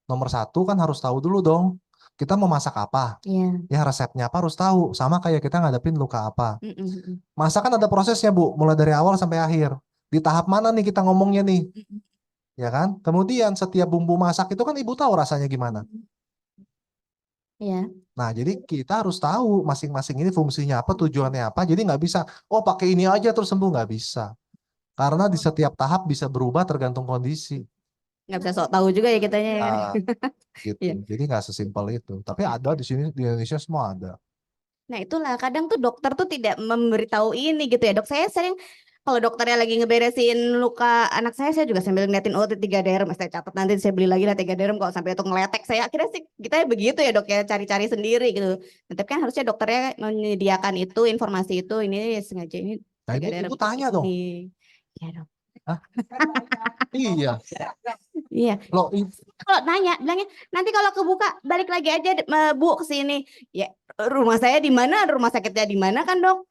Nomor satu kan harus tahu dulu dong. Kita mau masak apa?
iya.
Ya resepnya apa harus tahu. Sama kayak kita ngadepin luka apa.
Mm-mm,
Masak kan ada prosesnya Bu, mulai dari awal sampai akhir. Di tahap mana nih kita ngomongnya nih?
mm-mm.
Ya kan? Kemudian setiap bumbu masak itu kan ibu tahu rasanya gimana.
Iya.
Nah, jadi kita harus tahu masing-masing ini fungsinya apa, tujuannya apa. Jadi nggak bisa, oh pakai ini aja terus sembuh. Nggak bisa. Karena di setiap tahap bisa berubah tergantung kondisi.
Nggak bisa sok tahu juga ya kitanya ya.
Nah, gitu.
Iya.
Jadi nggak sesimpel itu. Tapi ada di sini, di Indonesia semua ada.
Nah itulah kadang tuh dokter tuh tidak memberitahu ini gitu ya Dok. Saya sering kalau dokternya lagi ngeberesin luka anak saya juga sambil ngeliatin oh 3 derm, saya catat nanti saya beli lagi lah 3 derm kalau sampai itu ngeletek saya. Akhirnya sih kita begitu ya Dok ya, cari-cari sendiri gitu. Nah, tapi kan harusnya dokternya menyediakan itu informasi itu, ini sengaja ini
Nah
3
ini
derm
ibu tanya dong.
ini. Iya Dok.
Hah? Iya.
Iya.
Loh,
Kalau nanya bilangnya nanti kalau kebuka balik lagi aja Bu ke sini. Ya rumah saya di mana, rumah sakitnya di mana kan Dok?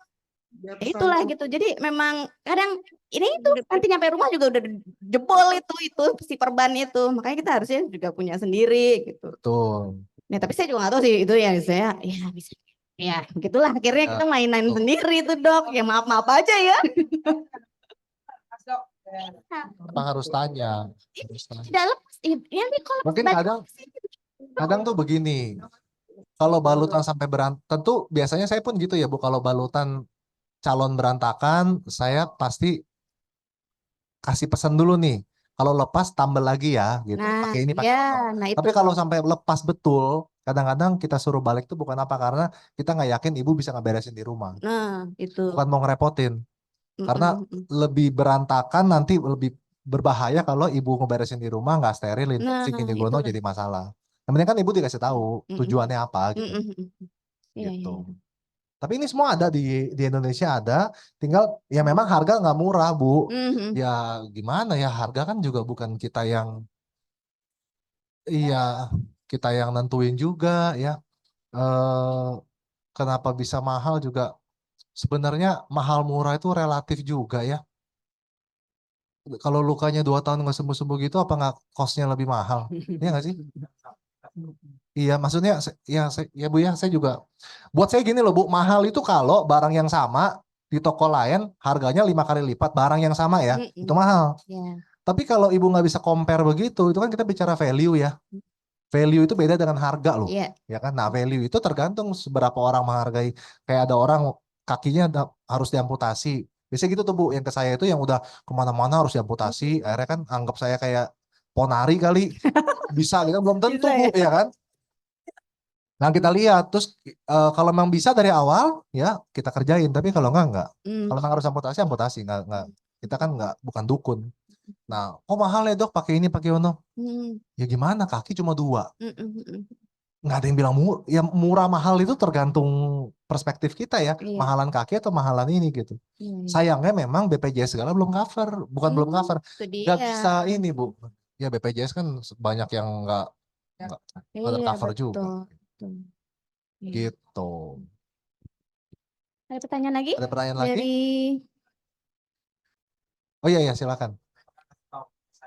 Ya, itulah gitu. Jadi memang kadang ini itu nanti nyampe rumah juga udah jebol itu si perban itu. Makanya kita harusnya juga punya sendiri gitu.
betul.
Nah, tapi saya juga nggak tahu sih itu ya saya ya bisa. Ya, begitulah akhirnya kita mainan
betul.
sendiri itu Dok. Ya maaf-maaf aja ya.
Memang harus tanya.
Tidak lepas. Nanti kalau
Mungkin
balik
kadang
ke sini,
kadang tuh begini. Kalau balutan sampai tentu biasanya saya pun gitu ya Bu. Kalau balutan calon berantakan, saya pasti kasih pesan dulu nih. Kalau lepas tambah lagi ya, gitu.
nah,
Pakai ini, pakai
ya,
itu.
nah itu
Tapi kalau
Dok.
sampai lepas betul, kadang-kadang kita suruh balik tuh bukan apa karena kita nggak yakin ibu bisa ngeberesin di rumah.
Nah, itu.
Bukan mau ngerepotin. Karena lebih berantakan nanti lebih berbahaya kalau ibu ngeberesin di rumah nggak sterilin.
Nah,
Si gini gono
itulah.
jadi masalah. Yang penting kan ibu dikasih tahu tujuannya apa gitu.
Iya,
Gitu.
iya.
Tapi ini semua ada di Indonesia ada, tinggal ya memang harga nggak murah Bu. Ya gimana ya, harga kan juga bukan kita yang kita yang nentuin juga ya. Kenapa bisa mahal juga sebenarnya mahal murah itu relatif juga ya. Kalau lukanya 2 tahun nggak sembuh-sembuh gitu apa nggak costnya lebih mahal? Iya nggak sih? Iya, maksudnya ya Bu ya, saya juga buat saya gini loh Bu, mahal itu kalau barang yang sama di toko lain harganya 5 kali lipat barang yang sama ya, itu mahal.
Yeah.
Tapi kalau ibu nggak bisa compare begitu, itu kan kita bicara value ya. Value itu beda dengan harga loh,
Yeah.
ya kan? Nah value itu tergantung seberapa orang menghargai. Kayak ada orang kakinya harus diamputasi. Biasanya gitu tuh Bu, yang ke saya itu yang udah kemana-mana harus diamputasi. Akhirnya kan anggap saya kayak ponari kali, bisa gitu, belum tentu
Bisa,
Bu,
ya?
ya kan? Nah kita lihat, terus kalau memang bisa dari awal, ya kita kerjain. Tapi kalau enggak. Kalau memang harus amputasi, amputasi. Enggak. Kita kan bukan dukun. Nah, kok mahal ya dok pakai ini pakai ono?
Hmm,
Ya gimana, kaki cuma 2.
mm, mm, mm.
Nggak ada yang bilang ya murah mahal itu tergantung perspektif kita ya.
Iya.
Mahalan kaki atau mahalan ini gitu.
Iya, iya.
Sayangnya memang BPJS segala belum cover. Bukan belum
Hmm,
cover.
itu dia.
Nggak bisa ini Bu. Ya BPJS kan banyak yang nggak
Iya,
cover juga.
betul. Betul. Iya.
Gitu.
Ada pertanyaan lagi
Ada pertanyaan lagi?
dari
Oh iya, silakan.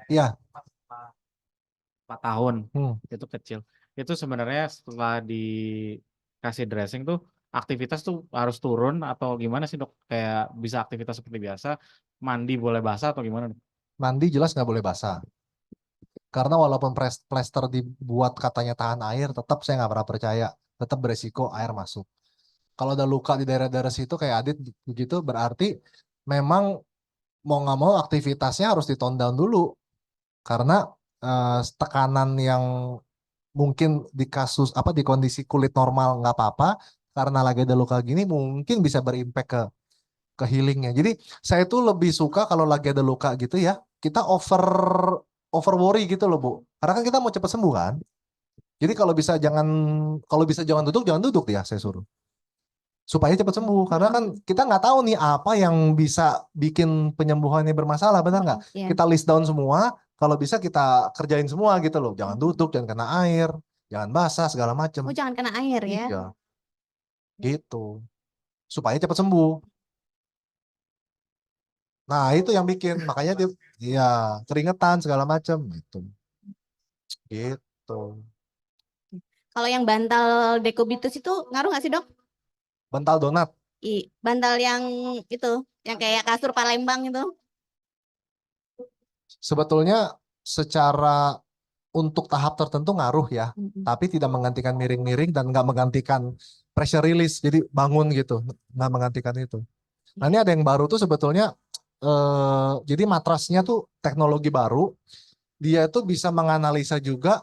Iya.
4 tahun
Hmm.
itu kecil. Itu sebenarnya setelah dikasih dressing tuh aktivitas tuh harus turun atau gimana sih dok? Kayak bisa aktivitas seperti biasa, mandi boleh basah atau gimana? Dok?
Mandi jelas nggak boleh basah. Karena walaupun plester dibuat katanya tahan air, tetap saya nggak pernah percaya. Tetap beresiko air masuk. Kalau ada luka di daerah-daerah situ kayak Adit begitu, berarti memang mau nggak mau aktivitasnya harus di-tone down dulu. Karena tekanan yang mungkin di di kondisi kulit normal nggak apa-apa, karena lagi ada luka gini mungkin bisa berimpact ke healingnya. Jadi saya tuh lebih suka kalau lagi ada luka gitu ya, kita over worry gitu loh Bu. Karena kan kita mau cepat sembuh kan. Jadi kalau bisa jangan duduk ya saya suruh. Supaya cepat sembuh. Karena kan kita nggak tahu nih apa yang bisa bikin penyembuhannya bermasalah, benar nggak?
Iya.
Kita list down semua, kalau bisa kita kerjain semua gitu loh. Jangan duduk, jangan kena air, jangan basah segala macam.
Oh, jangan kena air ya.
Iya. Gitu. Supaya cepat sembuh. Nah, itu yang bikin makanya dia ya keringetan segala macam gitu. Gitu.
Kalau yang bantal dekubitus itu ngaruh nggak sih dok?
Bantal donat.
Bantal yang itu, yang kayak kasur Palembang itu.
Sebetulnya secara untuk tahap tertentu ngaruh ya, tapi tidak menggantikan miring-miring dan nggak menggantikan pressure release, jadi bangun gitu, nggak menggantikan itu. Nah ini ada yang baru tuh sebetulnya, jadi matrasnya tuh teknologi baru, dia tuh bisa menganalisa juga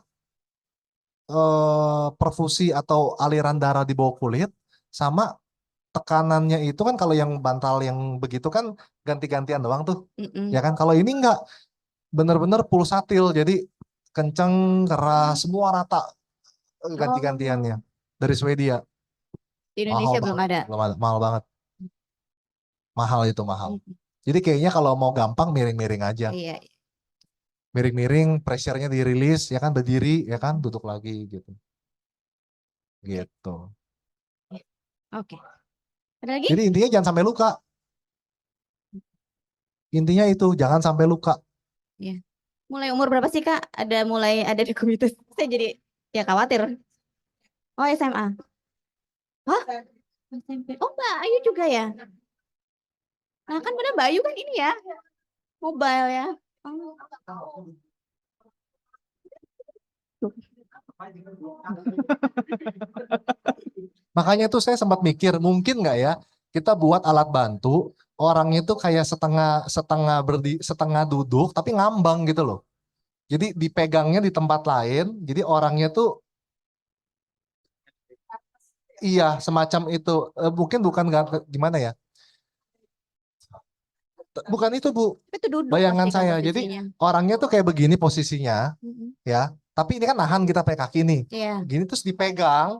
perfusi atau aliran darah di bawah kulit, sama tekanannya itu kan kalau yang bantal yang begitu kan ganti-gantian doang tuh, ya kan? Kalau ini nggak, bener-bener pulsatil, jadi kenceng, keras, semua rata ganti-gantiannya dari Swedia.
Di Indonesia
Mahal
belum
banget,
ada.
mahal banget. Mahal itu mahal. Jadi kayaknya kalau mau gampang miring-miring aja.
Iya.
Miring-miring, pressure-nya dirilis, ya kan, berdiri, ya kan, duduk lagi gitu. Gitu.
Oke. Ada lagi?
Jadi intinya jangan sampai luka. Intinya itu, jangan sampai luka.
Iya. Mulai umur berapa sih Kak? Mulai ada dekubitus. Saya jadi ya khawatir. Oh, SMA. Hah? SMP. Oh, Mbak Ayu juga ya? Nah, kan pada Mbak Ayu kan ini ya, mobile ya. Oh.
Makanya tuh saya sempat mikir, mungkin nggak ya kita buat alat bantu, orangnya tuh kayak setengah duduk, tapi ngambang gitu loh. Jadi dipegangnya di tempat lain, jadi orangnya tuh iya semacam itu. Mungkin bukan gimana ya? Bukan itu Bu,
Itu duduk
bayangan
pasti kan
saya. Jadi
posisinya.
orangnya tuh kayak begini posisinya, ya. Tapi ini kan nahan kita pakai kaki nih.
Iya.
Gini terus dipegang.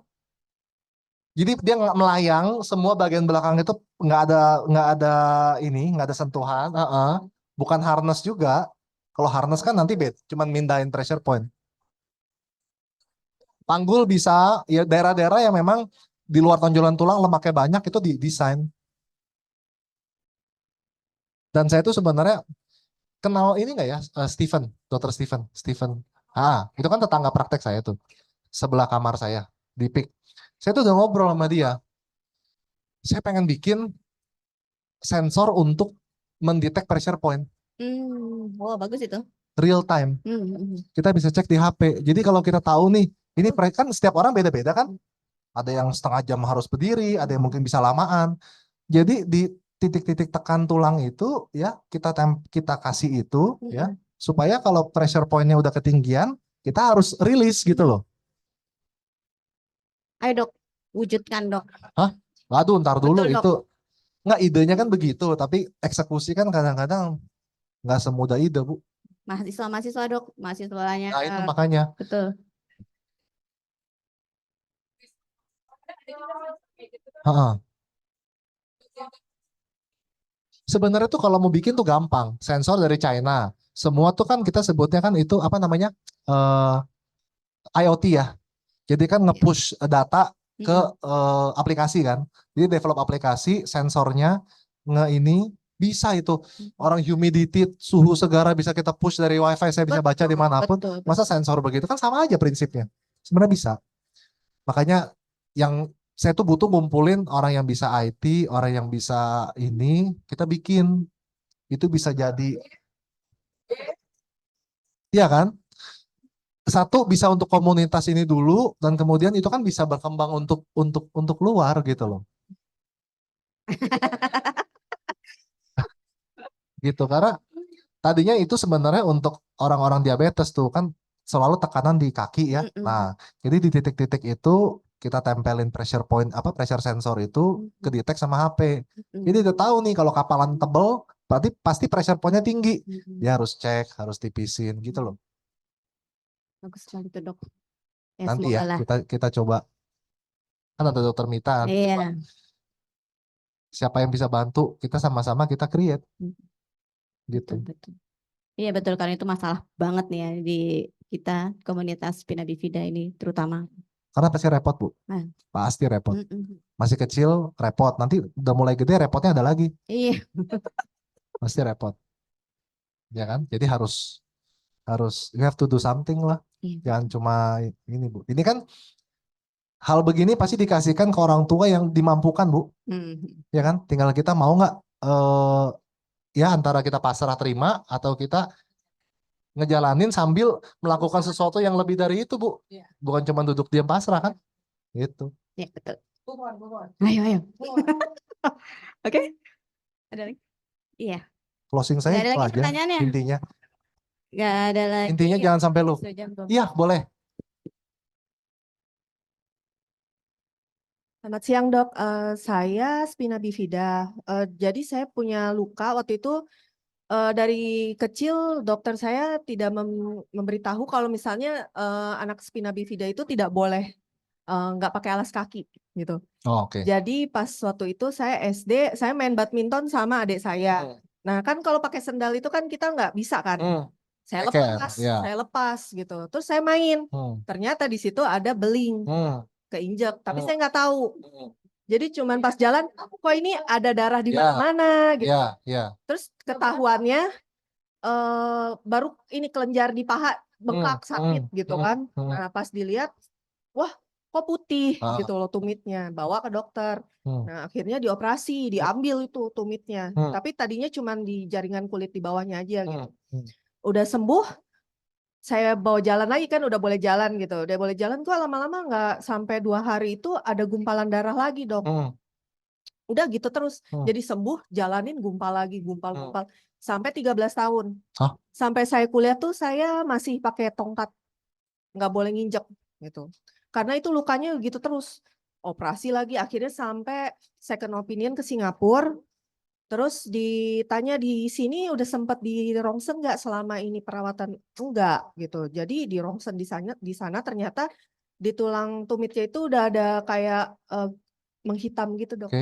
Jadi dia nggak melayang, semua bagian belakang itu nggak ada sentuhan, bukan harness juga. Kalau harness kan nanti cuman mindahin pressure point. Panggul bisa, ya daerah-daerah yang memang di luar tonjolan tulang lemaknya banyak itu didesain. Dan saya tuh sebenarnya kenal ini nggak ya, Steven, Dr. Steven. Itu kan tetangga praktek saya tuh, sebelah kamar saya di PIK. Saya tuh udah ngobrol sama dia. Saya pengen bikin sensor untuk mendetek pressure point.
Oh, bagus itu.
Real time. Kita bisa cek di HP. Jadi kalau kita tahu nih, ini kan setiap orang beda-beda kan. Ada yang setengah jam harus berdiri, ada yang mungkin bisa lamaan. Jadi di titik-titik tekan tulang itu ya kita kasih itu ya supaya kalau pressure point-nya udah ketinggian, kita harus rilis gitu loh.
Ayo dok, wujudkan dok.
Hah? Waduh, ntar dulu
Betul, Dok.
itu. Nggak, idenya kan begitu, tapi eksekusi kan kadang-kadang nggak semudah ide, Bu.
mahasiswa dok, mahasiswanya
Nah itu makanya.
betul.
Heeh. Sebenarnya tuh kalau mau bikin tuh gampang. Sensor dari China. Semua tuh kan kita sebutnya kan itu apa namanya? IoT ya. Jadi kan nge-push data ke aplikasi kan. Jadi develop aplikasi, sensornya ini bisa itu. Orang humidity, suhu segara bisa kita push dari WiFi, saya bisa baca dimanapun.
Betul,
Masa sensor begitu kan sama aja prinsipnya. Sebenarnya bisa. Makanya yang saya tuh butuh ngumpulin orang yang bisa IT, orang yang bisa ini, kita bikin. Itu bisa jadi, iya kan? Satu bisa untuk komunitas ini dulu, dan kemudian itu kan bisa berkembang untuk luar gitu loh. Gitu, karena tadinya itu sebenarnya untuk orang-orang diabetes tuh kan selalu tekanan di kaki ya. Nah, jadi di titik-titik itu kita tempelin pressure point pressure sensor itu kedetek sama HP. Jadi udah tahu nih kalau kapalan tebel berarti pasti pressure pointnya tinggi. Dia harus cek, harus tipisin gitu loh.
Bagus sekali tuh dok. Ya
Nanti
semoga
ya
lah.
kita coba, kan ada dokter Mita, nanti
Iya.
coba siapa yang bisa bantu kita sama-sama kita create gitu.
Betul. Iya betul, karena itu masalah banget nih ya di kita komunitas Spina Bifida ini terutama.
Karena pasti repot Bu, pasti repot. Masih kecil repot, nanti udah mulai gede repotnya ada lagi,
Iya.
pasti repot, ya kan? Jadi harus you have to do something lah,
Iya.
jangan cuma ini Bu. Ini kan hal begini pasti dikasihkan ke orang tua yang dimampukan Bu, ya kan? Tinggal kita mau nggak ya antara kita pasrah terima atau kita ngejalanin sambil melakukan sesuatu yang lebih dari itu Bu. Bukan cuma duduk diam pasrah kan, gitu.
Iya betul. Ayo. Oke. Ada lagi? Iya.
Closing saya
Nggak ada
itu
lagi
aja
pertanyaannya?
intinya.
Nggak ada lagi.
Intinya jangan sampai lu.
Sejam belum.
Iya boleh.
Selamat siang dok, saya Spina Bifida. Jadi saya punya luka waktu itu dari kecil dokter saya tidak memberitahu kalau misalnya anak Spina Bifida itu tidak boleh nggak pakai alas kaki gitu.
Oh, oke.
Jadi pas waktu itu saya SD, saya main badminton sama adik saya. Nah kan kalau pakai sendal itu kan kita nggak bisa kan. Saya lepas gitu. Terus saya main. Ternyata di situ ada beling. Keinjek, tapi saya nggak tahu. Jadi cuman pas jalan, kok ini ada darah di mana-mana gitu. Terus ketahuannya baru ini kelenjar di paha bengkak sakit gitu kan. Nah pas dilihat, wah kok putih gitu loh tumitnya. Bawa ke dokter. Nah akhirnya dioperasi, diambil itu tumitnya. Tapi tadinya cuman di jaringan kulit di bawahnya aja gitu. Udah sembuh. Saya bawa jalan lagi kan udah boleh jalan gitu. Udah boleh jalan kok lama-lama nggak sampai 2 hari itu ada gumpalan darah lagi dok. Udah gitu terus. Jadi sembuh jalanin gumpal lagi gumpal. Sampai 13 tahun. Sampai saya kuliah tuh saya masih pakai tongkat. Nggak boleh nginjek gitu. Karena itu lukanya gitu terus. Operasi lagi akhirnya sampai second opinion ke Singapura. Terus ditanya di sini udah sempat di rongsen nggak selama ini perawatan? Enggak gitu. Jadi di rongsen di sana ternyata di tulang tumitnya itu udah ada kayak menghitam gitu dok.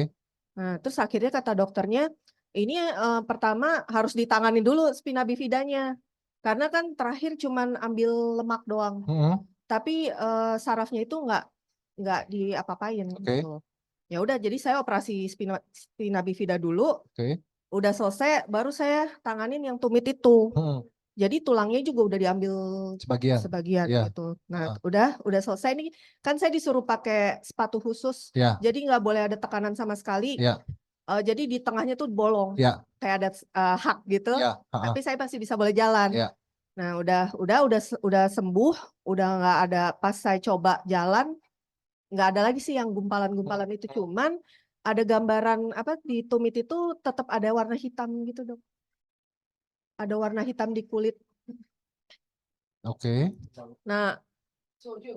Nah terus akhirnya kata dokternya ini pertama harus ditangani dulu Spina Bifidanya karena kan terakhir cuman ambil lemak doang. Tapi sarafnya itu nggak diapa-apain gitu. Ya udah, jadi saya operasi Spina Bifida dulu. Udah selesai, baru saya tanganin yang tumit itu. Jadi tulangnya juga udah diambil sebagian gitu. Nah, udah selesai nih. Kan saya disuruh pakai sepatu khusus. Jadi nggak boleh ada tekanan sama sekali. Jadi di tengahnya tuh bolong, kayak ada hak gitu. Tapi saya masih bisa boleh jalan. Nah, udah sembuh, udah nggak ada. Pas saya coba jalan. Nggak ada lagi sih yang gumpalan-gumpalan itu, cuman ada gambaran di tumit itu tetap ada warna hitam gitu dok, ada warna hitam di kulit. Nah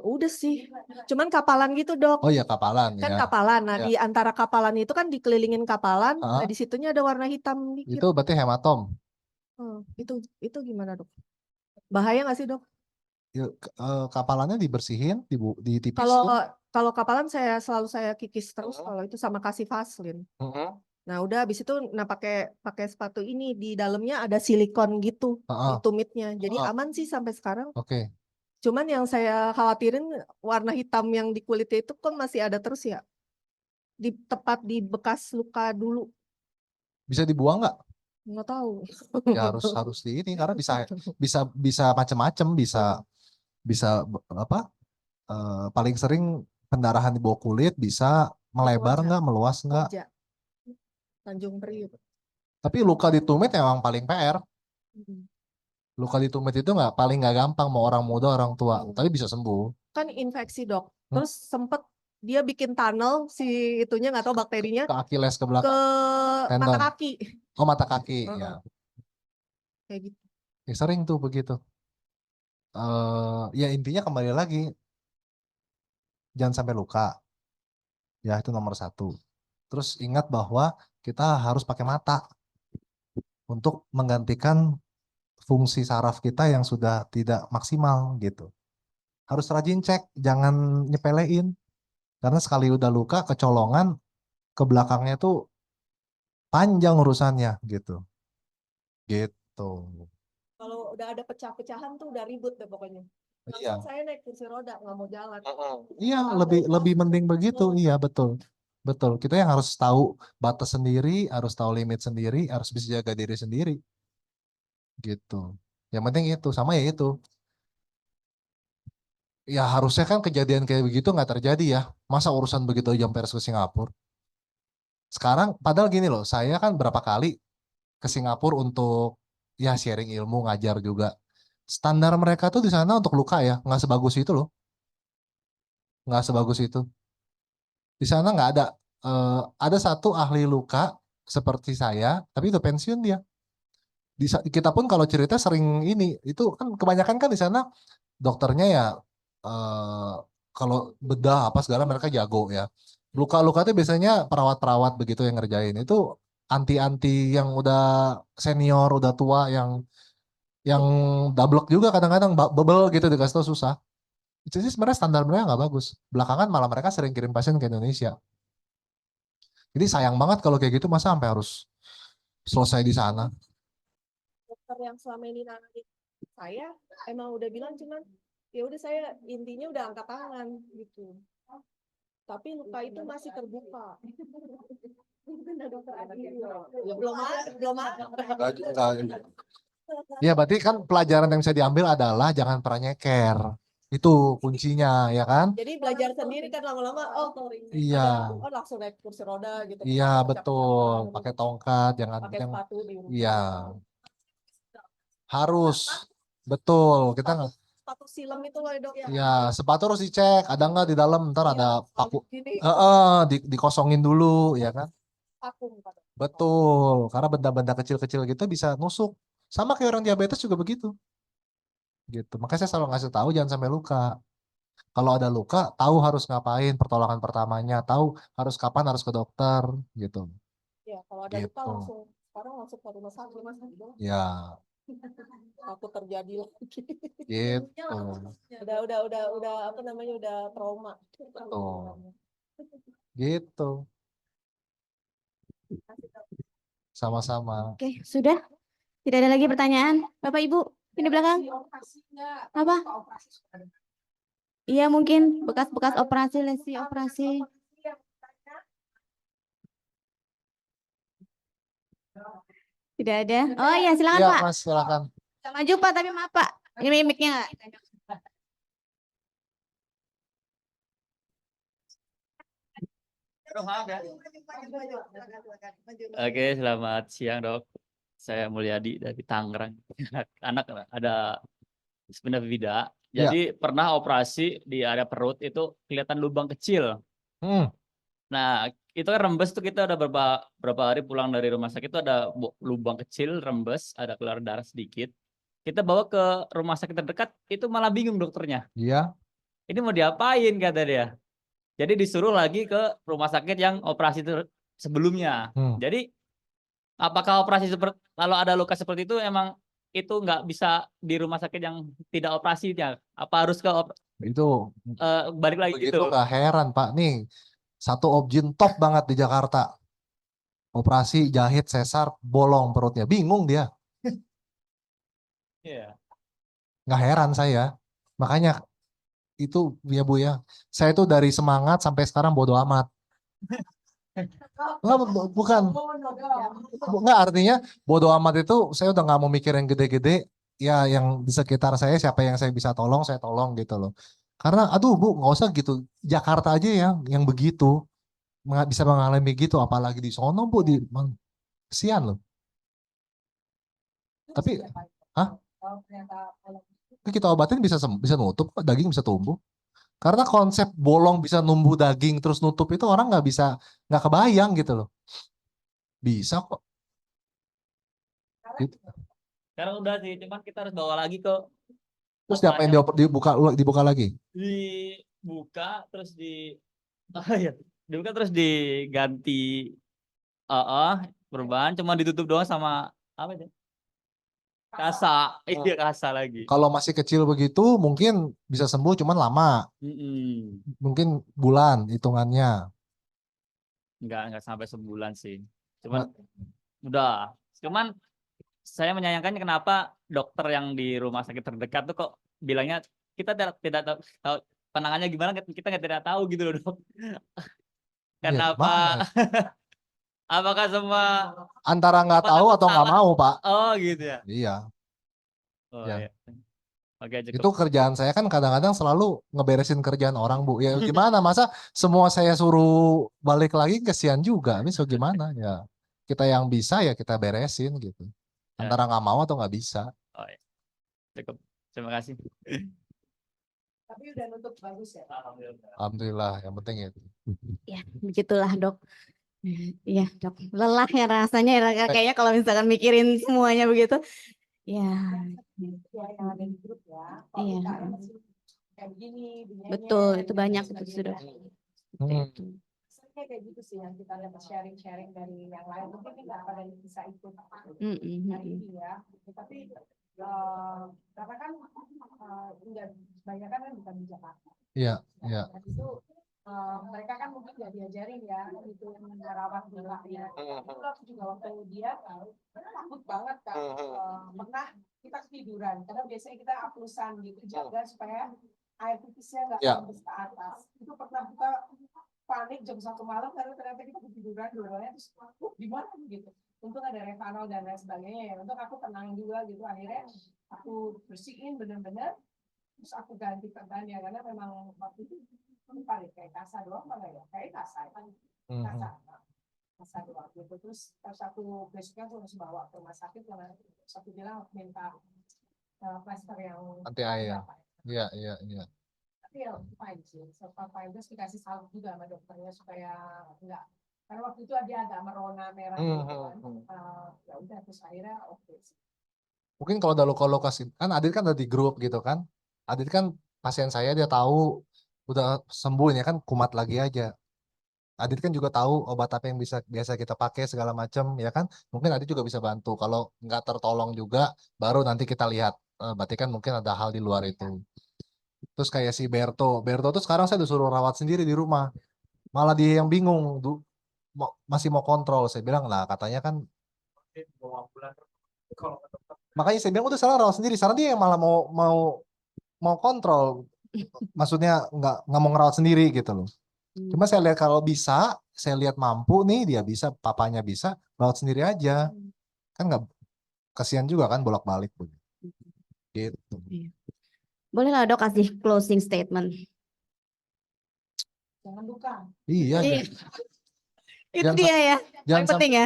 udah sih, cuman kapalan gitu dok.
Oh iya kapalan
kan
ya.
Kapalan. Nah di antara kapalan itu kan dikelilingin kapalan, nah di situnya ada warna hitam dikit.
Itu berarti hematom.
Itu gimana dok? Bahaya nggak sih, Dok?
Ya, kapalannya dibersihin, ditipisin.
Kalau kapalan selalu saya kikis terus kalau itu sama kasih Vaseline. Nah, udah habis itu pakai sepatu ini di dalamnya ada silikon gitu di tumitnya. Jadi aman sih sampai sekarang.
Oke.
Cuman yang saya khawatirin warna hitam yang di kulitnya itu kan masih ada terus ya. Tepat di bekas luka dulu.
Bisa dibuang nggak?
Nggak tahu.
Ya harus di ini karena bisa macam-macam, bisa apa? Paling sering pendarahan di bawah kulit, bisa melebar
Wajah.
nggak, meluas nggak.
Wajah. Tanjung Priuk.
Tapi luka di tumit emang paling PR. Luka di tumit itu paling nggak gampang, mau orang muda orang tua, tapi bisa sembuh.
Kan infeksi, Dok. Terus sempet dia bikin tunnel si itunya nggak tahu bakterinya
Ke Achilles ke
ke
belakang.
mata
Tendon.
kaki.
Oh, mata kaki, ya.
Kayak gitu.
Ya sering tuh begitu. Ya intinya kembali lagi, jangan sampai luka. Ya itu nomor 1. Terus ingat bahwa kita harus pakai mata untuk menggantikan fungsi saraf kita yang sudah tidak maksimal gitu. Harus rajin cek, jangan nyepelein. Karena sekali udah luka, kecolongan, ke belakangnya tuh panjang urusannya gitu. Gitu.
Kalau udah ada pecah-pecahan tuh udah ribut deh pokoknya.
Iya.
Saya naik kursi roda nggak mau jalan.
Iya, lebih mending begitu. Iya, betul. Betul. Kita yang harus tahu batas sendiri, harus tahu limit sendiri, harus bisa jaga diri sendiri. Gitu. Yang penting itu, sama ya itu. Ya harusnya kan kejadian kayak begitu nggak terjadi ya. Masa urusan begitu aja sampai harus ke Singapura. Sekarang, padahal gini loh, saya kan berapa kali ke Singapura untuk ya sharing ilmu, ngajar juga. Standar mereka tuh di sana untuk luka ya, nggak sebagus itu loh. Nggak sebagus itu. Di sana nggak ada. Ada satu ahli luka seperti saya, tapi itu pensiun dia. Kita pun kalau cerita sering ini, itu kan kebanyakan kan di sana dokternya ya kalau bedah apa segala mereka jago ya. Luka-luka itu biasanya perawat-perawat begitu yang ngerjain. Itu anti-anti yang udah senior, udah tua, yang dablek juga kadang-kadang bebel gitu dikasih tau susah. Itu sih sebenarnya standar mereka nggak bagus. Belakangan malah mereka sering kirim pasien ke Indonesia. Jadi sayang banget kalau kayak gitu masa sampai harus selesai di sana.
Dokter yang selama ini nangani saya emang udah bilang cuman ya udah saya intinya udah angkat tangan gitu. Tapi luka itu masih terbuka. Ya, belum ada.
Ya berarti kan pelajaran yang bisa diambil adalah jangan pernah nyeker. Itu kuncinya ya kan?
Jadi belajar sendiri kan lama-lama
Iya.
langsung naik kursi roda gitu.
Iya betul, pakai tongkat, jangan
pakai sepatu di rumah.
Iya. Harus. Betul, kita nggak.
Sepatu silam itu loh, Dok ya.
Iya, sepatu harus dicek, ada nggak di dalam, ntar ada paku.
Gini.
Dikosongin dulu ya kan?
Vakum, Pak.
Betul, karena benda-benda kecil-kecil gitu bisa nusuk. Sama kayak orang diabetes juga begitu. Gitu. Makanya saya selalu ngasih tahu jangan sampai luka. Kalau ada luka, tahu harus ngapain pertolongan pertamanya, tahu harus kapan harus ke dokter gitu.
Ya, kalau ada luka
Gitu.
sekarang langsung ke rumah sakit, Mas.
Ya,
Aku terjadi lagi.
gitu.
Udah apa namanya udah trauma.
Betul. Gitu. Sama-sama.
Oke, sudah? Tidak ada lagi pertanyaan? Bapak Ibu, ini di belakang. Apa? Iya mungkin bekas-bekas operasi, lesi operasi. Tidak ada. Oh iya, silakan
Iya,
Pak.
Mas, silakan.
Maju Pak, tapi maaf Pak. Ini mic-nya nggak?
Oke, selamat siang Dok. Saya Mulyadi dari Tangerang. Anak ada spina bifida. Jadi pernah operasi di area perut itu kelihatan lubang kecil. Nah, itu kan rembes tuh kita udah berapa hari pulang dari rumah sakit itu ada lubang kecil rembes, ada keluar darah sedikit. Kita bawa ke rumah sakit terdekat, itu malah bingung dokternya.
Iya.
Ini mau diapain kata dia. Jadi disuruh lagi ke rumah sakit yang operasi sebelumnya. Jadi apakah operasi kalau ada luka seperti itu emang itu nggak bisa di rumah sakit yang tidak operasinya? Apa harus ke
Itu
balik lagi
begitu
gitu?
nggak heran Pak. Nih satu objin top banget di Jakarta. Operasi jahit sesar bolong perutnya. Bingung dia.
Iya.
Nggak heran saya. Makanya itu ya Bu ya. Saya tuh dari semangat sampai sekarang bodo amat. Nggak, bukan. Nggak artinya bodo amat itu saya udah nggak mau mikir yang gede-gede. Ya yang di sekitar saya siapa yang saya bisa tolong saya tolong gitu loh. Karena aduh Bu nggak usah gitu. Jakarta aja ya yang begitu. Bisa mengalami gitu. Apalagi di sono Bu. Kesian loh. Tapi hah? Kita obatin bisa bisa nutup kok, daging bisa tumbuh. Karena konsep bolong bisa numbuh daging terus nutup itu orang nggak kebayang gitu loh. Bisa kok. Gitu.
Sekarang udah sih, cuman kita harus bawa lagi ke
Terus diapain dibuka lagi?
dibuka terus dibuka terus diganti perubahan, cuma ditutup doang sama apa itu? Kasa, iya kasa lagi.
Kalau masih kecil begitu mungkin bisa sembuh cuman lama. Mungkin bulan hitungannya.
Enggak sampai sebulan sih. Cuman saya menyayangkannya kenapa dokter yang di rumah sakit terdekat tuh kok bilangnya kita tidak tahu penanganannya gimana, kita tidak tahu gitu loh Dok. Kenapa? Apakah semua
antara nggak tahu atau nggak mau Pak?
Oh gitu ya.
Iya.
Oh,
ya.
iya. Oke, cukup.
Itu kerjaan saya kan kadang-kadang selalu ngeberesin kerjaan orang Bu. Ya gimana masa semua saya suruh balik lagi kesian juga. Ini so gimana ya. Kita yang bisa ya kita beresin gitu. Antara nggak mau atau nggak bisa.
Oh, iya. Cukup. Terima kasih.
Tapi udah nutup bagus ya.
Alhamdulillah, yang penting itu.
Ya, begitulah Dok. Iya Dok, lelah ya rasanya ya, kayaknya kalau misalkan mikirin semuanya begitu. Ya.
Ya, yang ada di grup ya.
Iya.
Kayak begini,
Betul, itu banyak itu sudah.
Kayak gitu sih yang kita dapat sharing dari yang lain. Mungkin nggak pada bisa ikut hari ini ya. Tapi karena kan enggak banyak kan bukan di Jakarta.
Iya, iya.
Itu mereka kan mungkin nggak diajarin ya itu merawat bolanya. Itu aku juga waktu dia takut banget kan. Pernah kita ketiduran karena biasanya kita aplusan gitu jaga supaya air pipisnya nggak sampai ke atas. Itu pernah kita panik jam 1 malam karena ternyata kita ketiduran dua-duanya terus di mana gitu. Untung ada Revanol dan lain sebagainya ya. Untuk aku tenang juga gitu. Akhirnya aku bersihin benar-benar terus aku ganti perbannya karena memang waktu itu paling kayak kasa doang malah ya kayak kasa kan kasa doang gitu. Terus aku besoknya aku harus bawa ke rumah sakit karena aku bilang minta plaster yang
anti air. Iya.
Tapi ya fine sih, fine terus dikasih salep juga sama dokternya supaya enggak, karena waktu itu dia agak merona merah gitu kan, ya udah terus akhirnya oke sih.
Mungkin kalau udah lokasi kan Adit kan ada di grup gitu kan, Adit kan pasien saya dia tahu udah sembuh ya kan kumat lagi aja. Adit kan juga tahu obat apa yang biasa kita pakai segala macam ya kan, mungkin Adit juga bisa bantu. Kalau nggak tertolong juga baru nanti kita lihat, berarti kan mungkin ada hal di luar itu. Terus kayak si Berto tuh sekarang saya disuruh rawat sendiri di rumah. Malah dia yang bingung, masih mau kontrol. Saya bilang lah katanya kan. Makanya saya bilang udah salah rawat sendiri. Sekarang dia yang malah mau kontrol. Maksudnya nggak mau ngerawat sendiri gitu loh. Cuma saya lihat kalau bisa, saya lihat mampu nih dia bisa, papanya bisa, rawat sendiri aja. Kan nggak kasihan juga kan bolak-balik gitu.
Boleh lah Dok kasih closing statement.
Jangan luka.
Iya.
Itu dia ya. Yang penting ya.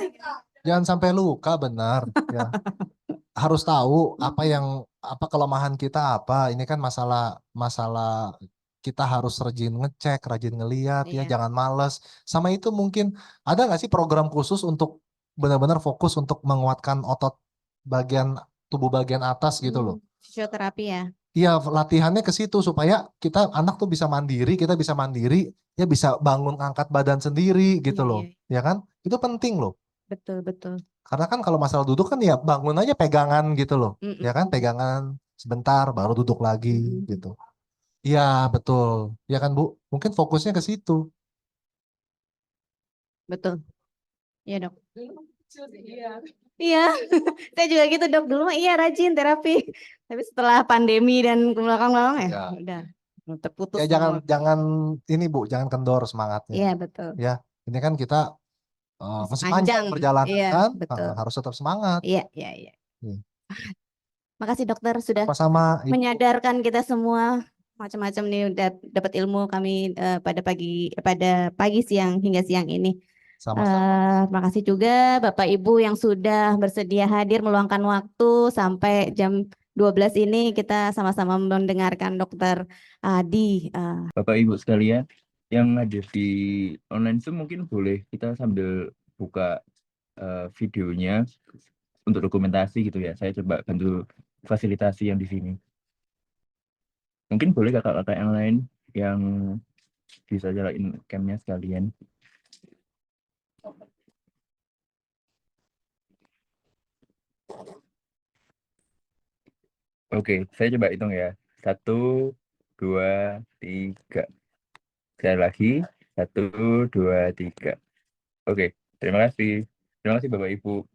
Jangan sampai luka benar. Ya. Harus tahu apa kelemahan kita apa. Ini kan masalah kita harus rajin ngecek, rajin ngeliat ya. Jangan males. Sama itu mungkin ada nggak sih program khusus untuk benar-benar fokus untuk menguatkan otot tubuh bagian atas gitu loh.
Fisioterapi ya.
Iya, latihannya ke situ supaya anak tuh bisa mandiri, kita bisa mandiri, ya bisa bangun angkat badan sendiri gitu loh. Ya kan? Itu penting loh.
Betul.
Karena kan kalau masalah duduk kan ya bangun aja pegangan gitu loh.
Mm-mm.
Ya kan pegangan sebentar baru duduk lagi
Mm-mm.
gitu. Iya, betul. Ya kan Bu, mungkin fokusnya ke situ.
Betul. Iya dok. Iya, saya juga gitu dok. Dulu mah iya rajin terapi. Tapi setelah pandemi dan ke belakang-belakang ya,
Ya.
udah terputus
Ya
semua.
jangan ini Bu, jangan kendor semangatnya.
Iya betul.
Ya, ini kan kita masih panjang
Panjang.
perjalanan
Iya
kan,
betul.
harus tetap semangat.
Iya iya iya.
Iya.
Makasih dokter sudah
Sama-sama Ibu.
menyadarkan kita semua macam-macam nih udah dapat ilmu kami pada pagi siang hingga siang ini.
Sama-sama.
Terima kasih juga Bapak Ibu yang sudah bersedia hadir meluangkan waktu sampai jam 12 ini kita sama-sama mendengarkan Dokter Adi.
Bapak Ibu sekalian yang hadir di online itu mungkin boleh kita sambil buka videonya untuk dokumentasi gitu ya. Saya coba bantu fasilitasi yang di sini. Mungkin boleh kakak-kakak yang lain yang bisa nyalain camnya sekalian. Oke, saya coba hitung ya. 1, 2, 3. Sekali lagi. 1, 2, 3. Oke, terima kasih. Terima kasih Bapak Ibu.